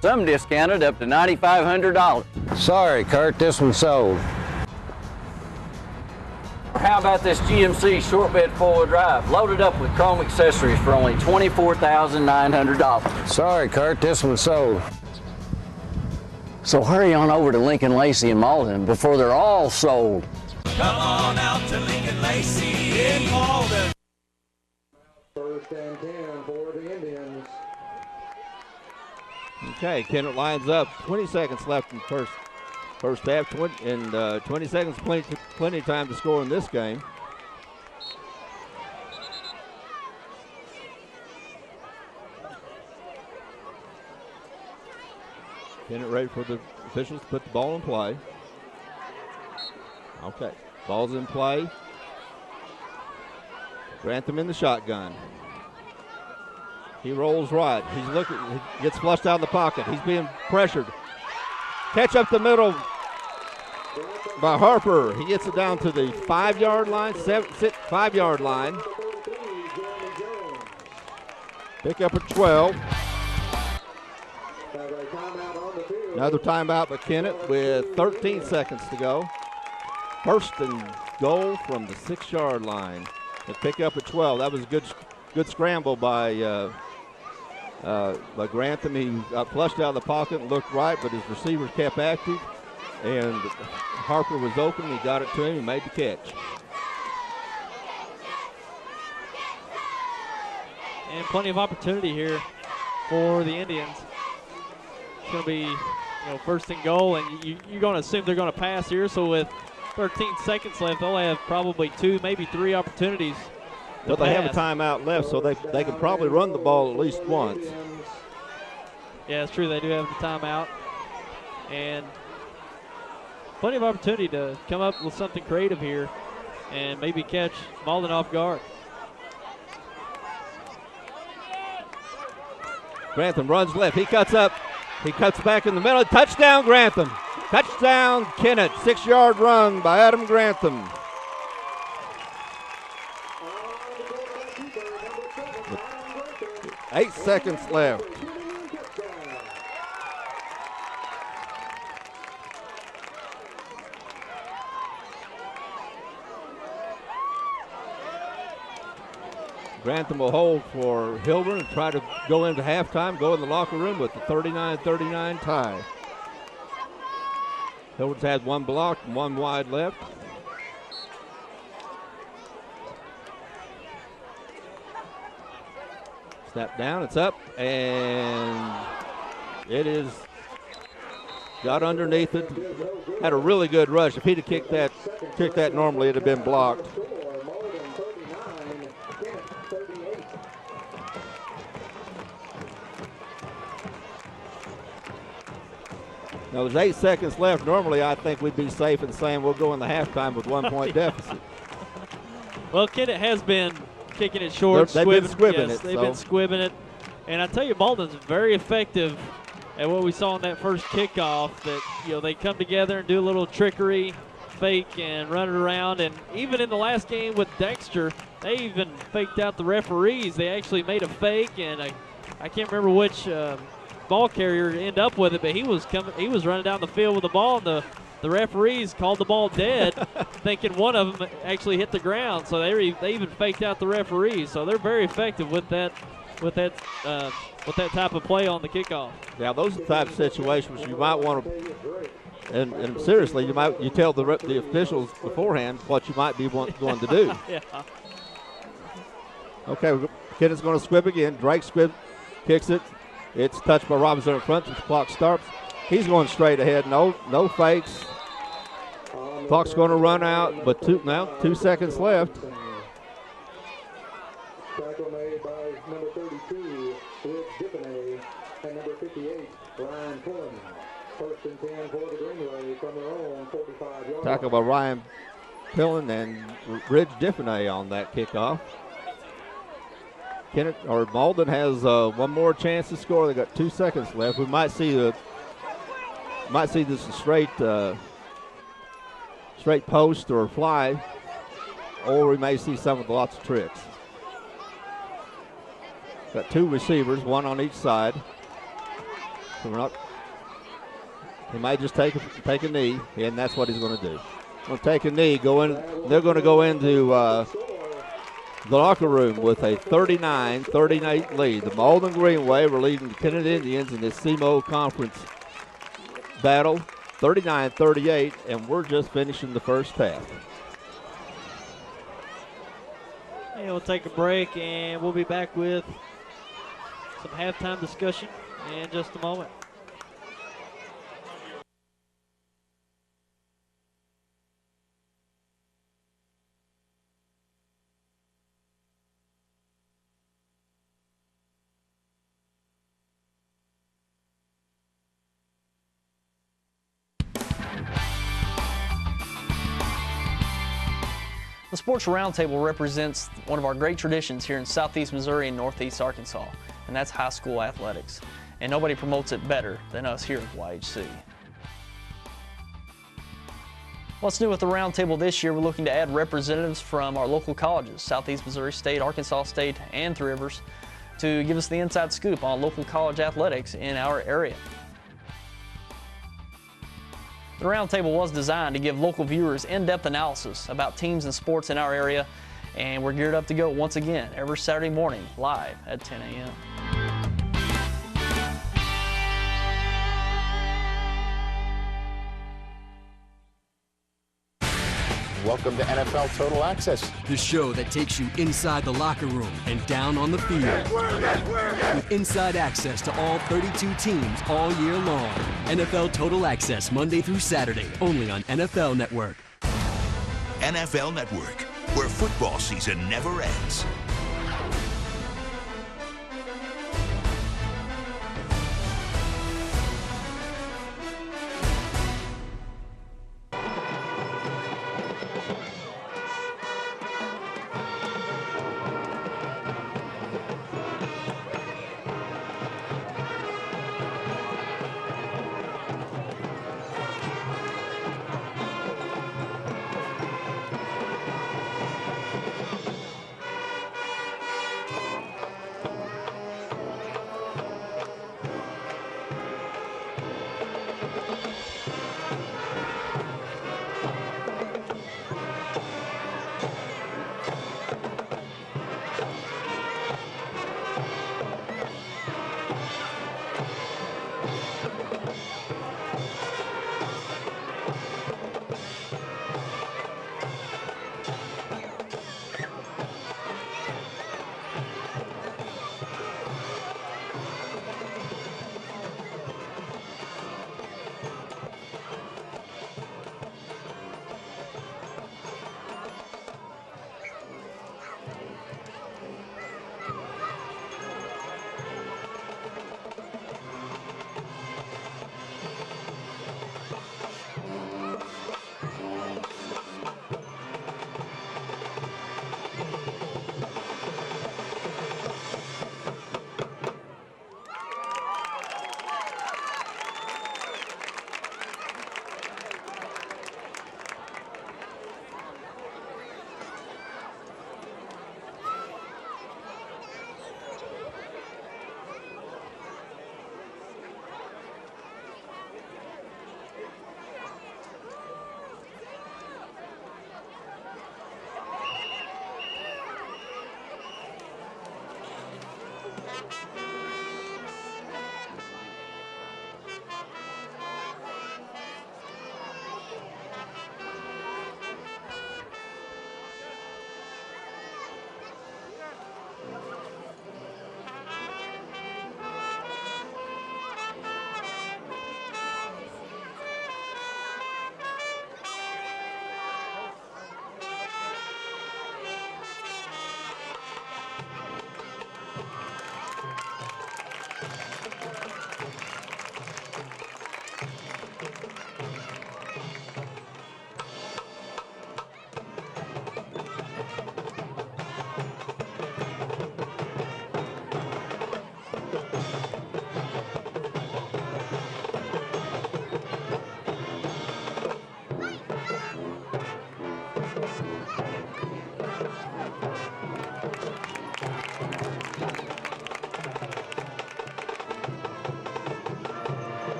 Some discounted up to $9,500. Sorry, Kurt, this one's sold. Or how about this GMC short bed four-wheel drive, loaded up with chrome accessories for only $24,900. Sorry, Kurt, this one's sold. So hurry on over to Lincoln Lacey in Malden before they're all sold. Come on out to Lincoln Lacey in Malden. First and 10 for the Indians. Okay, Kennett lines up. 20 seconds left in first half. 20 seconds, plenty of time to score in this game. Kennett ready for the officials to put the ball in play. Okay, ball's in play. Grantham in the shotgun. He rolls right. He gets flushed out of the pocket. He's being pressured. Catch up the middle by Harper. He gets it down to the 5-yard line, 5-yard line. Pick up at 12. Another timeout by Kennett with 13 seconds to go. First and goal from the 6-yard line. To pick up at 12. That was a good scramble by Grantham. He got flushed out of the pocket and looked right, but his receivers kept active. And Harper was open. He got it to him and made the catch. And plenty of opportunity here for the Indians. It's going to be first and goal, and you're going to assume they're going to pass here. So with 13 seconds left, they'll have probably 2, maybe 3 opportunities. But they have a timeout left, so they can probably run the ball at least once. Yeah, it's true. They do have the timeout. And plenty of opportunity to come up with something creative here and maybe catch Malden off guard. Grantham runs left. He cuts up. He cuts back in the middle. Touchdown, Grantham. Touchdown, Kennett. 6-yard run by Adam Grantham. With 8 seconds left. Grantham will hold for Hilburn and try to go into halftime, go in the locker room with the 39-39 tie. Hilburn's had one block and one wide left. Snap down, it's up, and it is got underneath it. Had a really good rush. If he'd have kicked that normally, it'd have been blocked. Now, there's 8 seconds left. Normally, I think we'd be safe in saying we'll go in the halftime with 1 point deficit. Well, Kennett has been kicking it short. They've been squibbing it. They've been squibbing it. And I tell you, Malden's very effective at what we saw in that first kickoff, that, they come together and do a little trickery, fake, and run it around. And even in the last game with Dexter, they even faked out the referees. They actually made a fake, and I can't remember which ball carrier ended up with it, but he was running down the field with the ball, and the referees called the ball dead, thinking one of them actually hit the ground. So they even faked out the referees. So they're very effective with that type of play on the kickoff. Yeah, those are the type of situations you might want to, and seriously, you tell the officials beforehand what you might be going to do. Yeah. Okay, Kennett's going to squib again. Drake squib, kicks it. It's touched by Robinson in front. The clock starts. He's going straight ahead. No fakes. Clock's going to run out, but 2 seconds left. Tackle made by number 32, Rich Diffenay, and number 58, Ryan Pullen. First and 10 for the Greenway from their own 45 yards. Tackle by Ryan Pullen and Rich Diffenay on that kickoff. Malden has one more chance to score. They got 2 seconds left. We might see this straight post or fly, or we may see some with lots of tricks. Got 2 receivers, one on each side. So he might just take a knee, and that's what he's going to do. Going to take a knee. They're going to go into the locker room with a 39-38 lead. The Malden Greenway were leading the Kennett Indians in this CMO Conference battle, 39-38, and we're just finishing the first half. And we'll take a break, and we'll be back with some halftime discussion in just a moment. The Sports Roundtable represents one of our great traditions here in Southeast Missouri and Northeast Arkansas, and that's high school athletics. And nobody promotes it better than us here at YHC. What's new with the Roundtable this year? We're looking to add representatives from our local colleges, Southeast Missouri State, Arkansas State, and Three Rivers, to give us the inside scoop on local college athletics in our area. The Roundtable was designed to give local viewers in-depth analysis about teams and sports in our area, and we're geared up to go once again every Saturday morning live at 10 a.m. Welcome to NFL Total Access, the show that takes you inside the locker room and down on the field. With inside access to all 32 teams all year long. NFL Total Access, Monday through Saturday, only on NFL Network. NFL Network, where football season never ends.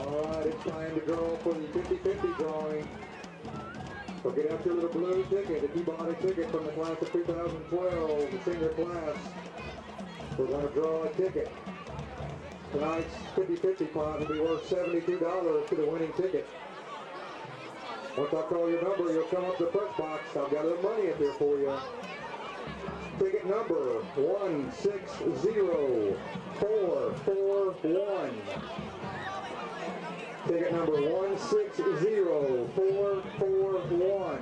All right, it's time to draw for the 50-50 drawing. So get out your little blue ticket, the two-body ticket from the class of 2012, the senior class. We're going to draw a ticket. Tonight's 50-50 prize will be worth $72 to the winning ticket. Once I call your number, you'll come up to the press box. I've got a little money up here for you. Ticket number 160441. Ticket number 160441.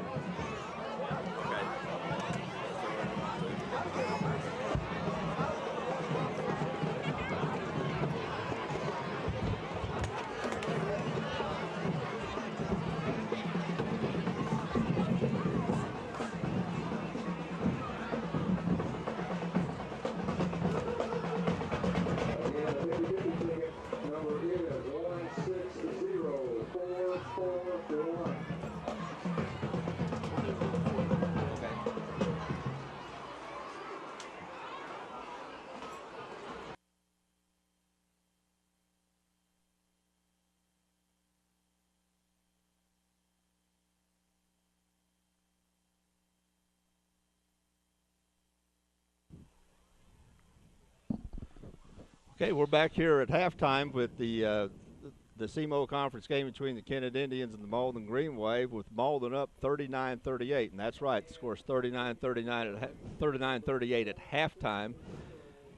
Okay, we're back here at halftime with the SEMO conference game between the Kennett Indians and the Malden Green Wave, with Malden up 39-38, and that's right, the score's 39-38 at halftime.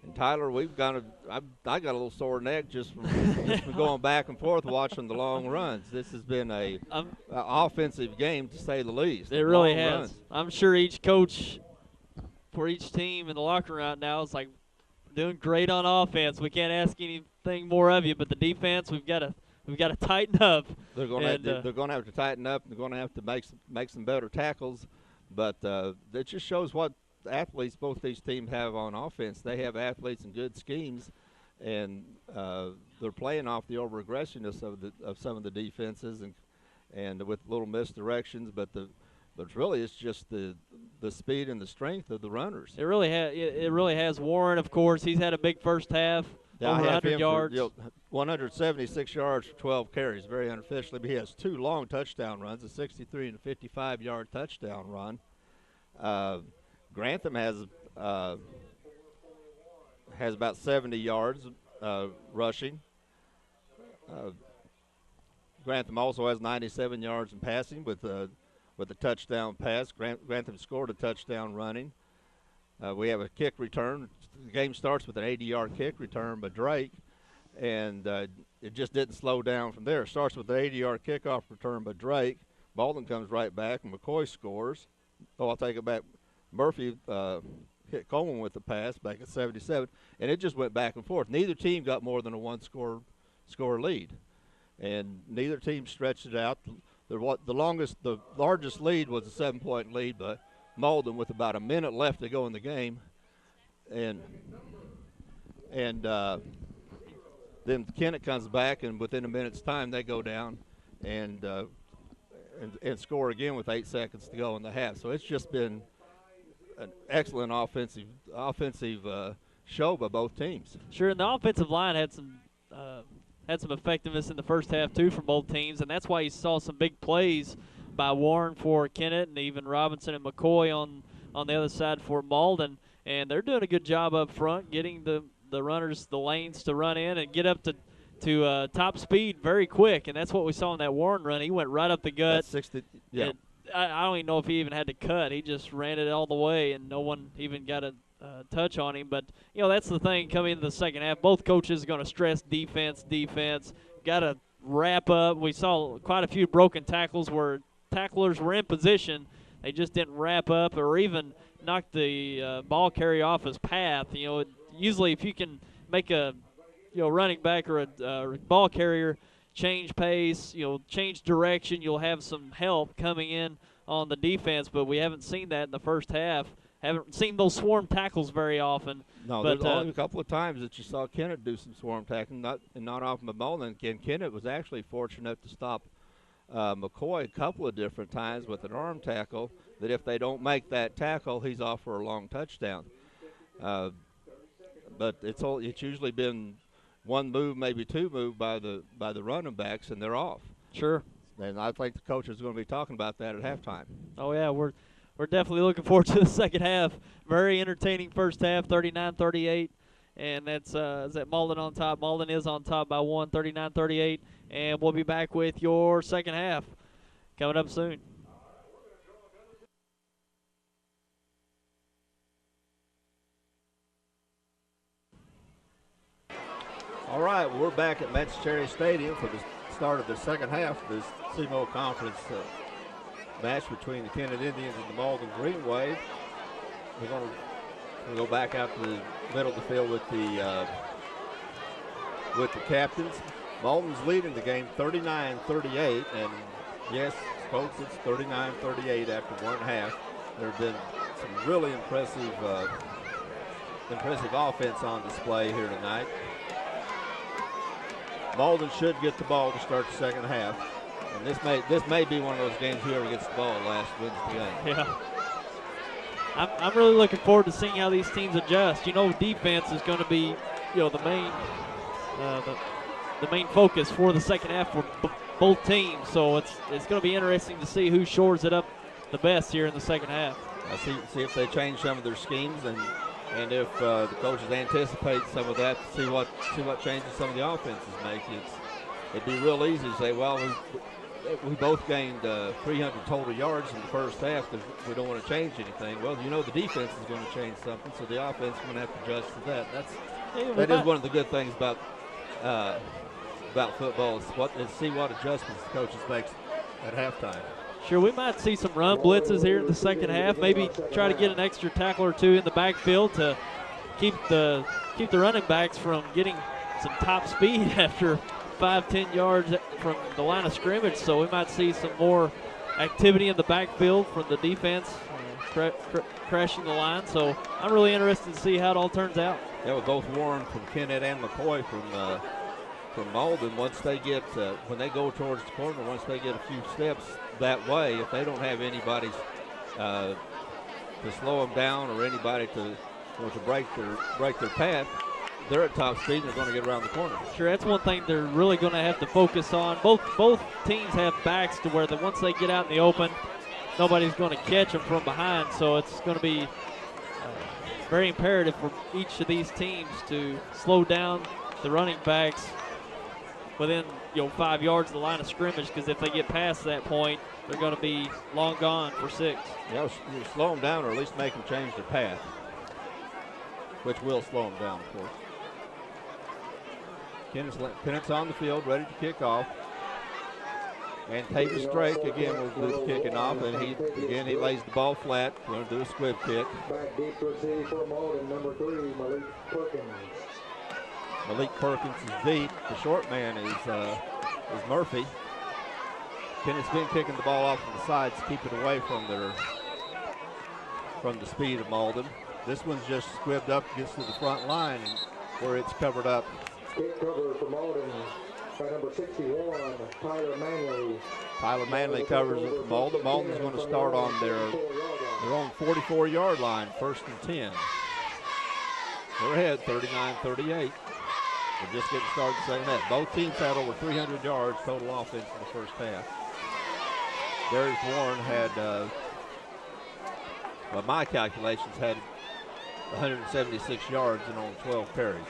And Tyler, I got a little sore neck just from going back and forth watching the long runs. This has been a offensive game, to say the least. It really has. Runs. I'm sure each coach for each team in the locker room right now is like, doing great on offense. We can't ask anything more of you, but the defense, we've got to tighten up. They're going to have to tighten up. They're going to have to make some better tackles, but it just shows what athletes both these teams have on offense. They have athletes and good schemes, and they're playing off the over-aggressiveness of some of the defenses and with little misdirections, but really it's just the speed and the strength of the runners. It really has. Warren, of course, he's had a big first half, over 100 yards. 176 yards for 12 carries, very unofficially, but he has two long touchdown runs, a 63 and a 55-yard touchdown run. Grantham has about 70 yards rushing. Grantham also has 97 yards in passing with a touchdown pass. Grantham scored a touchdown running. We have a kick return. The game starts with an 80-yard kick return by Drake, and it just didn't slow down from there. It starts with an 80-yard kickoff return by Drake. Malden comes right back, and McCoy scores. Oh, I'll take it back. Murphy hit Coleman with the pass back at 77, and it just went back and forth. Neither team got more than a one-score lead, and neither team stretched it out. The largest lead was a 7-point lead by Malden with about a minute left to go in the game, and then Kennett comes back, and within a minute's time they go down and score again with 8 seconds to go in the half. So it's just been an excellent offensive show by both teams. Sure, and the offensive line had some effectiveness in the first half too for both teams, and that's why you saw some big plays by Warren for Kennett and even Robinson and McCoy on the other side for Malden. And they're doing a good job up front, getting the runners the lanes to run in and get up to top speed very quick. And that's what we saw in that Warren run. He went right up the gut. That's 60, yeah. I don't even know if he even had to cut. He just ran it all the way, and no one even got a touch on him. But, that's the thing coming into the second half. Both coaches are going to stress defense. Got to wrap up. We saw quite a few broken tackles where tacklers were in position. They just didn't wrap up or even knock the ball carrier off his path. Usually if you can make a running back or a ball carrier change pace, change direction, you'll have some help coming in on the defense. But we haven't seen that in the first half. Haven't seen those swarm tackles very often. No, but, there's only a couple of times that you saw Kennett do some swarm tackling, not often by Malden. And Kennett was actually fortunate to stop McCoy a couple of different times with an arm tackle, that if they don't make that tackle, he's off for a long touchdown. But it's usually been one move, maybe two move by the running backs, and they're off. Sure. And I think the coach is going to be talking about that at halftime. Oh yeah, we're definitely looking forward to the second half. Very entertaining first half, 39-38, and that's is that Malden on top. Malden is on top by 1, 39-38, and we'll be back with your second half coming up soon. All right, we're back at Metz-Cherry Stadium for the start of the second half of this CMO Conference match between the Kennett Indians and the Malden Green Wave. We're going to go back out to the middle of the field with the captains. Malden's leading the game 39-38, and yes, folks, it's 39-38 after one half. There have been some really impressive offense on display here tonight. Malden should get the ball to start the second half. And this may be one of those games whoever gets the ball last wins the game. Yeah. I'm really looking forward to seeing how these teams adjust. Defense is going to be, the main focus for the second half for both teams. So it's going to be interesting to see who shores it up the best here in the second half. See if they change some of their schemes and if the coaches anticipate some of that, see what changes some of the offenses make. It'd be real easy to say, well, we both gained 300 total yards in the first half because we don't want to change anything. Well, the defense is going to change something, so the offense is going to have to adjust to that. That is one of the good things about football is see what adjustments the coaches make at halftime. Sure, we might see some run blitzes here in the second half. Maybe try to get an extra tackle or two in the backfield to keep the running backs from getting some top speed after 5-10 yards from the line of scrimmage. So we might see some more activity in the backfield from the defense, crashing the line. So I'm really interested to see how it all turns out. Yeah, with both Warren from Kennett and McCoy from Malden, once they get when they go towards the corner, once they get a few steps that way, if they don't have anybody to slow them down or anybody to break their path, they're at top speed and they're going to get around the corner. Sure, that's one thing they're really going to have to focus on. Both teams have backs to where once they get out in the open, nobody's going to catch them from behind. So it's going to be very imperative for each of these teams to slow down the running backs within 5 yards of the line of scrimmage, because if they get past that point, they're going to be long gone for 6. Yeah, you slow them down or at least make them change their path, which will slow them down, of course. Kennett's on the field, ready to kick off. And Tavis Drake again will do the kicking off, and he lays the ball flat. Going to do a squib kick. Back deep to receive for Malden, number 3, Malik Perkins. Malik Perkins is deep. The short man is Murphy. Kennett's been kicking the ball off to the sides to keep it away from the speed of Malden. This one's just squibbed up, gets to the front line, and where it's covered up. Kick cover for Malden by number 61, Tyler Manley. Tyler Manley covers it for Malden. Malden's going to start on their own 44-yard line, 1st and 10. They're ahead, 39-38. We're just getting started saying that. Both teams had over 300 yards total offense in the first half. Darius Warren had, by my calculations, had 176 yards and only 12 carries.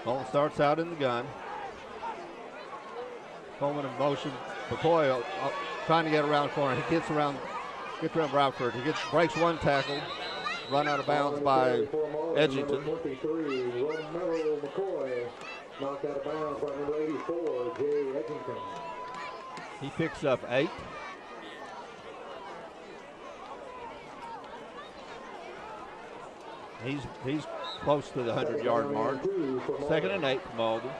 Malden starts out in the gun. Coleman in motion. McCoy trying to get around the corner. He gets around Bradford. He breaks one tackle, run out of bounds by Edgington. 23, Romero McCoy, knocked out of bounds by number 84, Jay Edgington. He picks up 8. He's close to the 100-yard mark. 2nd and 8 for Malden.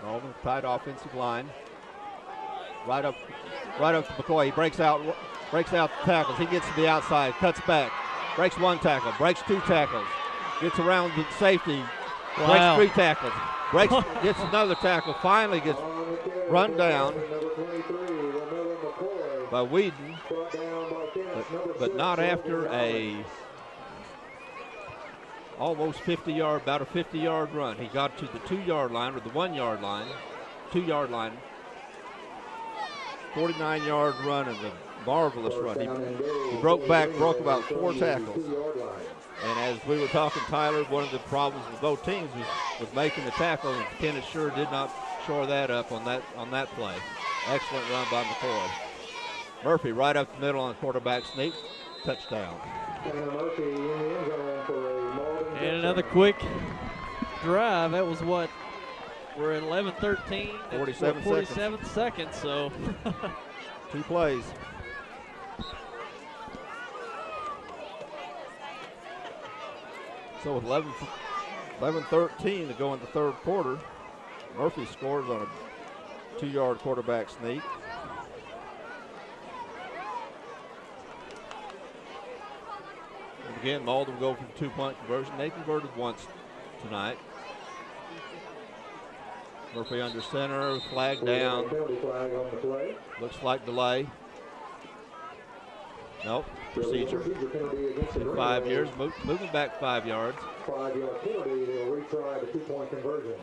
Malden tight offensive line. Right up right up to McCoy. He breaks out the tackles. He gets to the outside, cuts back, breaks one tackle, breaks two tackles, gets around the safety, breaks three tackles, gets another tackle, finally gets run down by Whedon, but not after a almost 50-yard, about a 50-yard run. He got to the 2-yard line or the 1-yard line, 2-yard line, 49-yard run and a marvelous run. He broke about 4 tackles. And as we were talking, Tyler, one of the problems with both teams was making the tackle, and Kennett sure did not shore that up on that play. Excellent run by McCoy. Murphy right up the middle on quarterback sneak, touchdown. And another quick drive. That was what? We're at 11-13. 47 seconds, so. 2 plays. So with 11-13 to go in the third quarter, Murphy scores on a 2-yard quarterback sneak. And again, Malden will go for the 2-point conversion. They converted once tonight. Murphy under center, flag down. Looks like delay. Nope, procedure. In 5 years, moving back 5 yards. 5-yard penalty, they'll retry the 2-point conversion.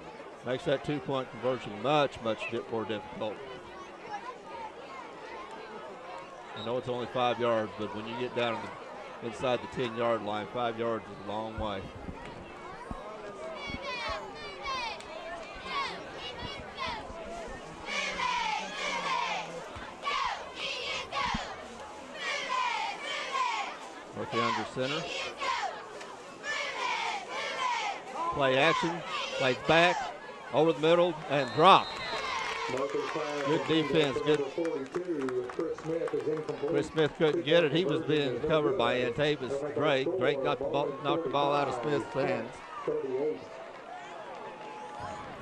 Makes that 2-point conversion much more difficult. I know it's only 5 yards, but when you get down inside the 10-yard line, 5 yards is a long way. Murphy under center. Play action, plays back, over the middle, and drop. Good defense. Good. Chris Smith couldn't get it. He was being covered by Antavis Drake. Drake got the ball, knocked the ball out of Smith's hands.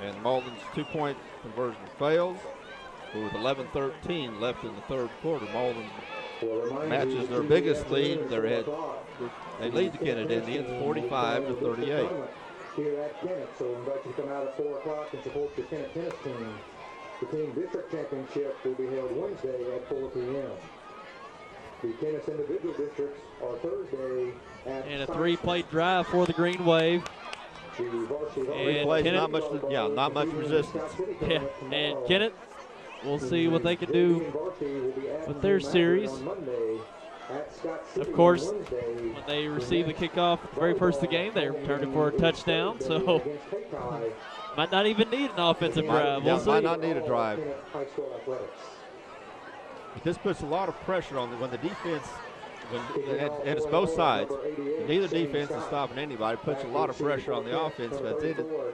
And Malden's 2-point conversion fails. With 11-13 left in the third quarter, Malden matches their biggest lead. They lead the Kennett Indians 45-38. Here at Kennett, so I invite you to come out at 4 o'clock and support the Kennett tennis team. The team district championship will be held Wednesday at 4 p.m. The Kennett individual districts are Thursday at. And a 3-play drive for the Green Wave. 3 plays, not much resistance. Yeah, and Kennett, we'll see what they can do with their series. Of course, when they receive the kickoff very first of the game, they returned it for a touchdown, so might not even need an offensive drive. We'll see. Might not need a drive. This puts a lot of pressure on when the defense, and it's both sides. Neither defense is stopping anybody. It puts a lot of pressure on the offense.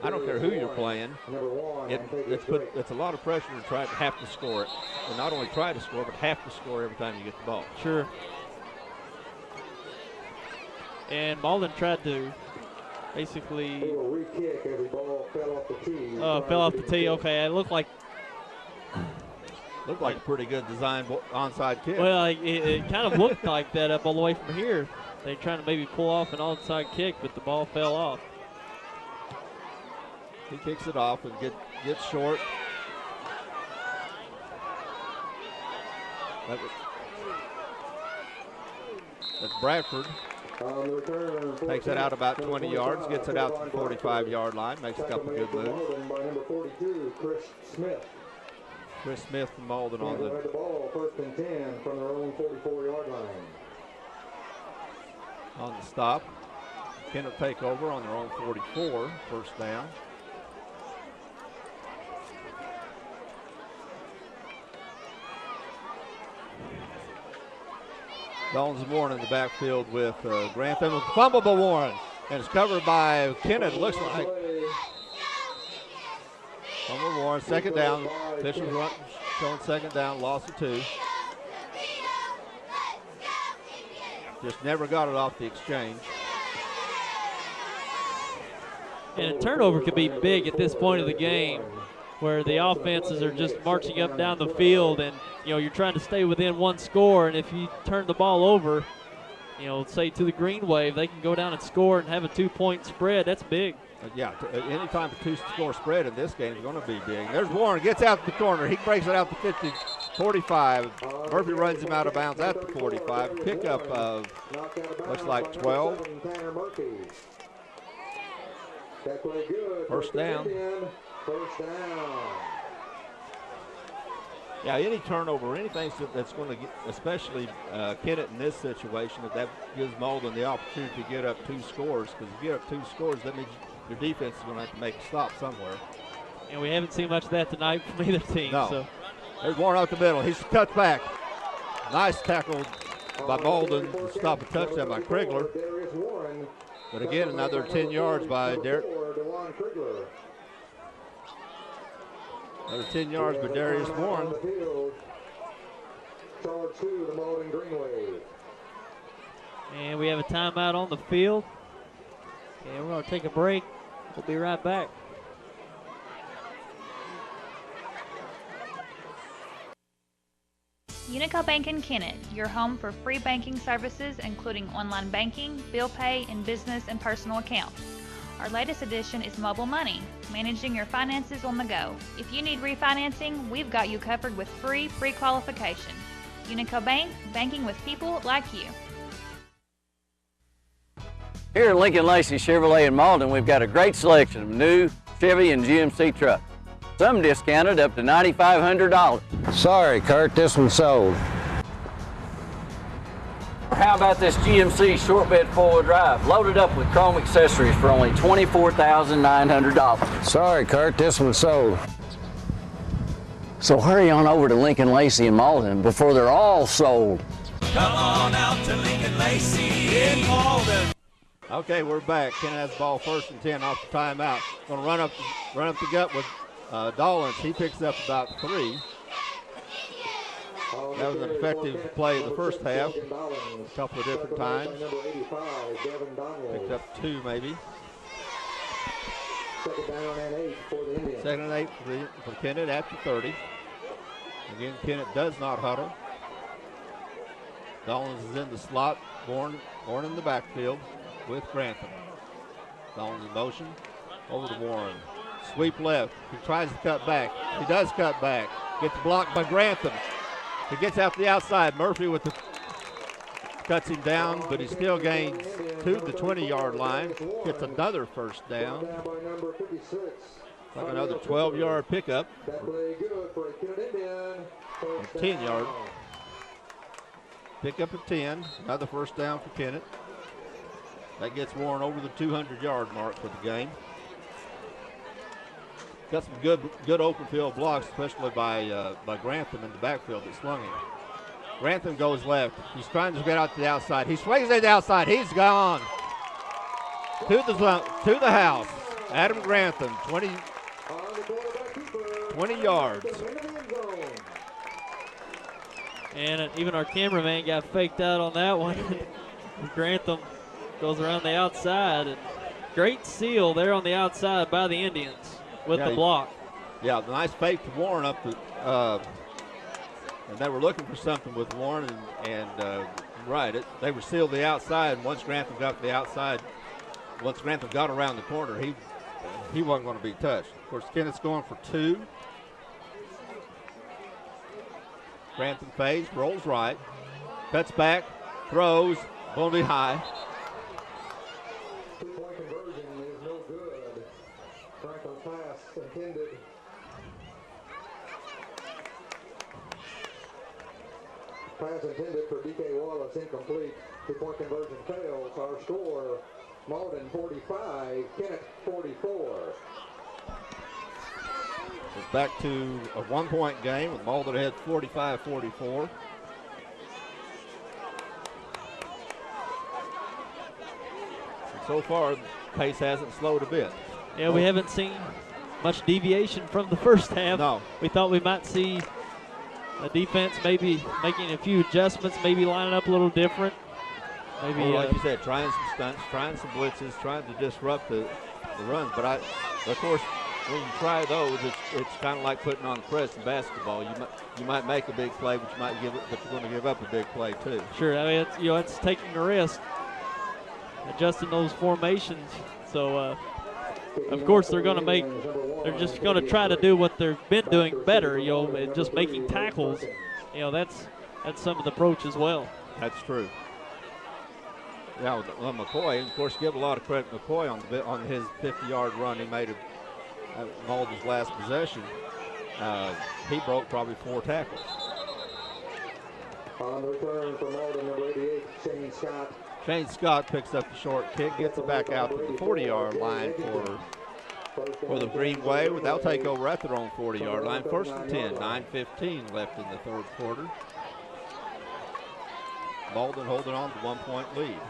I don't care who you're playing. It's a lot of pressure to have to score it. And not only try to score, but have to score every time you get the ball. Sure. And Malden tried to basically fell off the tee. Okay, it looked like a pretty good design onside kick. Well, it kind of looked like that up all the way from here. They're trying to maybe pull off an onside kick, but the ball fell off. He kicks it off and gets short. That's Bradford. Takes it out about 20 yards, gets it out to the 45-yard line, makes a couple good moves. By number 42, Chris Smith. Chris Smith from Malden on the ball, 1st and 10 from their own 44-yard line. On the stop. Kennett take over on their own 44, 1st down. Dawns Warren in the backfield with Grantham. Fumble by Warren. And it's covered by Kennett, looks like. Fumble Warren, 2nd down. Officials showing 2nd down, loss of 2. Just never got it off the exchange. And a turnover could be big at this point of the game, where the offenses are just marching up down the field, and you're trying to stay within one score, and if you turn the ball over, say to the Green Wave, they can go down and score and have a 2-point spread. That's big. Yeah, anytime a 2-score spread in this game is going to be big. There's Warren, gets out the corner. He breaks it out to 50, 45. Murphy runs him out of bounds at the 45. Pickup of, looks like 12. First down. First down. Yeah, any turnover, anything that's going to get, especially Kennett in this situation, that gives Malden the opportunity to get up 2 scores. Because if you get up 2 scores, that means your defense is going to have to make a stop somewhere. And we haven't seen much of that tonight from either team. No. So. There's Warren up the middle. He's cut back. Nice tackle by Malden to stop a touchdown by Krigler. But again, another 10 yards by Derek. Another 10 yards by Darius Warren. Charge 2, the Malden Green Wave. And we have a timeout on the field. And we're going to take a break. We'll be right back. Unico Bank in Kennett, your home for free banking services including online banking, bill pay, and business and personal accounts. Our latest addition is mobile money, managing your finances on the go. If you need refinancing, we've got you covered with free pre-qualification. Unico Bank, banking with people like you. Here at Lincoln Lacey Chevrolet in Malden, we've got a great selection of new Chevy and GMC trucks. Some discounted up to $9,500. Sorry, Kurt, this one's sold. How about this GMC short bed 4-wheel drive, loaded up with chrome accessories for only $24,900. Sorry, Kurt, this one's sold. So hurry on over to Lincoln Lacey in Malden before they're all sold. Come on out to Lincoln Lacey in Malden. Okay, we're back. Kennett has the ball 1st and 10 off the timeout. Going to run up the gut with Dollins. He picks up about 3. That was an effective play in the first half. A couple of different times. Picked up 2 maybe. Second down and 8 for the Indians. Second and 8 for Kennett at the 30. Again, Kennett does not huddle. Dollins is in the slot. Born in the backfield with Grantham. Dollins in motion. Over to Warren. Sweep left. He tries to cut back. He does cut back. Gets blocked by Grantham. He gets out to the outside. Murphy cuts him down, but he still gains to the 20-yard line. Gets another first down. Like another 12-yard pickup. 10-yard. Pickup of 10. Another first down for Kennett. That gets Warren over the 200-yard mark for the game. Got some good open field blocks, especially by Grantham in the backfield that slung him. Grantham goes left. He's trying to get out to the outside. He swings at the outside. He's gone to the house. Adam Grantham, 20 yards. And even our cameraman got faked out on that one. Grantham goes around the outside. And great seal there on the outside by the Indians with the block. Yeah, nice fake to Warren up the and they were looking for something with Warren and they were sealed the outside, and once Grantham got to the outside, once Grantham got around the corner, he wasn't going to be touched. Of course, Kennett's going for 2. Grantham fades, rolls right, cuts back, throws, going to be high. Two-point conversion is no good. Franklin's pass intended. Pass intended for D.K. Wallace, incomplete. Two-point conversion fails. Our score, Malden 45, Kennett 44. It's back to a 1-point game with Malden ahead 45-44. So far, the pace hasn't slowed a bit. Yeah, we haven't seen much deviation from the first half. No. We thought we might see a defense maybe making a few adjustments, maybe lining up a little different. Maybe, like you said, trying some stunts, trying some blitzes, trying to disrupt the runs. But of course, When you try those, it's kind of like putting on the press in basketball. You might make a big play, but you're going to give up a big play too. Sure, I mean it's taking a risk, adjusting those formations. So of course they're just going to try to do what they've been doing better. And just making tackles. That's some of the approach as well. That's true. Yeah, McCoy, of course, give a lot of credit to McCoy on his 50-yard run he made at Malden's last possession. He broke probably 4 tackles. On the return from Malden, number 88, Shane Scott. Shane Scott picks up the short kick, gets it back out to the 40-yard line for the Green Wave. They'll take over at their own 40-yard line. 1st and 10, 9:15 left in the third quarter. Malden holding on to 1-point lead.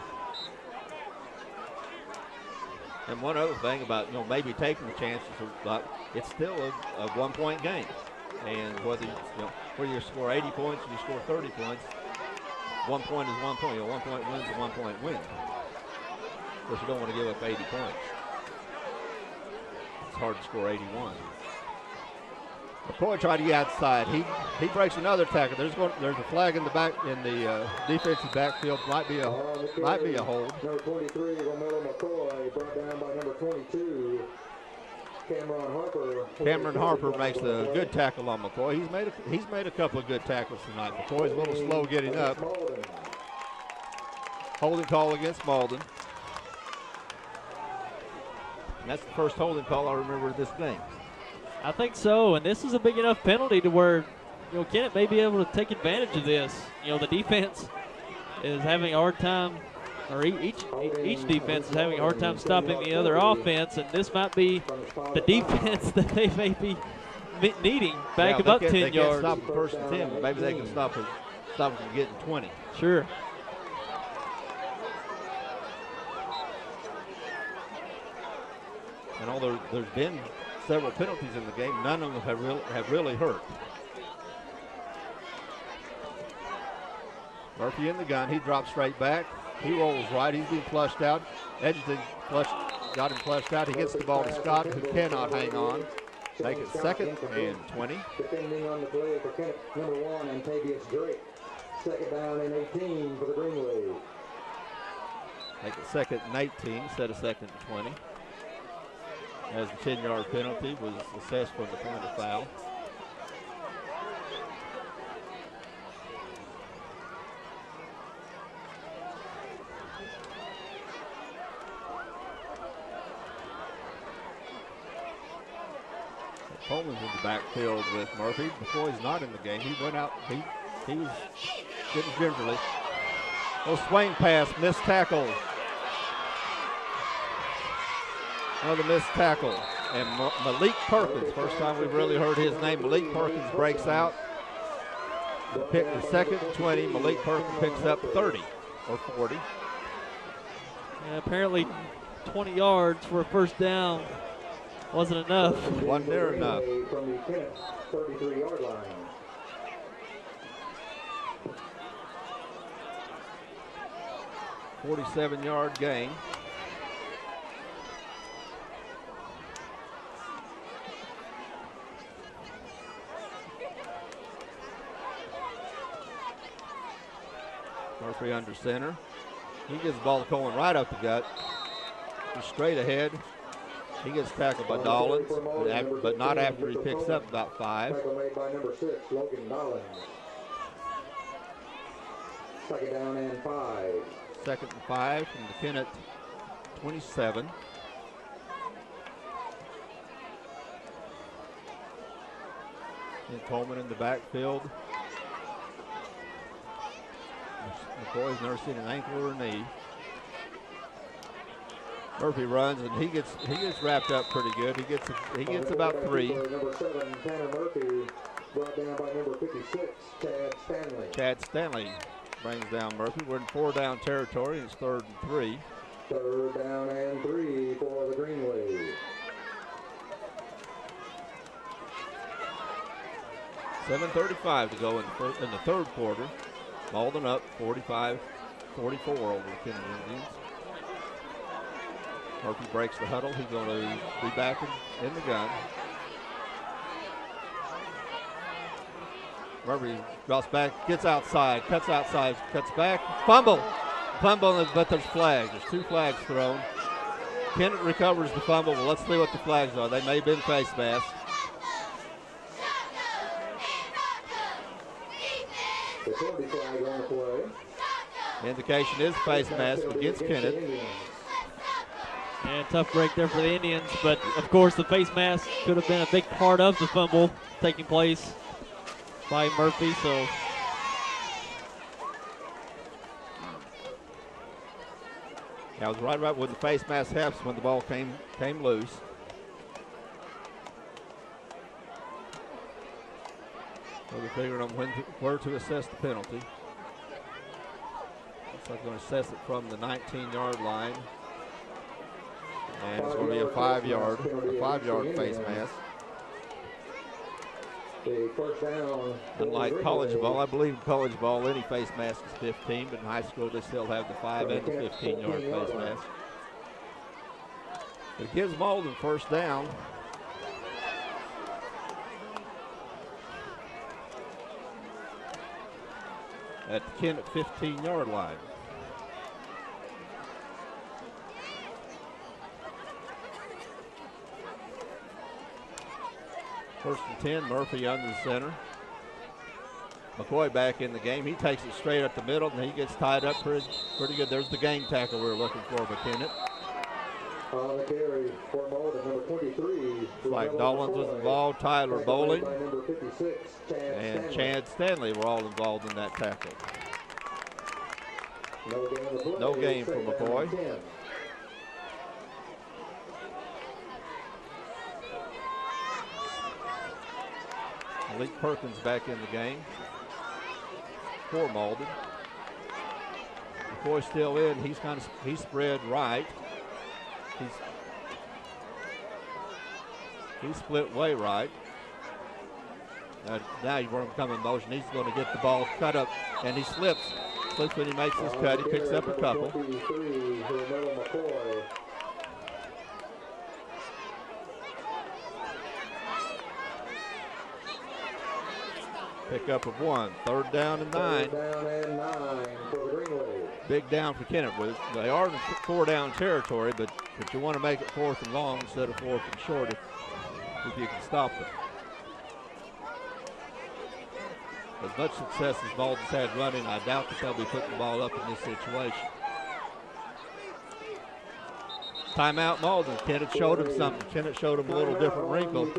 And one other thing about maybe taking the chances, but it's still a 1-point game. And whether you score 80 points or you score 30 points, 1 point is 1 point. 1 point wins a 1 point win. Of course, you don't want to give up 80 points. It's hard to score 81. McCoy tried to get outside. He breaks another tackle. There's a flag in the back in the defensive backfield. Might be a hold. Number 23, Romero McCoy, brought down by number 22, Cameron Harper. Cameron Harper makes a good tackle on McCoy. He's made a couple of good tackles tonight. McCoy's a little slow getting up. Holding call against Malden. And that's the first holding call I remember in this game. I think so, and this is a big enough penalty to where Kennett may be able to take advantage of this. The defense is having a hard time, or each defense is having a hard time stopping the other offense, and this might be the defense that they may be needing back about 10 yards. They can't stop them 1st and 10, but maybe they can stop them from getting 20. Sure. And although there's been several penalties in the game, none of them have really hurt. Murphy in the gun. He drops straight back. He rolls right. He's being flushed out. Edgerton got him flushed out. He gets the ball to Scott, who cannot hang on. Make it 2nd and 20. Defending on the play for Kennett, number 1, and Tavius Drake. 2nd down and 18 for the Green Wave. Make it 2nd and 18 instead of 2nd and 20. As the 10-yard penalty was assessed from the point of foul. Coleman's in the backfield with Murphy. McCoy's not in the game. He went out. He was getting gingerly. Oh, swing pass, missed tackle. Another missed tackle. And Malik Perkins, first time we've really heard his name. Malik Perkins breaks out. Pick the 2nd and 20. Malik Perkins picks up 30 or 40. Yeah, apparently 20 yards for a first down wasn't enough. Wasn't there enough. From the Kennett 33-yard line. $47-yard gain. Murphy under center. He gets the ball going right up the gut. He's straight ahead. He gets tackled by Dollins, but not after he picks up about 5. Tackle made by number 6, Logan Dollins. 2nd down and 5. 2nd and 5 from the Kennett 27. And Coleman in the backfield. McCoy's nursing an ankle or a knee. Murphy runs and he gets wrapped up pretty good. He gets about 3. Number 7, Tanner Murphy, brought down by number 56, Chad Stanley. Chad Stanley brings down Murphy. We're in 4-down territory. It's 3rd and 3. 3rd down and 3 for the Green Wave. 7:35 to go in the third quarter. Malden up 45-44 over the Kennett Indians. Murphy breaks the huddle. He's going to be back in the gun. Murphy drops back, gets outside, cuts back, fumble, but there's flags. There's 2 flags thrown. Kennett recovers the fumble. Well, let's see what the flags are. They may have been face masks. The 20 flag on the play. Indication is face mask against Kennett. And tough break there for the Indians, but of course the face mask could have been a big part of the fumble taking place by Murphy. So that was right when the face mask happens, when the ball came loose. So they're figuring on where to assess the penalty. Looks like they're going to assess it from the 19-yard line. And it's going to be a 5-yard face mask. The first down. Unlike college ball, I believe in college ball any face mask is 15, but in high school they still have the 5 and the 15-yard face mask. It gives Malden first down. At the Kennett 15-yard line. First and 10, Murphy under the center. McCoy back in the game. He takes it straight up the middle, and he gets tied up pretty good. There's the game tackle we were looking for by Kennett. On the carry for Malden, number 23. Like Dollins was involved, Tyler Bowling, Number 56, and Chad Stanley were all involved in that tackle. No game for McCoy. Malik Perkins back in the game for Malden. McCoy still in. He's spread right. He's split way right. Now he won't come in motion. He's going to get the ball cut up, and he slips. Slips when he makes his cut. He picks up a couple. Pick up of 1. 3rd down and 9. Big down for Kennett. They are in 4-down territory, but you want to make it 4th and long instead of 4th and short if you can stop them. As much success as Malden's had running, I doubt that they'll be putting the ball up in this situation. Timeout Malden. Kennett showed him something. Kennett showed him a little different wrinkle.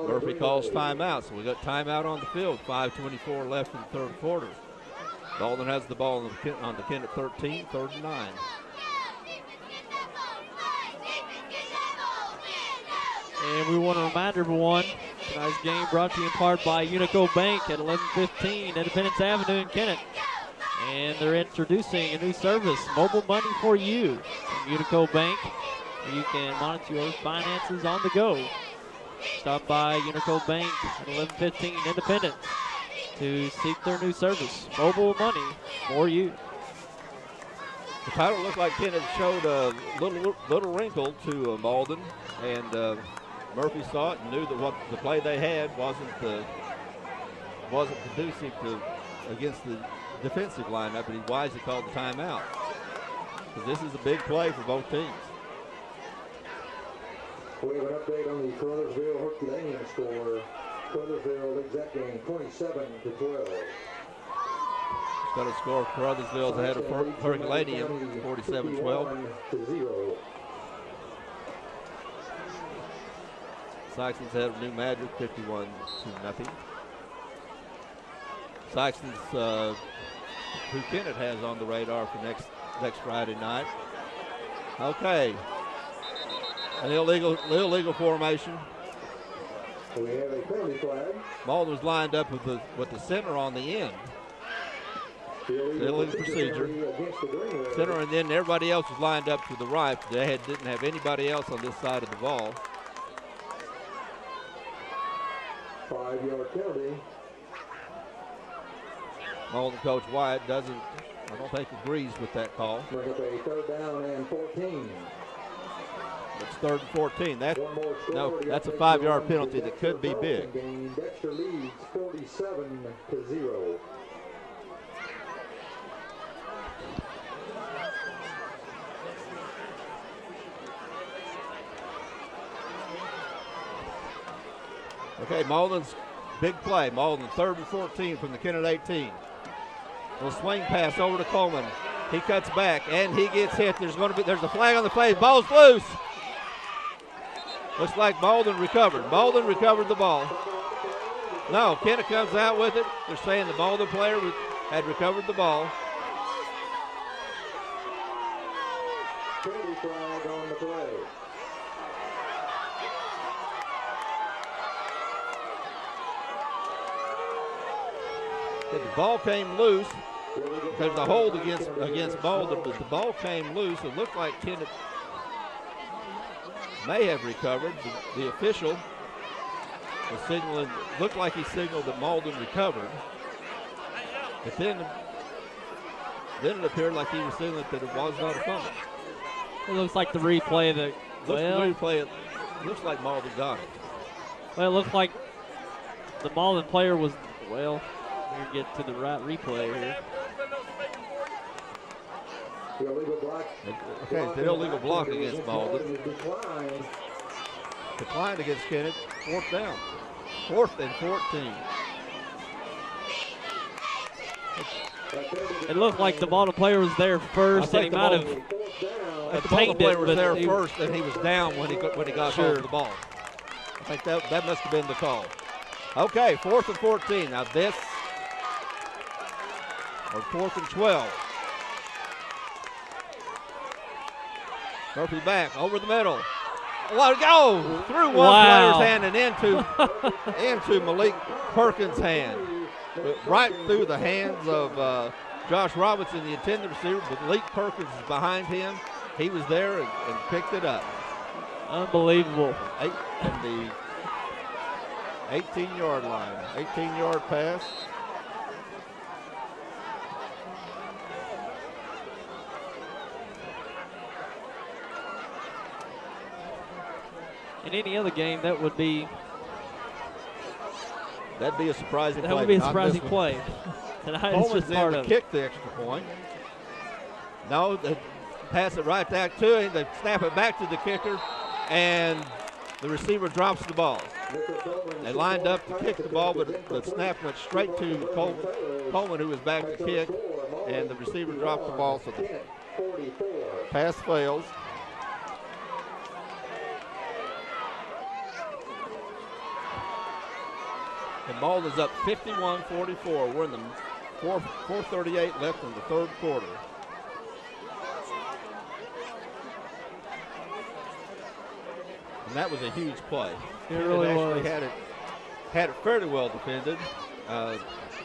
Murphy calls timeout, so we got timeout on the field. 5:24 left in the 3rd quarter. Malden has the ball on the Kennett 13, 3rd and 9. And we want to remind everyone, tonight's game brought to you in part by Unico Bank at 1115 Independence Avenue in Kennett. And they're introducing a new service, Mobile Money for You, from Unico Bank, where you can monitor your finances on the go. Stop by Unico Bank at 1115 Independence to seek their new service, Mobile Money for You. The title looked like Kennett showed a little wrinkle to Malden, and Murphy saw it and knew that what the play they had wasn't conducive against the defensive lineup, but he wisely called the timeout. Because this is a big play for both teams. We have an update on the Carruthersville Herculaneum score. Carruthersville leads that game 27-12. Got a score for Carruthersville's ahead of Herculaneum, 47-12. Saxon's ahead of New Madrid, 51-0. Saxon's who Kennett has on the radar for next Friday night. Okay. An illegal formation. We have a penalty flag. Malden was lined up with the center on the end. Illegal procedure. Center, and then everybody else was lined up to the right. They didn't have anybody else on this side of the ball. 5-yard penalty. Malden coach Wyatt doesn't I don't think agrees with that call. Bring up a 3rd down and 14. It's 3rd and 14. That's a 5-yard penalty that could be big. Dexter leads 47-0. Okay, Malden's big play. Malden 3rd and 14 from the Kennett 18. Little swing pass over to Coleman. He cuts back and he gets hit. There's a flag on the play. Ball's loose. Looks like Malden recovered. Malden recovered the ball. No, Kennett comes out with it. They're saying the Malden player had recovered the ball. Penalty flag on the play. The ball came loose. There's a hold against Malden, but the ball came loose. It looked like Kennett may have recovered. The official was signaling, looked like he signaled that Malden recovered. But then it appeared like he was signaling that it was not a fumble. It looks like the replay that, It looks like Malden got it. Well, it looked like the Malden player was, well, we'll get to the right replay here. Okay, the illegal block against Malden. Declined against Kennett. 4th down. 4th and 14. It looked like the Malden player was there first, and he might have the Malden player was there first, and he was down when he got hold of the ball. I think that must have been the call. Okay, 4th and 14. Now this, or 4th and 12. Murphy back over the middle. Let it go through one player's hand and into Malik Perkins' hand. Right through the hands of Josh Robinson, the intended receiver, but Malik Perkins is behind him. He was there and picked it up. Unbelievable. And the 18-yard line. 18-yard pass. In any other game, that'd be a surprising play. That would be a surprising play. Tonight it's just part of it. Kick the extra point. No, they pass it right back to him. They snap it back to the kicker, and the receiver drops the ball. They lined up to kick the ball, but the snap went straight to Coleman, who was back to kick, and the receiver dropped the ball, so the pass fails. And Malden's up 51-44. We're in the 4:38 left in the 3rd quarter. And that was a huge play. It really was. Had it fairly well defended.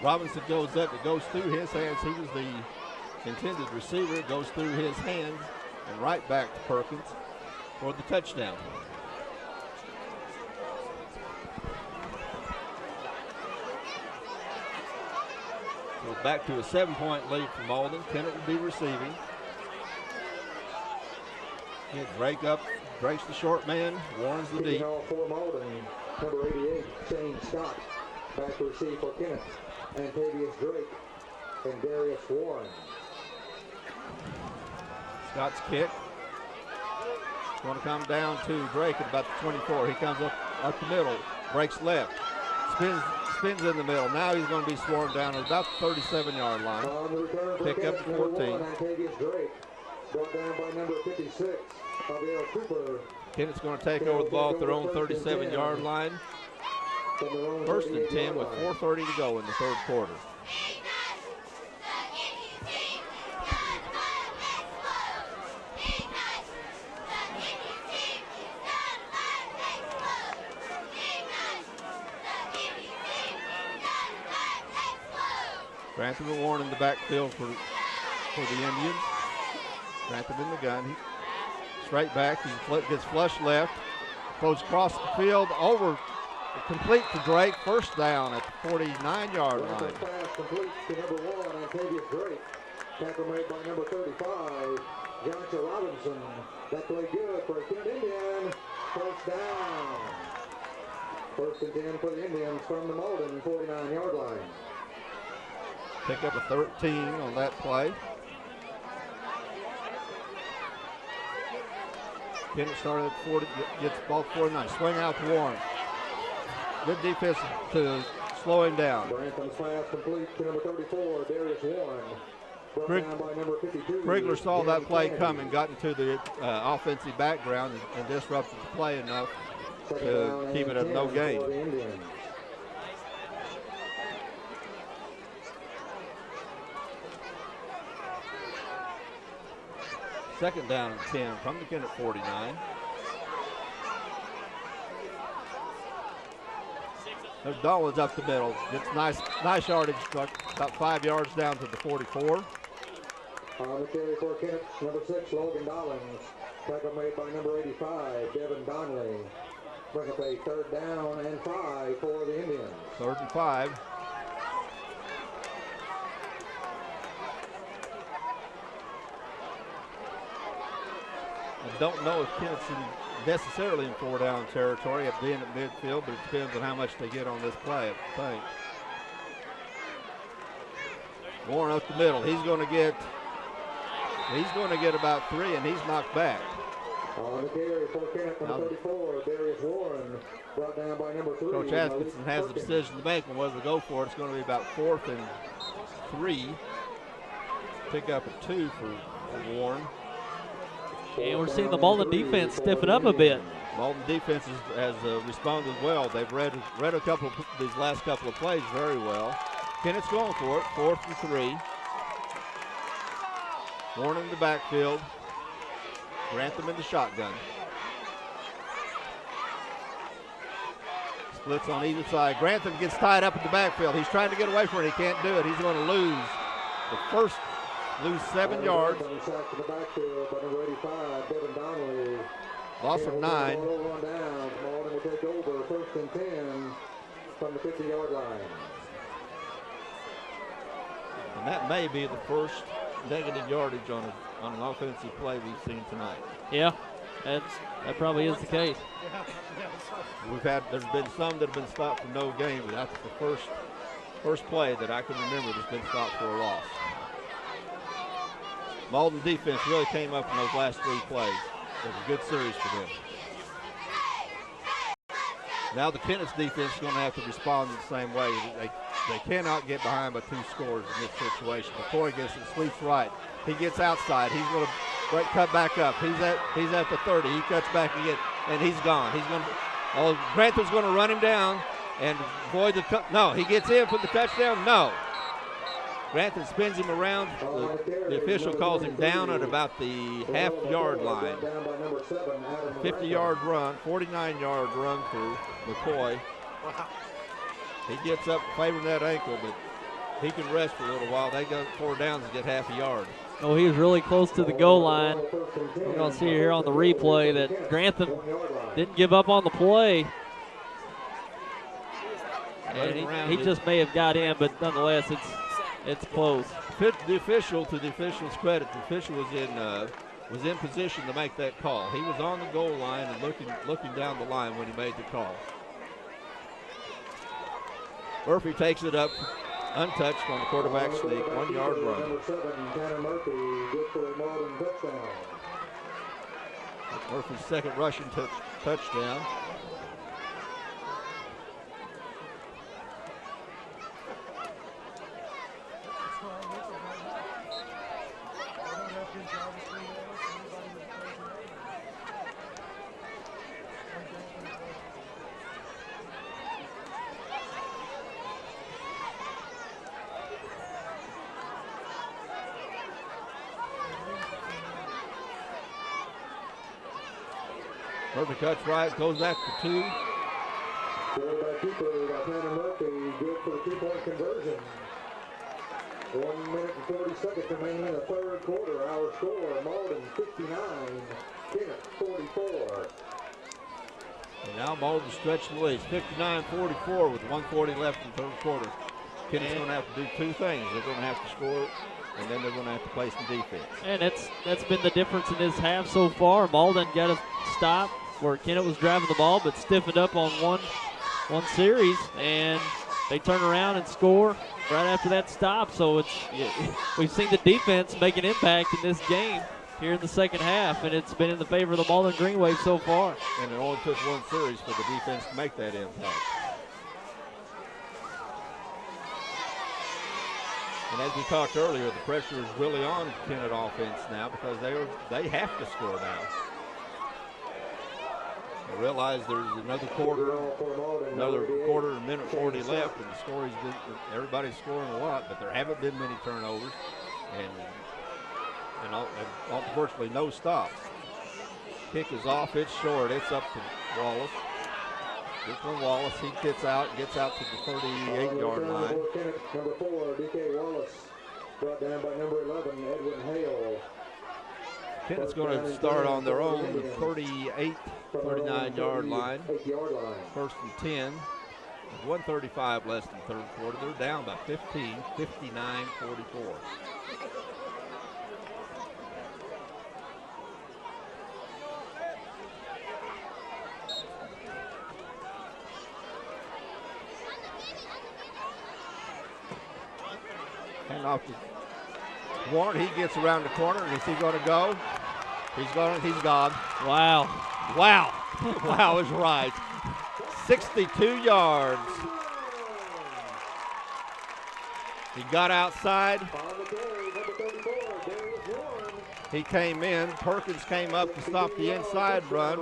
Robinson goes up. It goes through his hands. He was the intended receiver. It goes through his hands and right back to Perkins for the touchdown. So back to a 7-point lead for Malden. Kennett will be receiving. Drake up, breaks the short man, warns the deep. For Malden, number 88, Shane Scott. Back to receive for Kennett. Antavius Drake and Darius Warren. Scott's kick. It's going to come down to Drake at about the 24. He comes up the middle, breaks left, spins in the middle. Now he's going to be swarmed down at about the 37-yard line. Pick up to 14. Antavius Drake, brought down by number 56, Javier Cooper. Kennett's going to take over the ball at their own 37-yard line. 1st and 10 with 4:30 to go in the 3rd quarter. Grantham and Warren in the backfield for the Indians. Grantham in the gun. Straight back. He gets flush left. Throws across the field over. Complete to Drake. 1st down at the 49-yard line. Pass complete to number 1, Antavius Drake. Tackle made by number 35, Joshua Robinson. That play good for a Kennett Indian. First down. First and 10 for the Indians from the Malden 49-yard line. Pick up a 13 on that play. Kennett started at 40, gets ball 49. Swing out to Warren. Good defense to slow him down. Branson's pass complete to number 34, Darius Warren. Brought down by number 52. Krigler saw that play Kennedy. coming, got into the offensive background and disrupted the play enough to keep it a no gain. Second down and 10 from the Kennett 49. There's Dolan's up the middle. Gets nice yardage, about 5 yards down to the 44. On the carry for Kennett, number 6, Logan Dollins. Tackle made by number 85, Devin Donnelly. Bring up a third down and 5 for the Indians. Third and 5. I don't know if Kennett's necessarily in 4-down territory at being at midfield, but it depends on how much they get on this play, I think. Warren up the middle. He's going to get about 3, and he's knocked back. On the carry for Kennett, number 34, Darius Warren. Brought down by number 3. Coach Atkinson has a decision to make on whether to go for it. It's going to be about 4th and 3. Pick up a 2 for Warren. And we're seeing the Malden defense stiffen up a bit. Malden defense has responded well. They've read a couple of these last couple of plays very well. Kennett's going for it, 4th and 3. Warren in the backfield. Grantham in the shotgun. Splits on either side. Grantham gets tied up in the backfield. He's trying to get away from it. He can't do it. He's going to lose 7 yards. Loss of 9. Malden will take over, 1st and 10 from the 50-yard line. And that may be the first negative yardage on an offensive play we've seen tonight. Yeah, that probably is the case. There's been some that have been stopped for no gain, but that's the first play that I can remember that's been stopped for a loss. Malden defense really came up in those last 3 plays. It was a good series for them. Now the Kennett's defense is going to have to respond in the same way. They cannot get behind by 2 scores in this situation. McCoy gets it, sweeps right. He gets outside. He's going to cut back up. He's at the 30. He cuts back again, and he's gone. Grantham's going to run him down and avoid no, he gets in for the touchdown. No. Grantham spins him around. The official calls him down at about the half-yard line. 50-yard run, 49-yard run through McCoy. He gets up favoring that ankle, but he can rest for a little while. They go 4 downs and get half a yard. Oh, he was really close to the goal line. We're going to see here on the replay that Grantham didn't give up on the play. And he just may have got in, but nonetheless, it's close. The official, to the official's credit, the official was in position to make that call. He was on the goal line and looking down the line when he made the call. Murphy takes it up, untouched on the quarterback sneak, 1-yard run. Number 7, Tanner Murphy, good for a Malden touchdown. That's Murphy's second rushing touchdown. Murphy cuts right, goes back to 2. Quarterback keeper by Tanner Murphy, good for the 2-point conversion. 1 minute and 40 seconds remaining in the 3rd quarter. Our score, Malden 59, Kennett 44. And now Malden stretching the lead, 59-44 with 1:40 left in the 3rd quarter. Kennett's going to have to do 2 things. They're going to have to score and then they're going to have to play some defense. And that's been the difference in this half so far. Malden got a stop where Kennett was driving the ball, but stiffened up on one series, and they turn around and score right after that stop. So we've seen the defense make an impact in this game here in the second half, and it's been in the favor of the Malden Green Wave so far. And it only took one series for the defense to make that impact. And as we talked earlier, the pressure is really on Kennett offense now because they have to score now. I realize there's another quarter, and minute 40 left, and everybody's scoring a lot, but there haven't been many turnovers, and virtually no stops. Kick is off, it's short, it's up to Wallace. This one Wallace, he gets out to the 38-yard line. Number 4, D.K. Wallace, brought down by number 11, Edwin Hale. Kennett's going to start on their own, the 39-yard line. First and 10. 1:35 less than third quarter. They're down by 15, 59-44. Hand off to Warren. He gets around the corner. Is he going to go? He's gone. Wow. Wow is right. 62 yards. He got outside. He came in. Perkins came up to stop the inside run.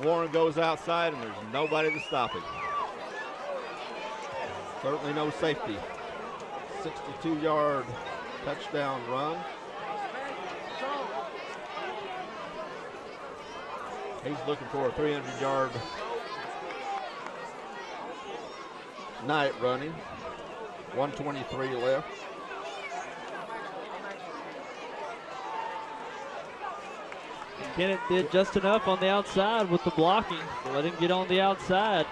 Warren goes outside, and there's nobody to stop him. Certainly no safety. 62-yard touchdown run. He's looking for a 300-yard night running. 1:23 left. Kennett did just enough on the outside with the blocking to let him get on the outside.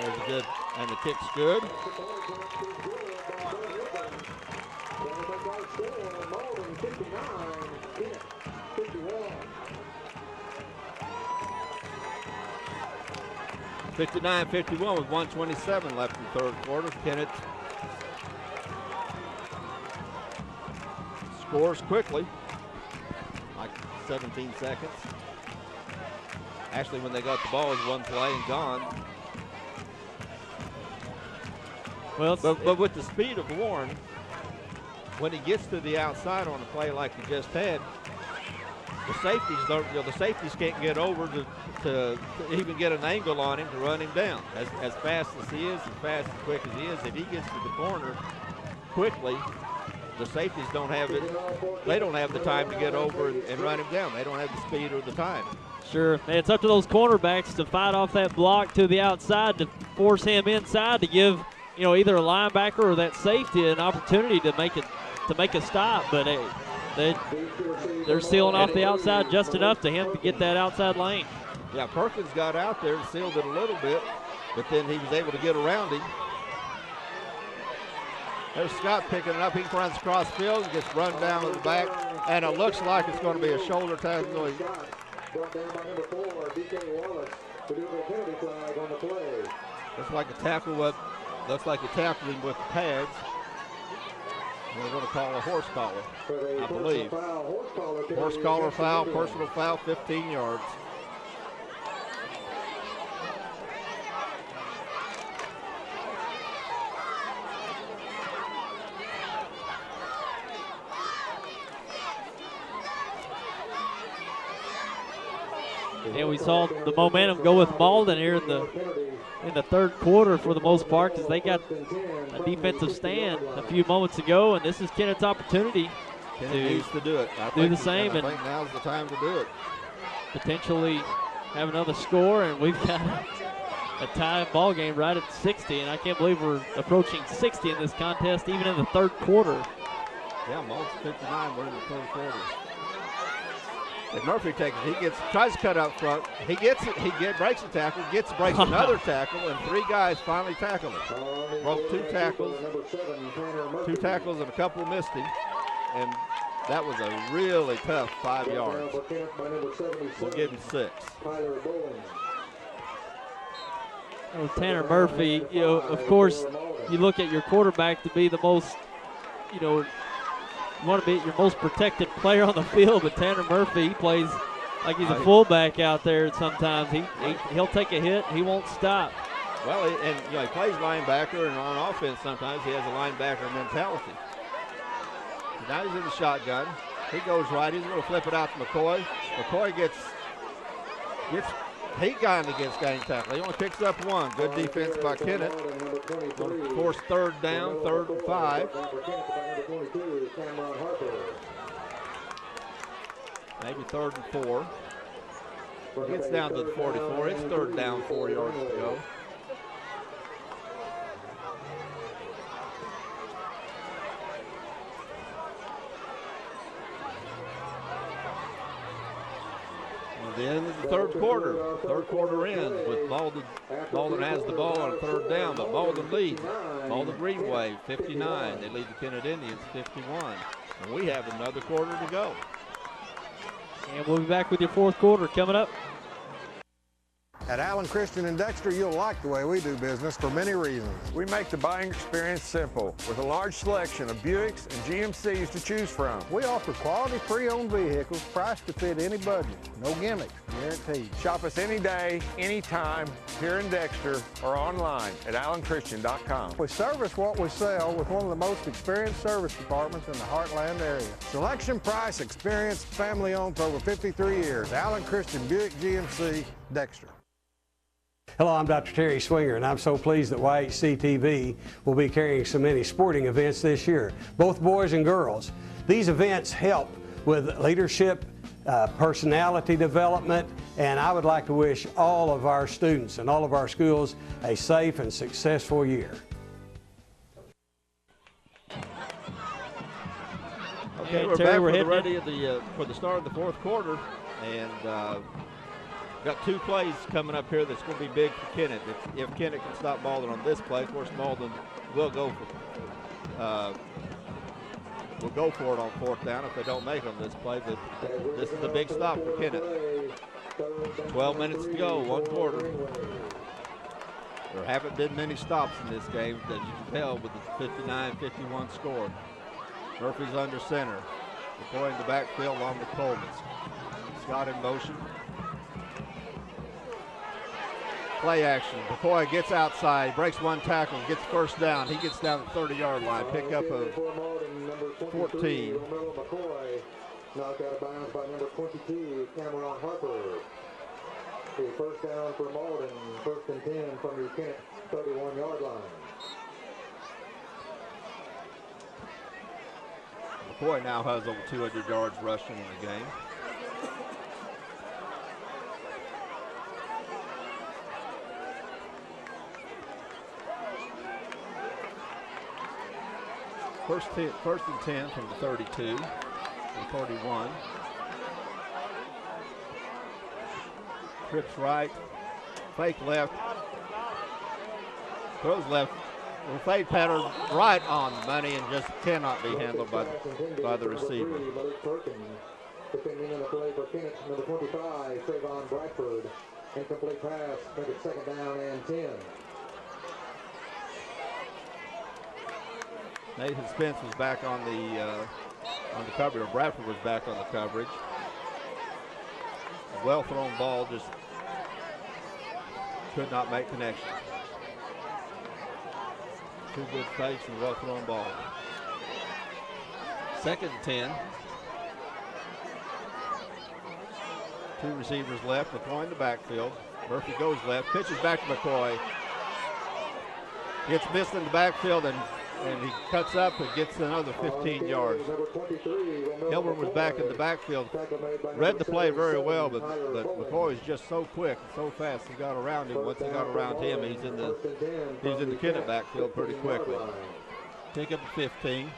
There's a good, and the kick's good. (59-51) with 1:27 left in the third quarter. Kennett scores quickly, like 17 seconds. Actually, when they got the ball, it was one play and gone. Well, but with the speed of Warren, when he gets to the outside on a play like he just had, the safeties can't get over to even get an angle on him to run him down. As fast as he is, as fast and quick as he is, if he gets to the corner quickly, the safeties don't have it. They don't have the time to get over and run him down. They don't have the speed or the time. Sure, it's up to those cornerbacks to fight off that block to the outside to force him inside to give either a linebacker or that safety an opportunity to make a stop. But they're sealing off the outside just enough to him to get that outside lane. Yeah, Perkins got out there and sealed it a little bit, but then he was able to get around him. There's Scott picking it up. He runs across field and gets run down to the back, and it looks like it's going to be a shoulder tackle. Brought down by number 4, D.K. Wallace, to do a penalty flag on the play. Looks like a tackle he tackled him with the pads. We're going to call a horse collar, I believe. Horse collar foul, personal foul, 15 yards. And we saw the momentum go with Malden here in the third quarter for the most part, because they got a defensive stand a few moments ago, and this is Kennett's opportunity to do it. Do the same, and I think now's the time to do it. Potentially have another score, and we've got a tie ball game right at 60, and I can't believe we're approaching 60 in this contest, even in the third quarter. Yeah, Malden's 59. We're in the third quarter. And Murphy takes it. He tries to cut up front. He gets it. Breaks a tackle. Breaks another tackle, and 3 guys finally tackle him. Broke 2 tackles. 2 tackles and a couple missed him. And that was a really tough 5 yards. We'll give him 6. Oh, Tanner Murphy, of course, you look at your quarterback to be the most, you want to be your most protected player on the field, but Tanner Murphy, he plays like he's a fullback out there sometimes. He'll take a hit. He won't stop. Well, he plays linebacker, and on offense sometimes he has a linebacker mentality. Now he's in the shotgun. He goes right. He's going to flip it out to McCoy. McCoy gets heat guy against gang tackle. He only picks up 1. Good defense by Kennett. Going to force 3rd down, 3rd and 5. Maybe 3rd and 4. Gets down to the 44. It's 3rd down, 4 yards to go. The end of the 3rd quarter. 3rd quarter ends with Malden. Malden has the ball on 3rd down, but Malden leads. Malden Greenway 59. They lead the Kennett Indians 51. And we have another quarter to go. And we'll be back with your 4th quarter coming up. At Allen Christian in Dexter, you'll like the way we do business for many reasons. We make the buying experience simple with a large selection of Buicks and GMCs to choose from. We offer quality pre-owned vehicles priced to fit any budget. No gimmicks, guaranteed. Shop us any day, anytime, here in Dexter or online at allenchristian.com. We service what we sell with one of the most experienced service departments in the Heartland area. Selection, price, experience, family owned for over 53 years. Allen Christian Buick GMC, Dexter. Hello, I'm Dr. Terry Swinger, and I'm so pleased that YHC-TV will be carrying so many sporting events this year, both boys and girls. These events help with leadership, personality development, and I would like to wish all of our students and all of our schools a safe and successful year. Okay, we're back. We're ready for the start of the 4th quarter, and got 2 plays coming up here that's going to be big for Kennett. If Kennett can stop Malden on this play, of course Malden will go for it on 4th down if they don't make on this play. But this is a big stop for Kennett. 12 minutes to go, 1 quarter. There haven't been many stops in this game, as you can tell with the 59-51 score. Murphy's under center. They're going the backfield along with Coleman. Scott in motion. Play action. McCoy gets outside, breaks 1 tackle, gets 1st down. He gets down to the 30-yard line. Pick up a 14. Knocked out of bounds by number 22, Cameron Harper. The 1st down for Malden, 1st and 10 from the Kennett 31-yard line. McCoy now has over 200 yards rushing in the game. First and 10 from the 32 to the 41. Trips right, fake left, throws left. Well, fade pattern right on the money and just cannot be handled by the receiver. Defending in the play for Kennett, number 25, Trayvon Bradford. Incomplete pass, make it 2nd down and 10. Nathan Spence was back on the coverage, or Bradford was back on the coverage. A well-thrown ball just could not make connection. 2 good fakes and a well-thrown ball. 2nd and 10. 2 receivers left, McCoy in the backfield. Murphy goes left, pitches back to McCoy. Gets missed in the backfield and he cuts up and gets another 15 yards. Hilburn was back in the backfield. Read the play very well, but McCoy is just so quick and so fast. He got around him. Once he got around him, he's in the Kennett backfield pretty quickly. Pick up 15.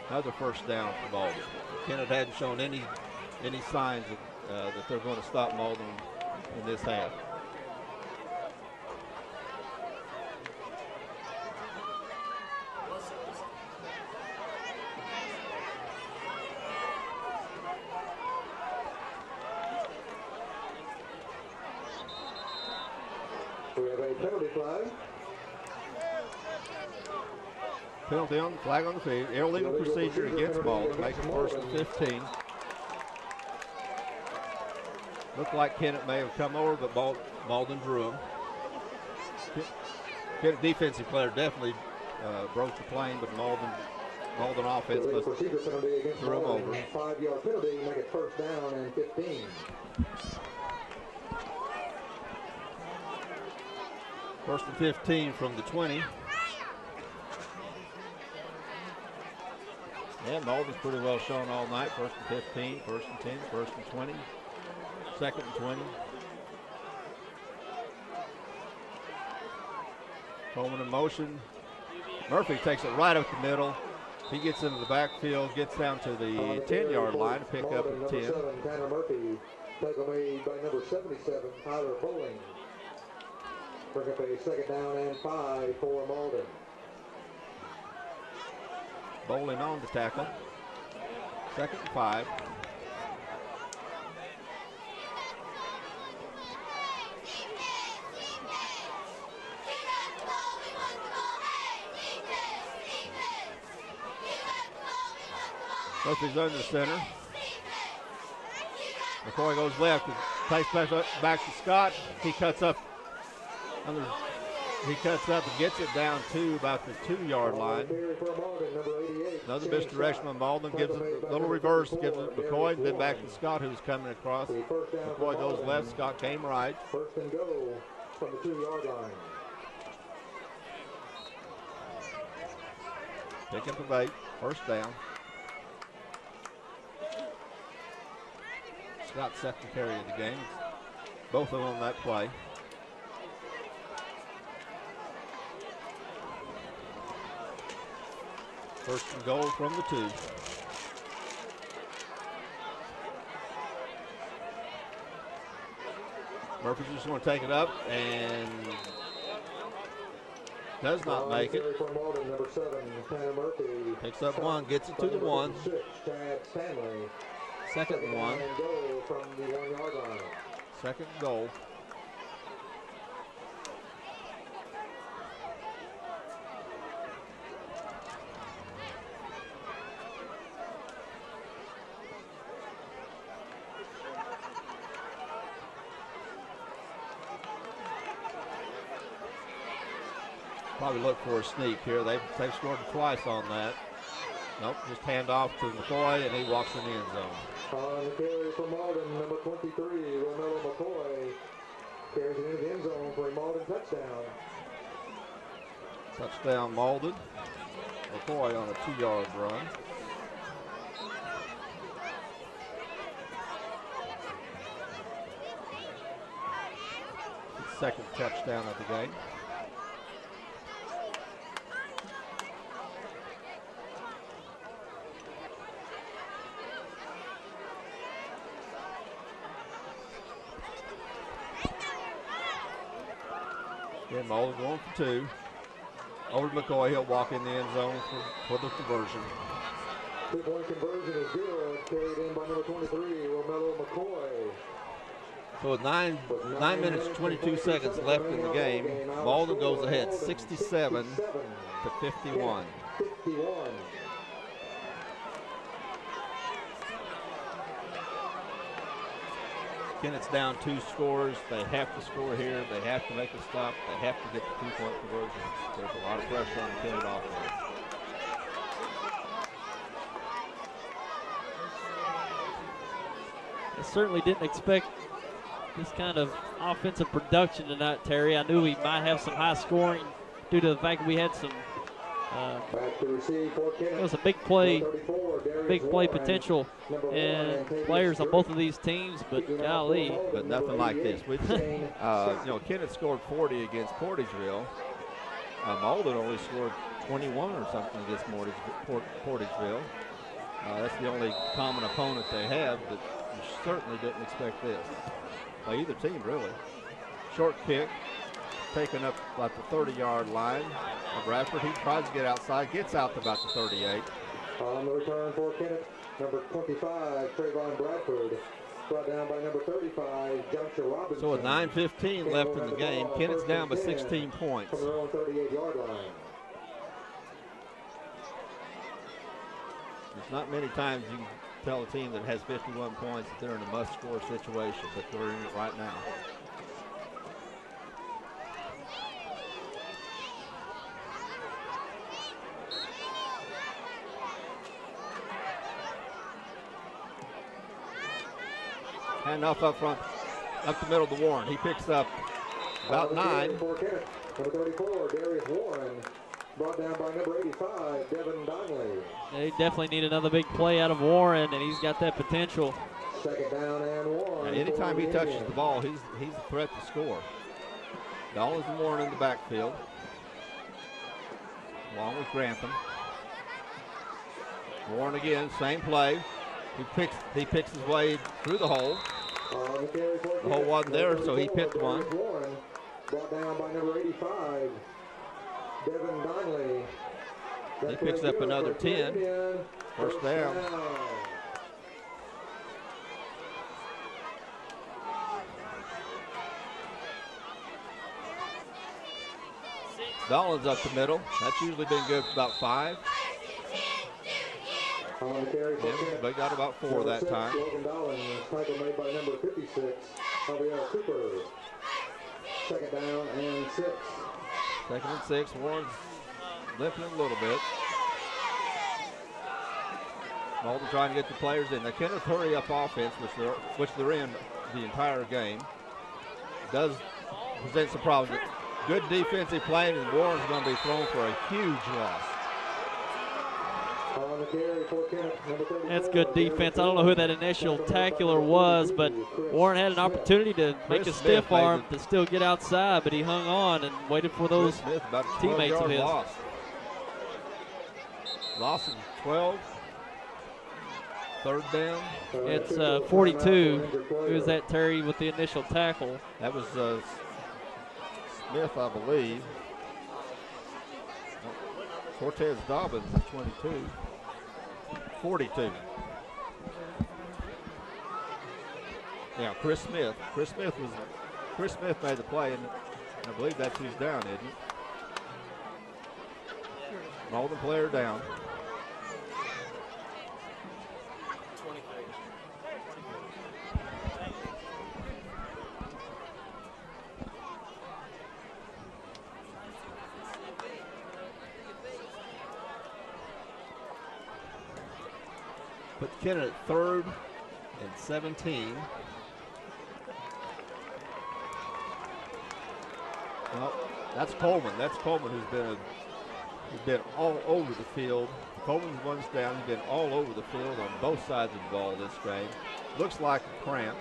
Another 1st down for Malden. Kennett hadn't shown any signs that they're going to stop Malden in this half. We have a penalty flag. Penalty on the flag on the field. Illegal procedure against Malden. Make it first and 15. Looked like Kennett may have come over, but Malden drew him. Kennett defensive player definitely broke the plane, but Malden offense threw him over. 5-yard penalty, make it first down and 15. First and 15 from the 20. Yeah, Malden's pretty well shown all night. First and 15, first and 10, first and 20, second and 20. Coleman in motion. Murphy takes it right up the middle. He gets into the backfield, gets down to the 10-yard line to pick up at 10. Tanner Murphy, tackle made by number 77, Tyler Bowling. Bring up a second down and 5 for Malden. Bowling on the tackle. Second and 5. Murphy's under center. McCoy goes left. Takes back to Scott. He cuts up. He cuts up and gets it down to about the 2-yard line. Another misdirection on Malden. Gives it a little reverse. Gives it to McCoy. Then back to Scott, who's coming across. McCoy goes left. Scott came right. First and goal from the 2-yard line. Pick up the bait. First down. Scott's second carry of the game. Both of them on that play. First and goal from the 2. Murphy's just going to take it up and does not make it. Number 7, Tanner Murphy. Picks up 1, gets it to the 1. 6, Chad Stanley. Second and 1. Goal from the 1-yard line. Second and goal. Probably look for a sneak here. They've scored twice on that. Nope, just hand off to McCoy, and he walks in the end zone. On the carry for Malden, number 23, Romello McCoy carries it into the end zone for a Malden touchdown. Touchdown Malden. McCoy on a 2-yard run. His second touchdown of the game. Again, Malden going for 2. Over to McCoy, he'll walk in the end zone for the conversion. 2-point conversion is good. Carried in by number 23, Romello McCoy. So with 9 minutes 22 seconds left in the game, Malden goes ahead 67 to 51. 51. Kennett's down 2 scores. They have to score here. They have to make a stop. They have to get the 2-point conversion. There's a lot of pressure on the Kennett offense. I certainly didn't expect this kind of offensive production tonight, Terry. I knew we might have some high scoring due to the fact that we had some it was a big play potential and players on both of these teams, but golly. But nothing like this. Kennett scored 40 against Portageville. Malden only scored 21 or something against Portageville. That's the only common opponent they have, but you certainly didn't expect this. By either team, really. Short kick, taken up about the 30-yard line of Bradford. He tries to get outside, gets out to about the 38. On the return for Kennett, number 25, Trayvon Bradford. Brought down by number 35, Joshua Robinson. So with 9:15 left in the game, Kennett's down by 16 points. From their own 38-yard line. There's not many times you can tell a team that has 51 points that they're in a must-score situation, but they're in it right now. Handoff up front, up the middle to Warren. He picks up about 9. Number 34, Darius Warren. Brought down by number 85, Devin Donnelly. They definitely need another big play out of Warren, and he's got that potential. Second down and Warren. Anytime he touches the ball, he's a threat to score. Dollars and Warren in the backfield, along with Grantham. Warren again, same play. He picks his way through the hole. The hole wasn't there, so he picked one. Warren, brought down by number 85, Devin Donnelly. He picks up another 10. First down. Dollins up the middle. That's usually been good for about 5. On the carry for Yeah, they got about 4 that 6, time. Logan Dollins, tackle made by number 56, Javier Cooper. Second down and 6. Second and 6. Warren's limping a little bit. Malden trying to get the players in. They can't hurry up offense, which they're in the entire game. Does present some problems. Good defensive play, and Warren's going to be thrown for a huge loss. On the carry for Kennett, number 34. That's good defense. I don't know who that initial tackler was, but Warren had an opportunity to make a stiff arm to still get outside, but he hung on and waited for those teammates of his. Loss of 12. Third down. It's 42. Who was that, Terry, with the initial tackle? That was Smith, I believe. Cortez Dobbins is 22. 42. Yeah, Chris Smith. Chris Smith made the play, and I believe that's who's down, isn't it? Malden player down. Put Kennett at 3rd and 17. Well, that's Coleman. That's Coleman who's been all over the field. Coleman's one's down. He's been all over the field on both sides of the ball this game. Looks like a cramp.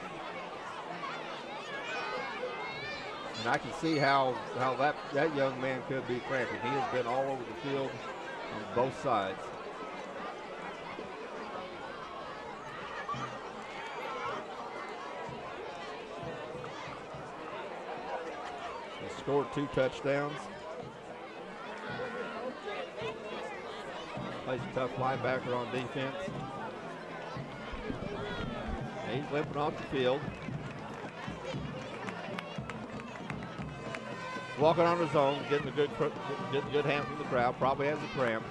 And I can see how that young man could be cramping. He has been all over the field on both sides. Scored 2 touchdowns. Plays a tough linebacker on defense. And he's limping off the field. Walking on his own, getting a good hand from the crowd. Probably has a cramp.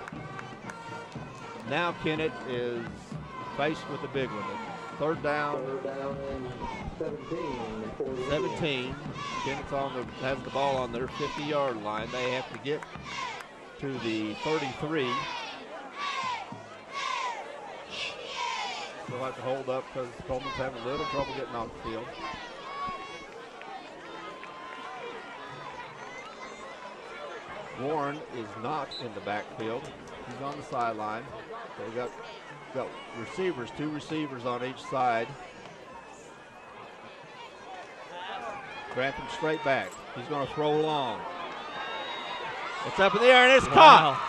Now Kennett is faced with a big one. Third down and 17. 17. Kennett's has the ball on their 50-yard line. They have to get to the 33. They'll have to hold up because Coleman's having a little trouble getting off the field. Warren is not in the backfield. He's on the sideline. They got receivers, 2 receivers on each side. Grantham straight back. He's going to throw long. It's up in the air and it's caught.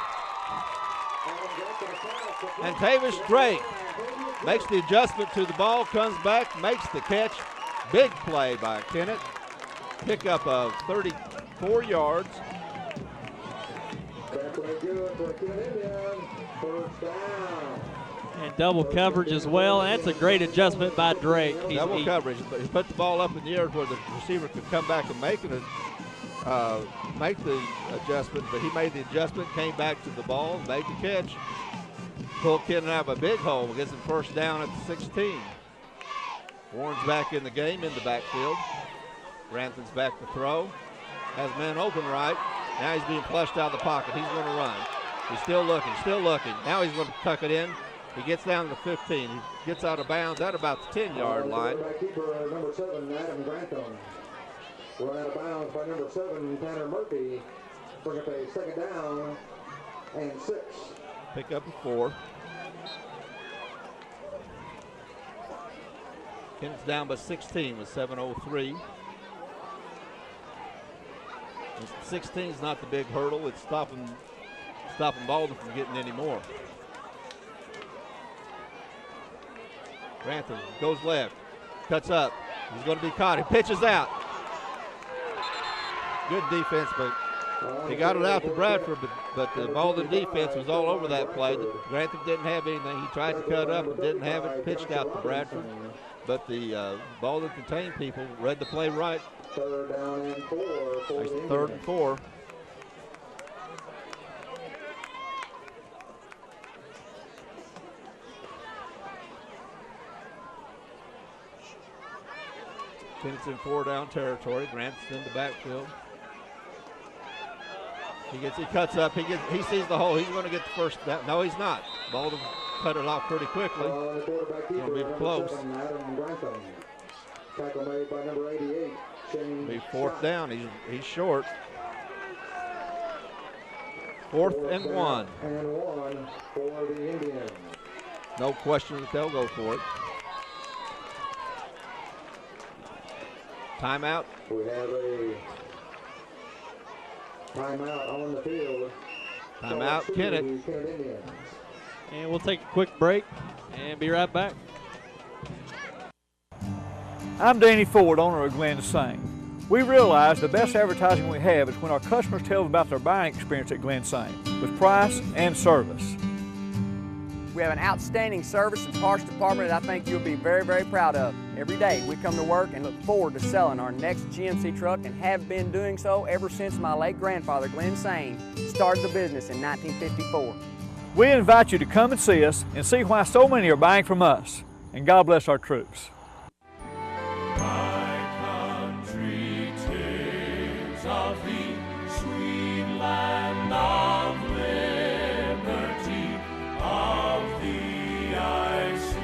And Tavis Drake makes the adjustment to the ball, comes back, makes the catch. Big play by Kennett. Pickup of 34 yards. And double coverage as well. That's a great adjustment by Drake. Double coverage, but he put the ball up in the air where the receiver could come back and make the adjustment, but he made the adjustment, came back to the ball, made the catch. Pulled Kennett out of a big hole, gets him first down at the 16. Warren's back in the game in the backfield. Grantham's back to throw. Has man open right. Now he's being flushed out of the pocket. He's going to run. He's still looking. Now he's going to tuck it in. He gets down to the 15. He gets out of bounds at about the 10-yard line. Keeper number 7, Adam Grantham. Run out of bounds by number 7, Tanner Murphy. Bring up a second down and 6. Pick up a 4. Kennett's down by 16 with 7:03. 16 is not the big hurdle. It's stopping Malden from getting any more. Grantham goes left, cuts up. He's going to be caught. He pitches out. Good defense, but he got it out to Bradford, but the Malden defense was all over that play. Grantham didn't have anything. He tried to cut up and didn't have it. Pitched out to Bradford, but the Malden contained people read the play right. Third down and 4. There's the 3rd and 4. Kennett's in 4-down territory. Grant's in the backfield. He cuts up. He sees the hole. He's going to get the first down. No, he's not. Malden cut it off pretty quickly. Going to be close. Tackle made by number 88. Be 4th down. He's short. 4th and 1. And 1 for the Indians. No question that they'll go for it. Timeout. We have a timeout on the field. Timeout, Kennett. And we'll take a quick break and be right back. I'm Danny Ford, owner of Glen Saint. We realize the best advertising we have is when our customers tell us about their buying experience at Glen Saint, with price and service. We have an outstanding service and parts department that I think you'll be very, very proud of. Every day we come to work and look forward to selling our next GMC truck and have been doing so ever since my late grandfather, Glen Sain, started the business in 1954. We invite you to come and see us and see why so many are buying from us. And God bless our troops. Of the sweet land of liberty, of the icy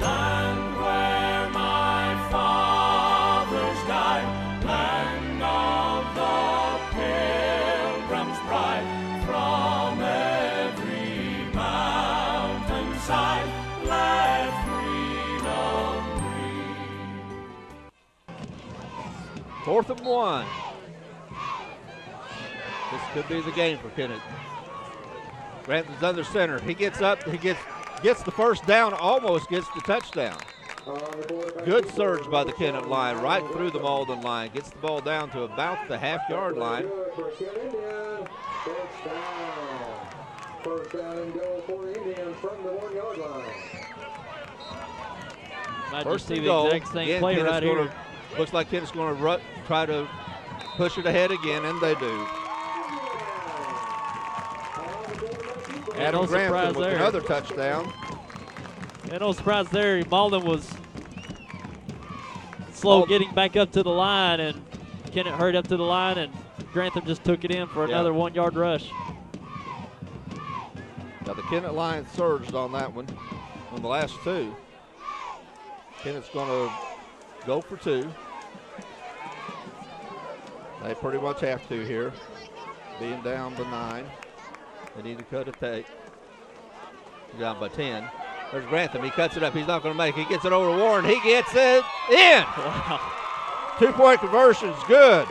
land where my fathers died, land of the pilgrim's pride, from every mountainside let freedom ring. 4th and 1. This could be the game for Kennett. Grantham's under center. He gets up. He gets the first down. Almost gets the touchdown. Good surge by the Kennett line, right through the Malden line. Gets the ball down to about the half-yard line. First down and goal for the Indians from the 1-yard line. Might First just see and the goal. exact same Again, play Kennett's right here. Looks like Kennett's going to try to push it ahead again, and they do. Adam no Grantham surprise with there. another touchdown. Yeah, no surprise there. Malden was slow getting back up to the line, and Kennett hurried up to the line, and Grantham just took it in for another 1-yard rush. Now the Kennett line surged on that one, on the last 2. Kennett's going to go for 2. They pretty much have to here, being down by 9. They need to cut a take. Down by 10. There's Grantham. He cuts it up. He's not going to make it. He gets it over to Warren. He gets it in. Wow. 2-point conversion's good.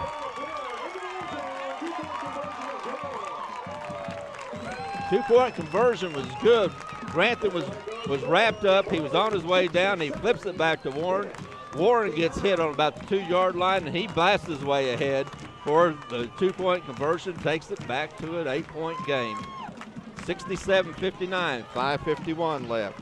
Two-point conversion was good. Grantham was wrapped up. He was on his way down. He flips it back to Warren. Warren gets hit on about the 2-yard line, and he blasts his way ahead for the two-point conversion, takes it back to an 8-point game. 67-59, 5:51 left.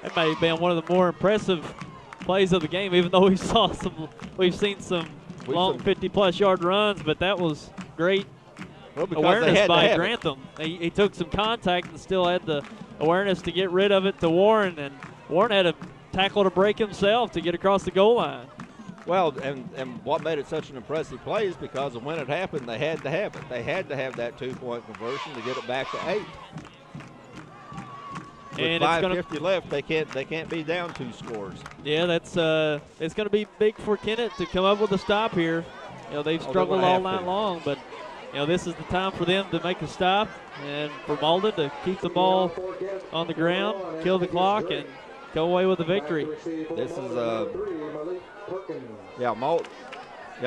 That may have been one of the more impressive plays of the game, even though we've seen some long 50-plus yard runs, but that was great awareness by Grantham. He took some contact and still had the awareness to get rid of it to Warren, and Warren had a tackle to break himself to get across the goal line. Well, and what made it such an impressive play is because of when it happened, they had to have it. They had to have that two-point conversion to get it back to 8. With 5:50 left, they can't be down 2 scores. Yeah, that's it's going to be big for Kennett to come up with a stop here. You know, they've struggled all night long, but you know, this is the time for them to make a stop and for Malden to keep the ball on the ground, kill the clock, and go away with the victory. This is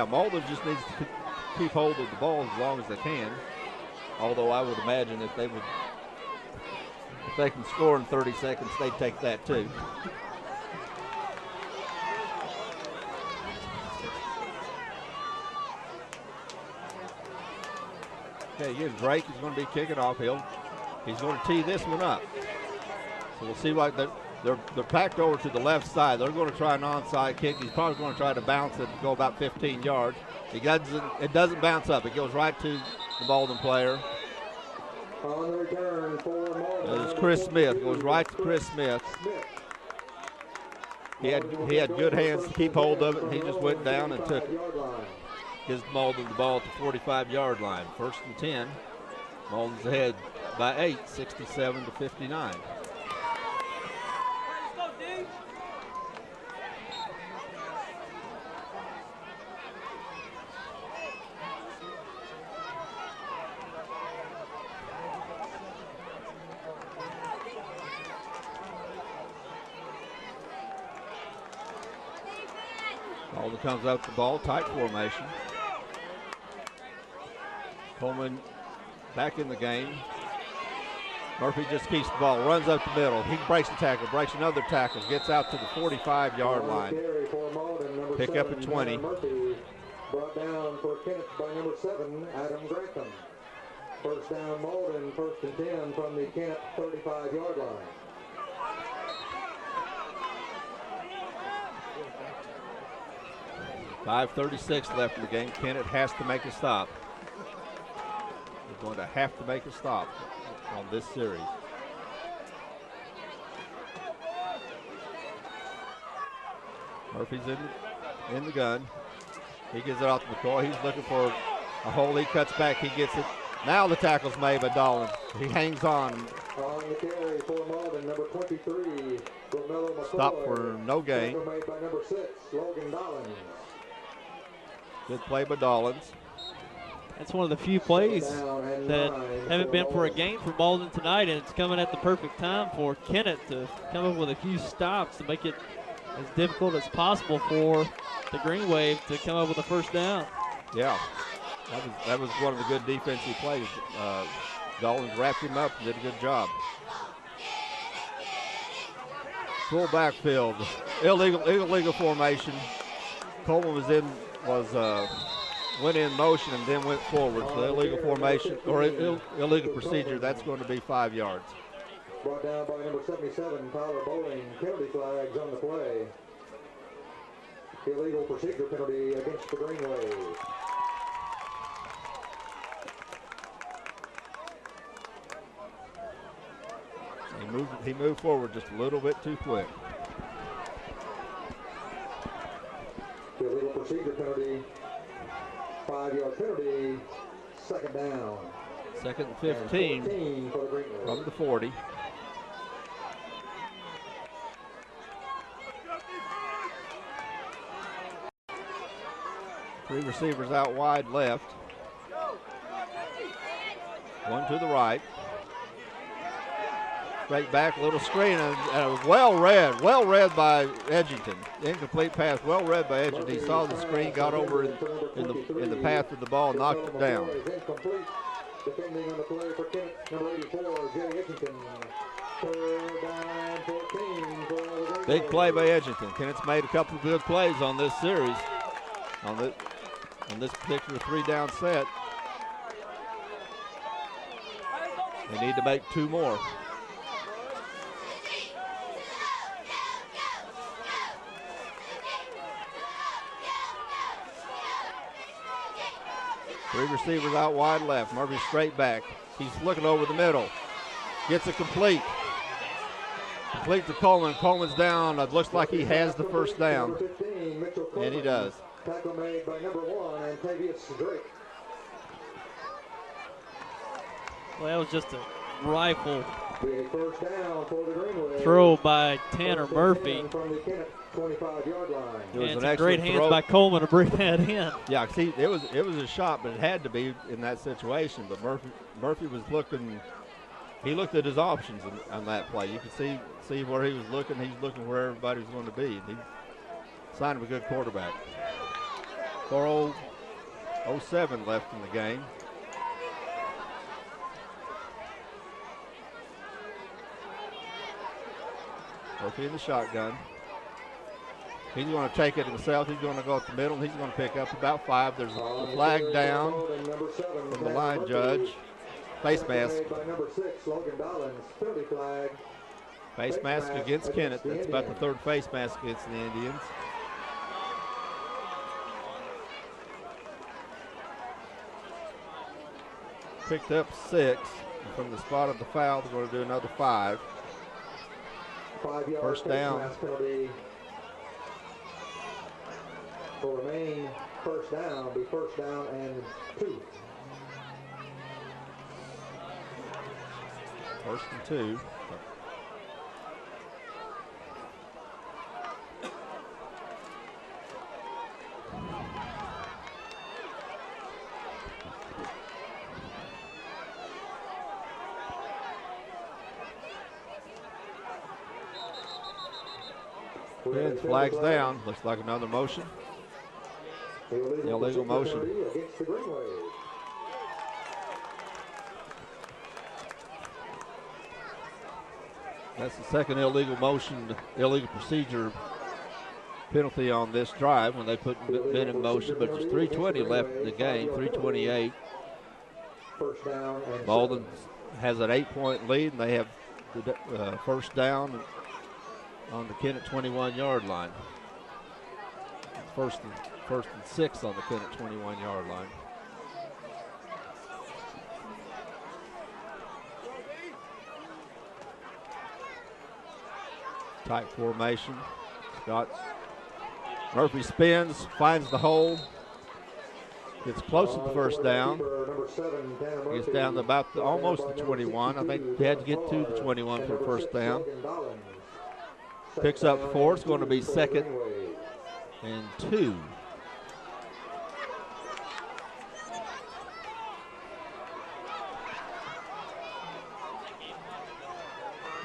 Malden just needs to keep hold of the ball as long as they can. Although I would imagine if they can score in 30 seconds, they'd take that too. Okay, here's Drake. He's going to be kicking off. He's going to tee this one up. So we'll see what they're packed over to the left side. They're going to try an onside kick. He's probably going to try to bounce it and go about 15 yards. It doesn't bounce up. It goes right to the Malden player. On the return for Malden. It's Chris Smith. It goes right to Chris Smith. He had good hands to keep hold of it, and he just went down and took it. Gives Malden the ball at the 45-yard line. 1st and 10. Malden's ahead by 8, 67-59. Malden comes up the ball, tight formation. Coleman back in the game. Murphy just keeps the ball, runs up the middle. He breaks a tackle, breaks another tackle, gets out to the 45-yard line. Pick up at 20. Murphy brought down for Kennett by number 7, Adam Grantham. 1st down Malden, 1st and 10 from the Kennett 35-yard line. .536 left in the game. Kennett has to make a stop. They're going to have to make a stop on this series. Murphy's in the gun. He gets it off to McCoy. He's looking for a hole. He cuts back. He gets it. Now the tackle's made by Dolan. He hangs on. On the carry for Malden, number 23, Romello McCoy. Stop for no gain. Made by number 6, Logan Dolan. Good play by Dollins. That's one of the few plays that haven't been for a gain for Malden tonight, and it's coming at the perfect time for Kennett to come up with a few stops to make it as difficult as possible for the Green Wave to come up with a 1st down. Yeah, that was one of the good defensive plays. Dollins wrapped him up and did a good job. Full backfield, illegal formation. Coleman went in motion and then went forward. So the illegal formation or illegal procedure, that's going to be 5 yards. Brought down by number 77, Tyler Bowling. Penalty flags on the play. Illegal procedure penalty against the Green Wave. He moved forward just a little bit too quick. Illegal procedure penalty. 5-yard penalty. 2nd down. 2nd and 15 from the 40. Three receivers out wide left. One to the right. Straight back, little screen, and well read by Edgington. Incomplete pass, well read by Edgington. He saw the screen, got over in the path of the ball, knocked it down. Defending on the play for Kennett, number 84, Jay Edgington. Third down, 14 for the Big play by Edgington. Kennett's made a couple of good plays on this series, on this particular 3-down set. They need to make 2 more. Three receivers out wide left. Murphy straight back. He's looking over the middle. Gets it complete. Complete to Coleman. Coleman's down. It looks like he has the first down. 15, And he does. Tackle made by number 1, Antavius Drake. Well, that was just a rifle Big first down for the Greenway. throw by Tanner Murphy. From the Kennett 25-yard line. It was And an it's a great excellent hands throw by Coleman to bring that in. Yeah, see, it was a shot, but it had to be in that situation. But Murphy was looking. He looked at his options on that play. You could see where he was looking. He's looking where everybody was going to be. He signed him a good quarterback. 4:07 left in the game. Murphy in the shotgun. He's going to take it himself. He's going to go up the middle. He's going to pick up about 5. There's a flag down from the line judge. Face mask. Face mask against Kennett. That's about the 3rd face mask against the Indians. Picked up 6. And from the spot of the foul, they're going to do another 5. 5-yard First down. face mask penalty. Will remain first down, be first down and 2. First and 2. And flags down. Looks like another motion. Illegal motion. Against the Greenway. That's the second illegal procedure penalty on this drive when they put men in motion, but there's 3:20 left in the game, 3:28. First down and Malden has an 8-point lead, and they have the first down on the Kennett 21-yard line. First and 6 on the Kennett 21-yard line. Tight formation. Murphy spins, finds the hole. Gets close to the first down. Gets down to about almost the 21. I think they had to get to the 21 for the first down. Picks up 4. It's going to be 2nd and 2.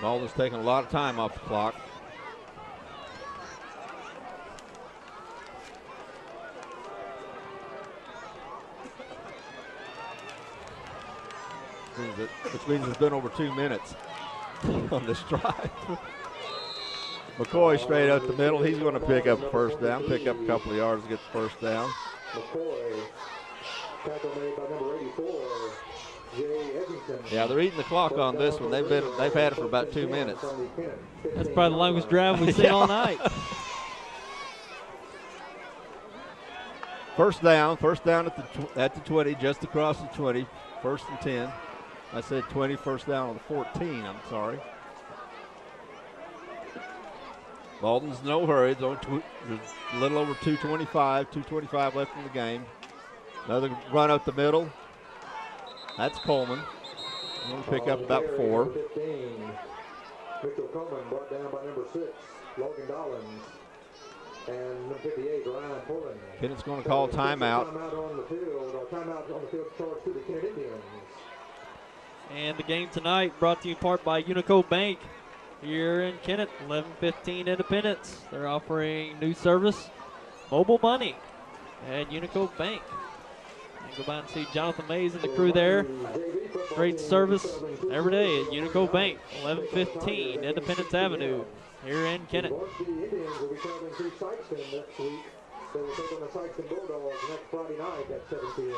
Malden's taking a lot of time off the clock. Which means it's been over 2 minutes on this drive. McCoy straight up the middle. He's going to pick up a first down, pick up a couple of yards to get the first down. McCoy, tackle made by number 84, Jay Edgington. Yeah, they're eating the clock on this one. They've had it for about 2 minutes. That's probably the longest drive we've seen all night. First down at the 20, just across the 20. 1st and 10. I said 20, first down on the 14, I'm sorry. Malden's in no hurry. There's a little over 2:25 left in the game. Another run up the middle. That's Coleman. He's going to pick up about 4. 15. Mitchell Coleman brought down by number 6, Logan Dollins. And number 58, Ryan Pullen. Kennett's going to call timeout. Timeout on the field, or timeout on the field charge to the Kennett Indians. And the game tonight brought to you in part by Unico Bank here in Kennett, 1115 Independence. They're offering new service, mobile money at Unico Bank. And go by and see Jonathan Mays and the crew there. Great service every day at Unico Bank, 1115 Independence Avenue here in Kennett. The Indians will be traveling through Sykeston next week. They will take on the Sykeston Bulldogs next Friday night at 7 p.m.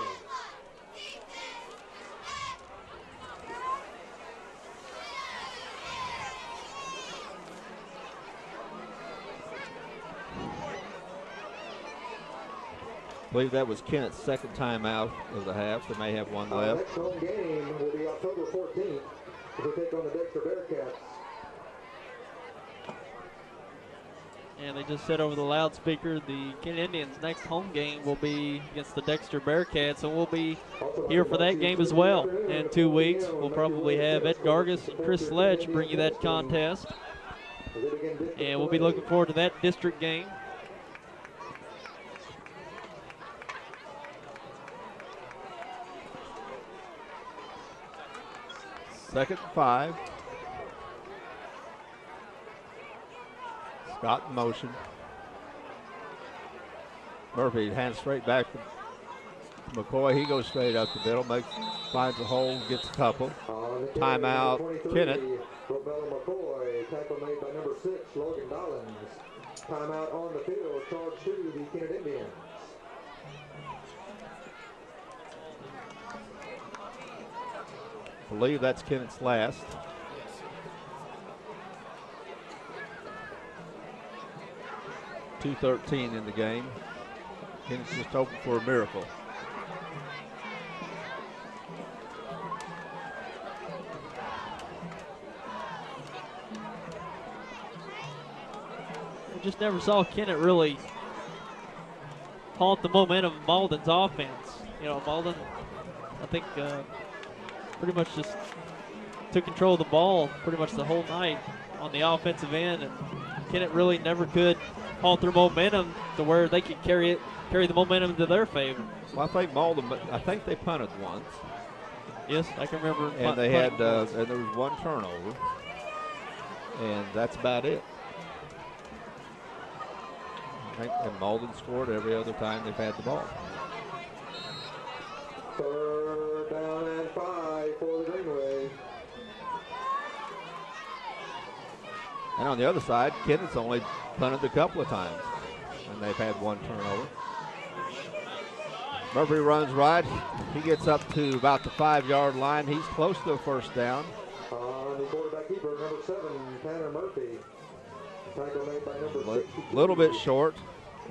I believe that was Kennett's second time out of the half. They may have one left. Next home game will be October 14th as we take on the Dexter Bearcats. And they just said over the loudspeaker the Kennett Indians' next home game will be against the Dexter Bearcats, and we'll be here for that game as well. In 2 weeks, we'll probably have Ed Gargas and Chris Sledge bring you that contest. And we'll be looking forward to that district game. Second and 5. Scott in motion. Murphy hands straight back to McCoy. He goes straight up the middle, finds a hole, gets a couple. Timeout, Kennett. McCoy, tackle made by number 6, Logan Dollins. Timeout on the field, charge to the Kennett Indians. I believe that's Kennett's last. .213 in the game. Kennett's just hoping for a miracle. We just never saw Kennett really halt the momentum of Malden's offense. You know, Malden, I think, pretty much just took control of the ball pretty much the whole night on the offensive end, and Kennett really never could halt their momentum to where they could carry the momentum to their favor. Well, I think Malden, I think they punted once. Yes, I can remember. And they had, and there was one turnover, and that's about it. I think, and Malden scored every other time they've had the ball. Third down and 5 for the Greenway. And on the other side, Kennett's only punted a couple of times, and they've had one turnover. Murphy runs right. He gets up to about the 5-yard line. He's close to a first down. The quarterback keeper, number 7, Tanner Murphy. Tackle made by number 6. A little bit short.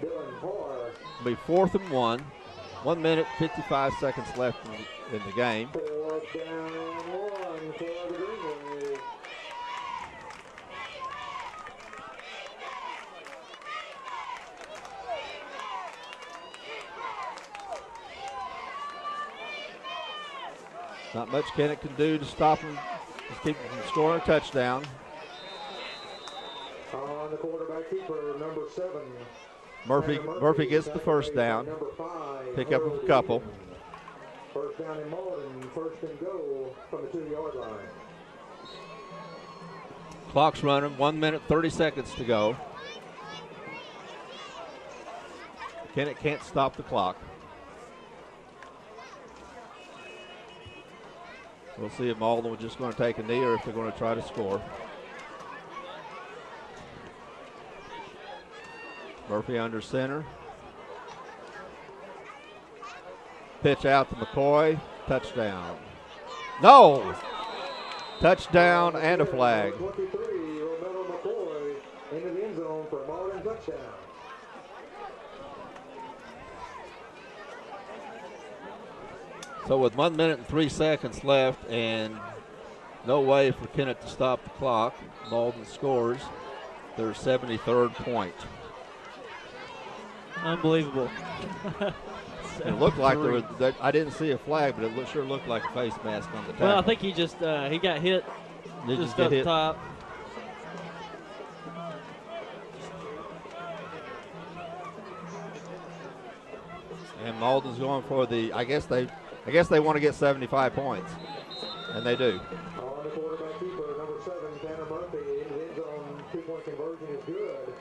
Dylan Parr. It'll be 4th and 1. 1 minute, 55 seconds left in the game. Fourth down and 1 for the Greenway. Not much Kennett can do to stop him, just keep him from scoring a touchdown. On the quarterback keeper, number 7. Murphy gets the first down. Pick up a couple. First down in Malden, first and goal from the 2-yard line. Clock's running, 1 minute, 30 seconds to go. Kennett can't stop the clock. We'll see if Malden was just going to take a knee or if they're going to try to score. Murphy under center. Pitch out to McCoy. Touchdown. No! Touchdown and a flag. 23, Romero McCoy into the end zone for Malden touchdown. So with 1 minute and 3 seconds left and no way for Kennett to stop the clock, Malden scores their 73rd point. Unbelievable. It looked like there was, I didn't see a flag, but it sure looked like a face mask on the tackle. Well, I think he just he got hit just up top. And Malden's going for the, I guess they want to get 75 points. And they do. On the quarterback keeper, number 7, Tanner Murphy, in the end zone, 2-point conversion is good.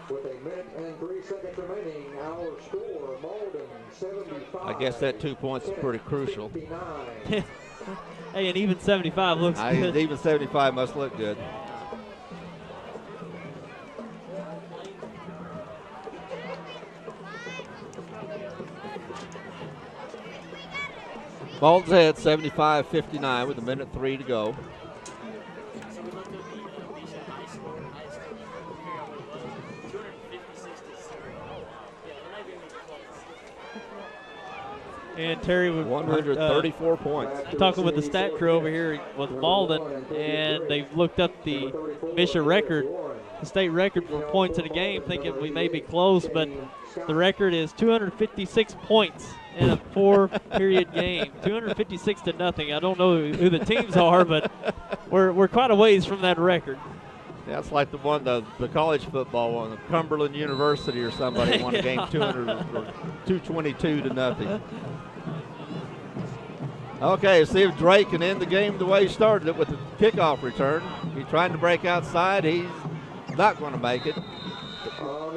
With a minute and 3 seconds remaining, our score, Malden 75. I guess that 2 points is pretty crucial. Hey, and even 75 looks good. Even 75 must look good. Malden's ahead 75-59 with a minute 3 to go. And Terry, 134 points. Talking with the stat crew over here with Malden, and they've looked up the Mission record, the state record for points in a game, thinking we may be close, but the record is 256 points in a 4-period game, 256 to nothing. I don't know who the teams are, but we're quite a ways from that record. Yeah, it's like the one, the college football one, Cumberland University or somebody won a game 222 to nothing. Okay, see if Drake can end the game the way he started it with the kickoff return. He's trying to break outside. He's not going to make it.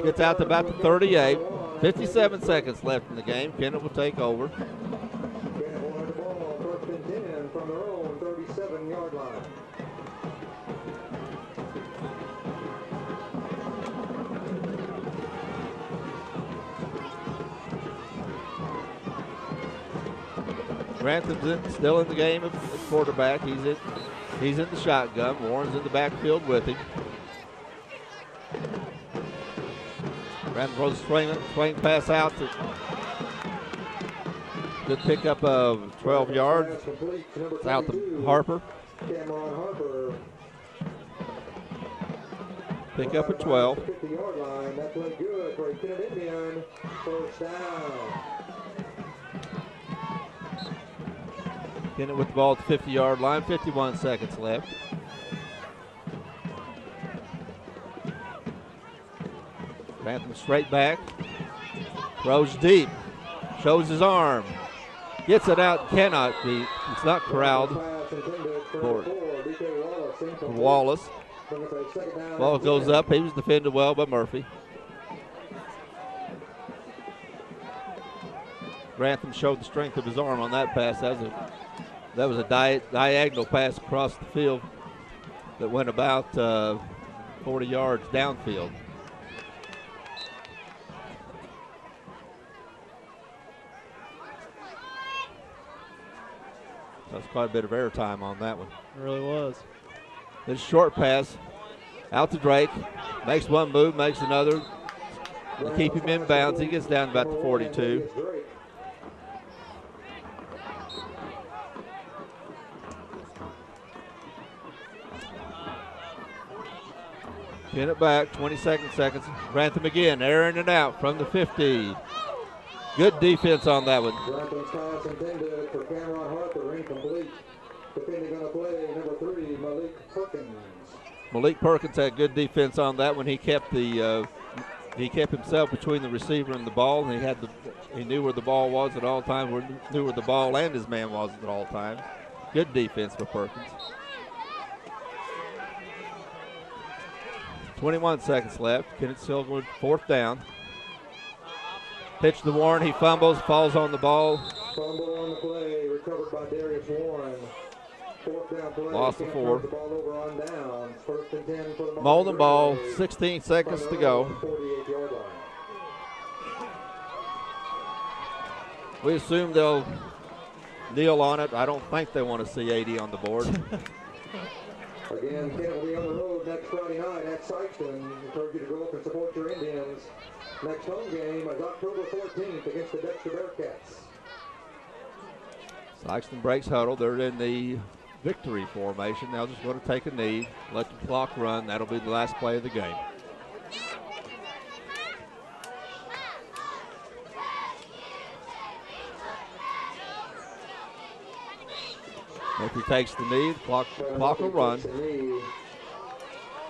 Gets out to about the 38. 57 seconds left in the game. Kennett will take over. Kennett will have the ball, 1st and 10 from their own 37-yard line. Grantham's still in the game at quarterback. He's in the shotgun. Warren's in the backfield with him. Grantham throws a swing pass out. Good pickup of 12 yards. It's out to Harper. Cameron Harper. Pick up at 12. 50-yard line. That played good for a Kennett Indian. 1st down. Kennett with the ball at the 50-yard line. 51 seconds left. Grantham straight back. Throws deep. Shows his arm. Gets it out. Cannot be. It's not corralled for Wallace. Ball goes up. He was defended well by Murphy. Grantham showed the strength of his arm on that pass. That was a diagonal pass across the field that went about 40 yards downfield. That's quite a bit of air time on that one. It really was. This short pass out to Drake. Makes one move, makes another. They keep him in bounds. He gets down about the 42. Kennett back, 22 seconds. Grantham again, airing it out from the 50. Good defense on that one. Grantham's pass intended for Cameron Harper, incomplete. Defending on the play, number 3, Malik Perkins. Malik Perkins had good defense on that one. He kept himself between the receiver and the ball, and he knew where the ball was at all times. Knew where the ball and his man was at all times. Good defense for Perkins. 21 seconds left. Kennett still going 4th down. Pitch to Warren. He fumbles, falls on the ball. Fumble on the play, recovered by Darius Warren. 4th down play. Lost the 4. The ball over on downs. 1st and 10 for the Malden ball, 16 seconds to go. 48-yard line. We assume they'll kneel on it. I don't think they want to see 80 on the board. Again, Kennett will be on the road next Friday night at Sykeston. Encourage you to go up and support your Indians. Next home game is October 14th against the Dexter Bearcats. Sykeston breaks huddle. They're in the victory formation. They'll just want to take a knee, let the clock run. That'll be the last play of the game. If he takes the knee, the clock will run.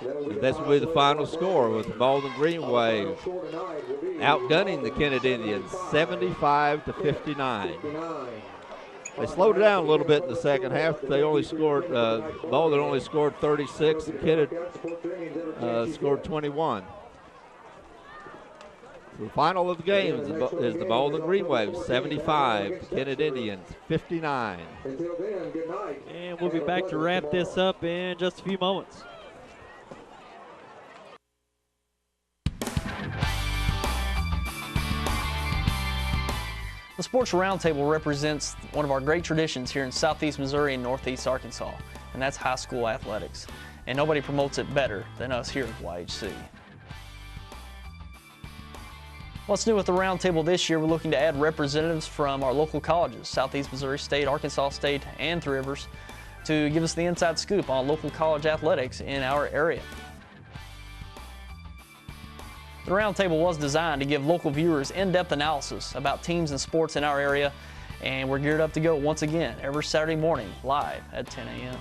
And this will be the final score with the Malden Greenway outgunning the Kennett Indians 75-59. They slowed it down a little bit in the second half. They only scored, Malden only scored 36, and Kennett scored 21. The final of the game is the Malden Green Waves 75, Kennett Indians 59. And we'll be back to wrap this up in just a few moments. The Sports Roundtable represents one of our great traditions here in Southeast Missouri and Northeast Arkansas, and that's high school athletics. And nobody promotes it better than us here at YHC. What's new with the Roundtable this year? We're looking to add representatives from our local colleges, Southeast Missouri State, Arkansas State, and Three Rivers, to give us the inside scoop on local college athletics in our area. The Roundtable was designed to give local viewers in-depth analysis about teams and sports in our area, and we're geared up to go once again every Saturday morning live at 10 a.m.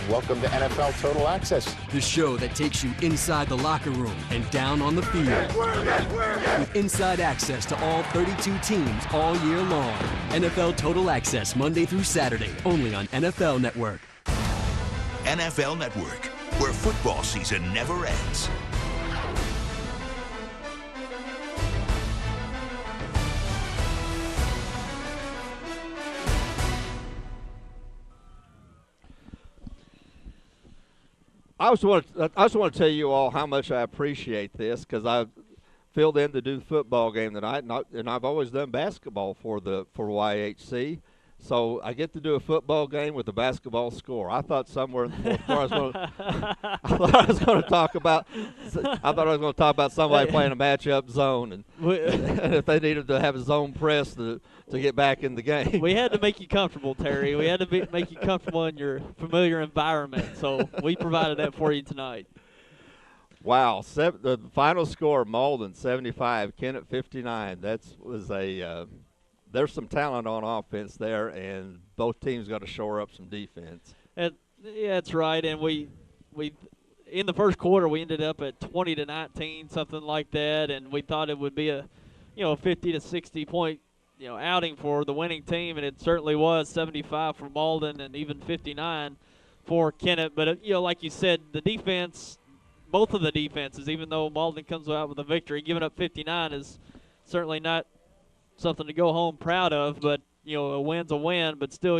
Welcome to NFL Total Access, the show that takes you inside the locker room and down on the field. With inside access to all 32 teams all year long. NFL Total Access, Monday through Saturday, only on NFL Network. NFL Network, where football season never ends. I just want to tell you all how much I appreciate this, because I filled in to do the football game tonight, and I've always done basketball for YHC. So I get to do a football game with a basketball score. I thought somewhere in the fourth quarter I was going to talk about somebody playing a matchup zone, and if they needed to have a zone press to get back in the game. We had to make you comfortable, Terry. We had to make you comfortable in your familiar environment, so we provided that for you tonight. Wow, the final score: Malden 75, Kennett 59. There's some talent on offense there, and both teams got to shore up some defense. Yeah, that's right. And we in the first quarter we ended up at 20-19, something like that, and we thought it would be a 50 to 60 point outing for the winning team, and it certainly was. 75 for Malden and even 59 for Kennett. But like you said, the defense, both of the defenses, even though Malden comes out with a victory, giving up 59 is certainly not something to go home proud of, but a win's a win. But still,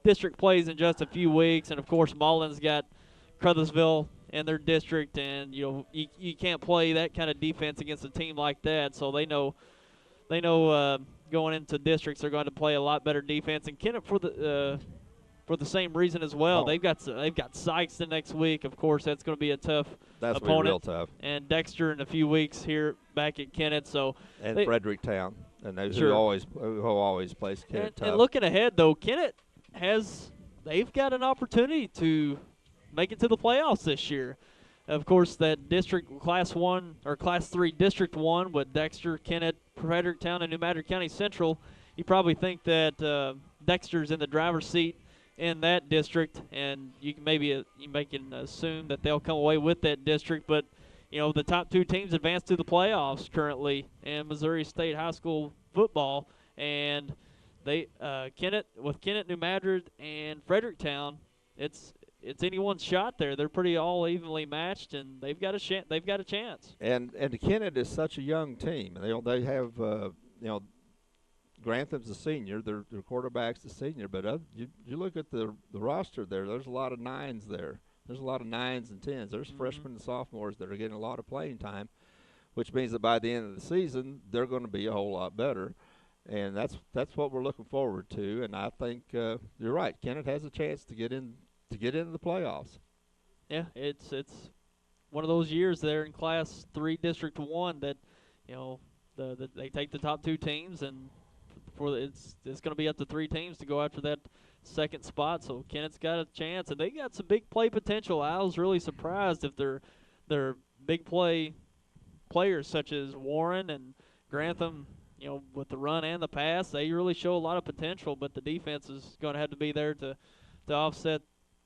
district plays in just a few weeks, and of course Malden's got Crothersville in their district, and you can't play that kind of defense against a team like that. So they know going into districts they're going to play a lot better defense. And Kennett for the same reason as well. They've got Sykes the next week. Of course, that's going to be a tough opponent. Real tough. And Dexter in a few weeks here back at Kennett. And Fredericktown, and who always plays Kennett tough. And looking ahead, though, Kennett they've got an opportunity to make it to the playoffs this year. Of course, that district Class 1 or Class 3 District 1 with Dexter, Kennett, Fredericktown, and New Madrid County Central, you probably think that Dexter's in the driver's seat in that district, and you can assume that they'll come away with that district. But the top two teams advance to the playoffs currently in Missouri State high school football, and they Kennett, New Madrid, and Fredericktown, it's anyone's shot there. They're pretty all evenly matched, and they've got a chance. And Kennett is such a young team. They have Grantham's a senior. Their quarterback's a senior. But you look at the roster there. There's a lot of nines there. There's a lot of 9s and 10s. There's freshmen and sophomores that are getting a lot of playing time, which means that by the end of the season they're going to be a whole lot better. And that's what we're looking forward to. And I think you're right. Kennett has a chance to get into the playoffs. Yeah, it's one of those years there in Class 3 District 1 that they take the top two teams, and it's going to be up to 3 teams to go after that second spot. So Kennett's got a chance, and they got some big play potential. I was really surprised if they're big players such as Warren and Grantham. With the run and the pass, they really show a lot of potential. But the defense is going to have to be there to offset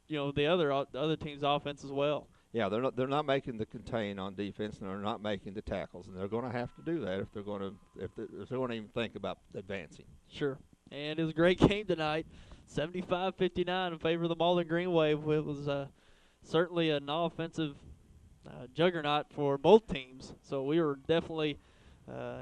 the other team's offense as well. Yeah, they're not making the contain on defense, and they're not making the tackles, and they're going to have to do that if they're going to even think about advancing. Sure. And it was a great game tonight, 75-59 in favor of the Malden Green Wave. It was certainly an offensive juggernaut for both teams. So we were definitely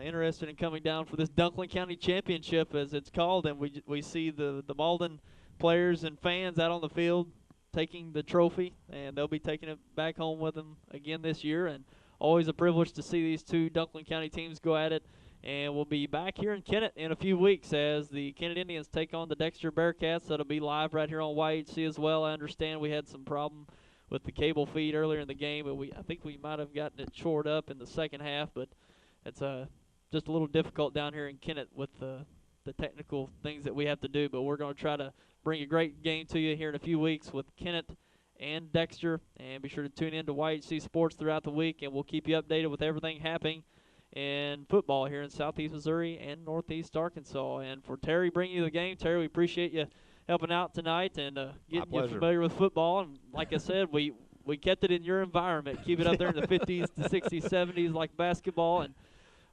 interested in coming down for this Dunklin County Championship, as it's called, and we see the Malden players and fans out on the field taking the trophy, and they'll be taking it back home with them again this year. And always a privilege to see these two Dunklin County teams go at it. And we'll be back here in Kennett in a few weeks as the Kennett Indians take on the Dexter Bearcats. That'll be live right here on YHC as well. I understand we had some problem with the cable feed earlier in the game, but I think we might have gotten it shored up in the second half. But it's just a little difficult down here in Kennett with the technical things that we have to do. But we're going to try to bring a great game to you here in a few weeks with Kennett and Dexter. And be sure to tune in to YHC Sports throughout the week, and we'll keep you updated with everything happening in football here in Southeast Missouri and Northeast Arkansas. And for Terry bringing you the game, Terry, we appreciate you helping out tonight and getting you familiar with football. And like I said, we kept it in your environment. Keep it up there in the 50s to 60s, 70s like basketball. And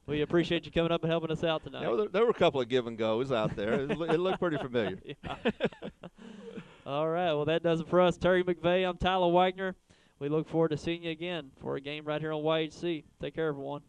we appreciate you coming up and helping us out tonight. Yeah, there were a couple of give and goes out there. It looked pretty familiar. Yeah. All right, well, that does it for us. Terry McVeigh, I'm Tyler Wagner. We look forward to seeing you again for a game right here on YHC. Take care, everyone.